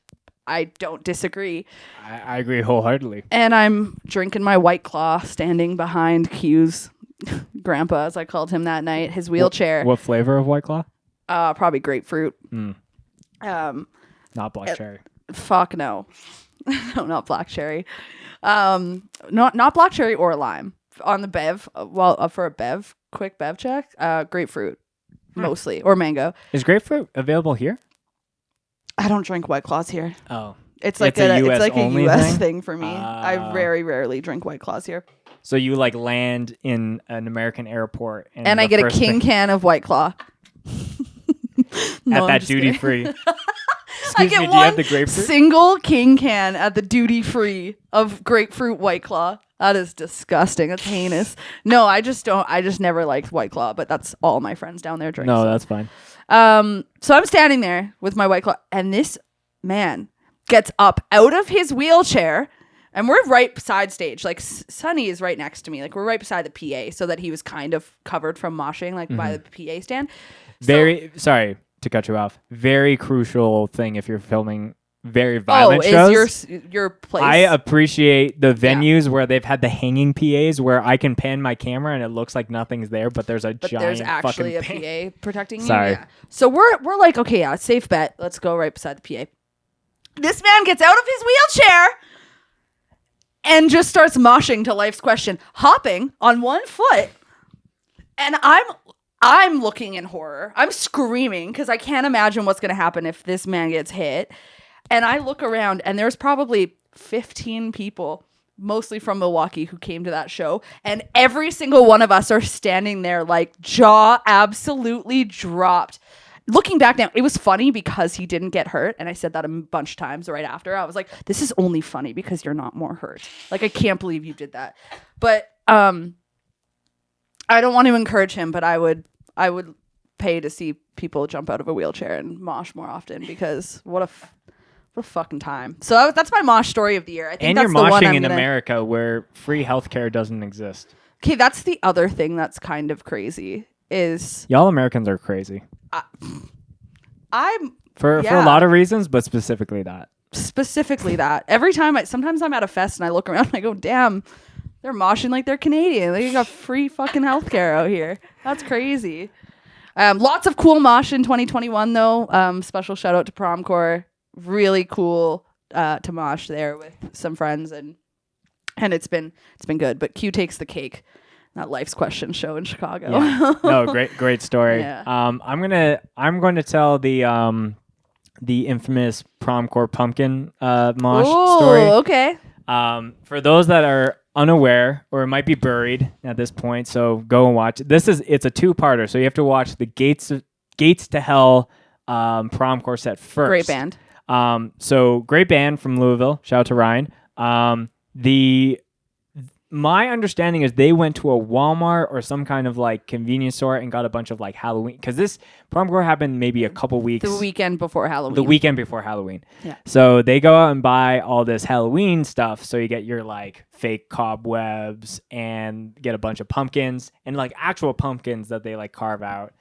S3: I don't disagree.
S2: I agree wholeheartedly.
S3: And I'm drinking my White Claw, standing behind Q's grandpa, as I called him that night, his wheelchair.
S2: What flavor of White Claw?
S3: Probably grapefruit.
S2: Not black cherry.
S3: Fuck no. No, not black cherry. Not black cherry or lime. On the bev, for a quick bev check, grapefruit mostly, or mango.
S2: Is grapefruit available here?
S3: I don't drink White Claws here.
S2: Oh.
S3: It's like
S2: a
S3: it's
S2: US
S3: like a
S2: only
S3: US thing for me. I
S2: Ah.
S3: very rarely drink White Claws here.
S2: So you like land in an American airport
S3: And I get a king can of White Claw. No,
S2: at
S3: I'm
S2: that
S3: just
S2: duty
S3: kidding.
S2: free.
S3: I
S2: Excuse
S3: get
S2: me, do you
S3: one
S2: have the grapefruit?
S3: single king can at the duty free of grapefruit White Claw. That is disgusting. That's heinous. No, I just never liked White Claw, but that's all my friends down there drink.
S2: No,
S3: so.
S2: that's fine.
S3: So I'm standing there with my White Claw, and this man gets up out of his wheelchair, and we're right beside stage. Like Sonny is right next to me. Like we're right beside the PA, so that he was kind of covered from moshing, like by the PA stand.
S2: Sorry to cut you off. Very crucial thing if you're filming very violent shows.
S3: Is your place?
S2: I appreciate the venues where they've had the hanging PAs where I can pan my camera and it looks like nothing's there, but there's
S3: But
S2: giant
S3: there's actually
S2: fucking
S3: a PA protecting you.
S2: Sorry.
S3: Yeah. So we're like, okay, yeah, safe bet. Let's go right beside the PA. This man gets out of his wheelchair and just starts moshing to Life's Question, hopping on one foot. And I'm looking in horror. I'm screaming because I can't imagine what's going to happen if this man gets hit. And I look around, and there's probably 15 people, mostly from Milwaukee, who came to that show. And every single one of us are standing there like jaw absolutely dropped. Looking back now, it was funny because he didn't get hurt. And I said that a bunch of times right after. I was like, this is only funny because you're not more hurt. Like, I can't believe you did that. But I don't want to encourage him, but I would pay to see people jump out of a wheelchair and mosh more often, because what a fucking time. So that's my mosh story of the year. I think
S2: And
S3: that's
S2: you're
S3: the one
S2: moshing
S3: I'm
S2: in
S3: gonna...
S2: America where free healthcare doesn't exist.
S3: Okay, that's the other thing that's kind of crazy is
S2: Y'all Americans are crazy.
S3: I'm
S2: For a lot of reasons, but specifically that.
S3: specifically that. Every time sometimes I'm at a fest and I look around and I go, damn, they're moshing like they're Canadian. They got free fucking healthcare out here. That's crazy. Lots of cool mosh in 2021 though. Special shout out to Promcore. Really cool to mosh there with some friends, and it's been good. But Q takes the cake. That Life's Question show in Chicago.
S2: Yeah. No, great story.
S3: Yeah.
S2: I'm going to tell the infamous Promcore pumpkin mosh story.
S3: Okay.
S2: For those that are unaware or might be buried at this point, so go and watch. It's a two-parter, so you have to watch the Gates to Hell Promcore set first.
S3: Great band.
S2: So great band from Louisville. Shout out to Ryan. My understanding is they went to a Walmart or some kind of like convenience store and got a bunch of like Halloween, because this Promcore happened maybe a couple weeks.
S3: The weekend before Halloween.
S2: The weekend before Halloween.
S3: Yeah.
S2: So they go out and buy all this Halloween stuff. So you get your like fake cobwebs and get a bunch of pumpkins and like actual pumpkins that they like carve out.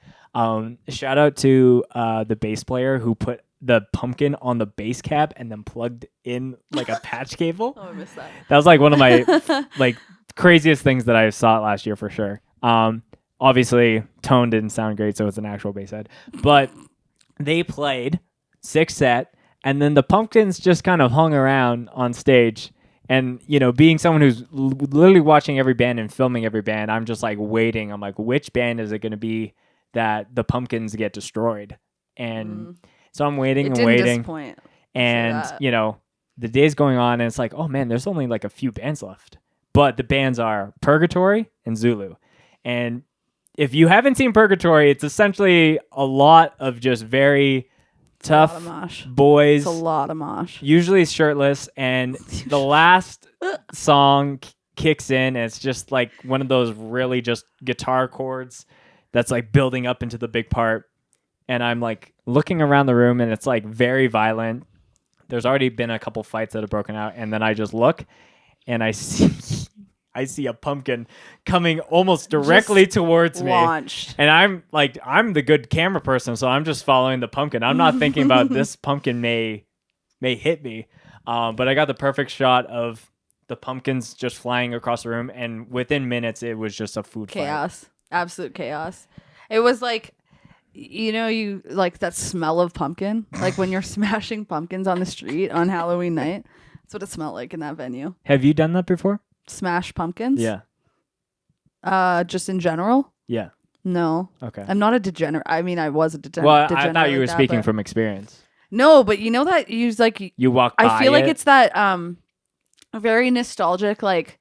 S2: Shout out to the bass player who put the pumpkin on the bass cap and then plugged in like a patch cable.
S3: Oh, I missed that.
S2: That was like one of my like craziest things that I saw last year for sure. Obviously tone didn't sound great, so it's an actual bass head, but they played 6 set and then the pumpkins just kind of hung around on stage. And, you know, being someone who's literally watching every band and filming every band, I'm just like waiting. I'm like, which band is it going to be that the pumpkins get destroyed? And so I'm waiting and waiting.
S3: Disappoint.
S2: And, you know, the day's going on and it's like, oh man, there's only like a few bands left. But the bands are Purgatory and Zulu. And if you haven't seen Purgatory, it's essentially a lot of just very tough
S3: mosh.
S2: boys,
S3: It's a lot of mosh.
S2: usually shirtless, and the last song kicks in, and it's just like one of those really just guitar chords that's like building up into the big part. And I'm like looking around the room, and it's like very violent. There's already been a couple fights that have broken out, and then I just look, and I see a pumpkin coming almost directly towards me.
S3: Launched.
S2: And I'm the good camera person, so I'm just following the pumpkin. I'm not thinking about this pumpkin may hit me. But I got the perfect shot of the pumpkins just flying across the room, and within minutes it was just a food fight.
S3: Chaos. Absolute chaos. It was like, you like that smell of pumpkin, like when you're smashing pumpkins on the street on Halloween night. That's what it smelled like in that venue.
S2: Have you done that before?
S3: Smash pumpkins?
S2: Yeah.
S3: Just in general?
S2: Yeah.
S3: No.
S2: Okay.
S3: I'm not a degenerate. I mean, I was a degenerate.
S2: Well, I thought you were speaking from experience.
S3: No, but you know that use like
S2: You walk by
S3: I feel like
S2: it.
S3: it's that very nostalgic like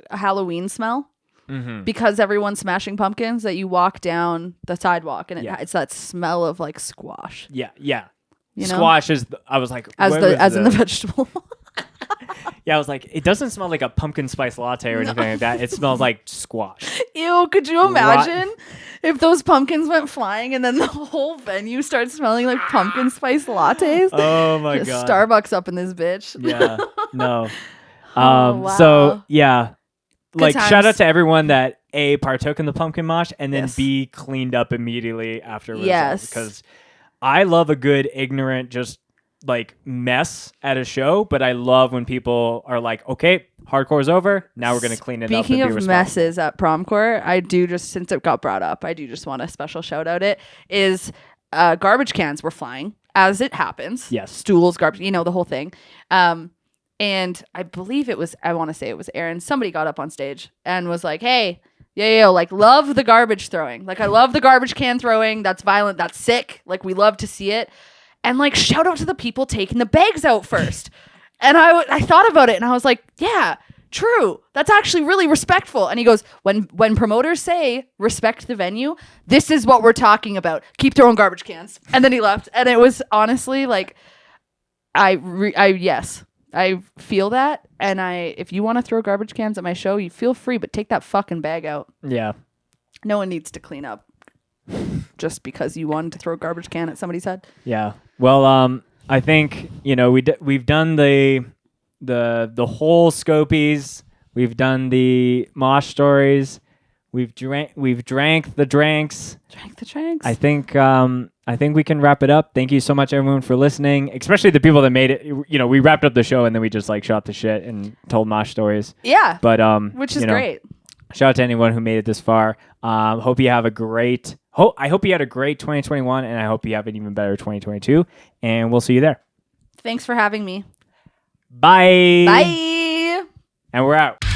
S3: Halloween smell.
S2: Mm-hmm.
S3: Because everyone's smashing pumpkins, that you walk down the sidewalk and it's that smell of like squash.
S2: Yeah, yeah.
S3: You know?
S2: Squash is. I was like,
S3: As in the vegetable.
S2: Yeah, I was like, it doesn't smell like a pumpkin spice latte or anything like that. It smells like squash.
S3: Ew, could you imagine if those pumpkins went flying and then the whole venue starts smelling like pumpkin spice lattes?
S2: Oh my
S3: Just
S2: god.
S3: Starbucks up in this bitch.
S2: Yeah. No.
S3: Wow.
S2: So yeah. Like
S3: times.
S2: shout out to everyone that A, partook in the pumpkin mosh, and then
S3: Yes.
S2: B, cleaned up immediately afterwards.
S3: Yes.
S2: Because I love a good ignorant just like mess at a show, but I love when people are like, okay, hardcore's over, now we're gonna clean it up.
S3: Speaking
S2: and be
S3: of
S2: responsible.
S3: messes at Promcore, I do just, since it got brought up, I do just want a special shout out. It is garbage cans were flying, as it happens.
S2: Yes.
S3: Stools, garbage, the whole thing. And I believe it was, I want to say it was Aaron. Somebody got up on stage and was like, hey, like love the garbage throwing. Like I love the garbage can throwing. That's violent. That's sick. Like we love to see it. And like shout out to the people taking the bags out first. And I thought about it and I was like, yeah, true. That's actually really respectful. And he goes, when promoters say respect the venue, this is what we're talking about. Keep throwing garbage cans. And then he left. And it was honestly like, yes. I feel that, and if you want to throw garbage cans at my show, you feel free, but take that fucking bag out.
S2: Yeah.
S3: No one needs to clean up just because you wanted to throw a garbage can at somebody's head.
S2: Yeah. Well, I think we've done the whole Scopies. We've done the mosh stories. We've drank the drinks.
S3: Drank the drinks.
S2: I think we can wrap it up. Thank you so much, everyone, for listening, especially the people that made it. We wrapped up the show and then we just like shot the shit and told mosh stories.
S3: Yeah.
S2: But
S3: which is great.
S2: Shout out to anyone who made it this far. Hope you have a great. I hope you had a great 2021, and I hope you have an even better 2022. And we'll see you there.
S3: Thanks for having me.
S2: Bye.
S3: Bye.
S2: And we're out.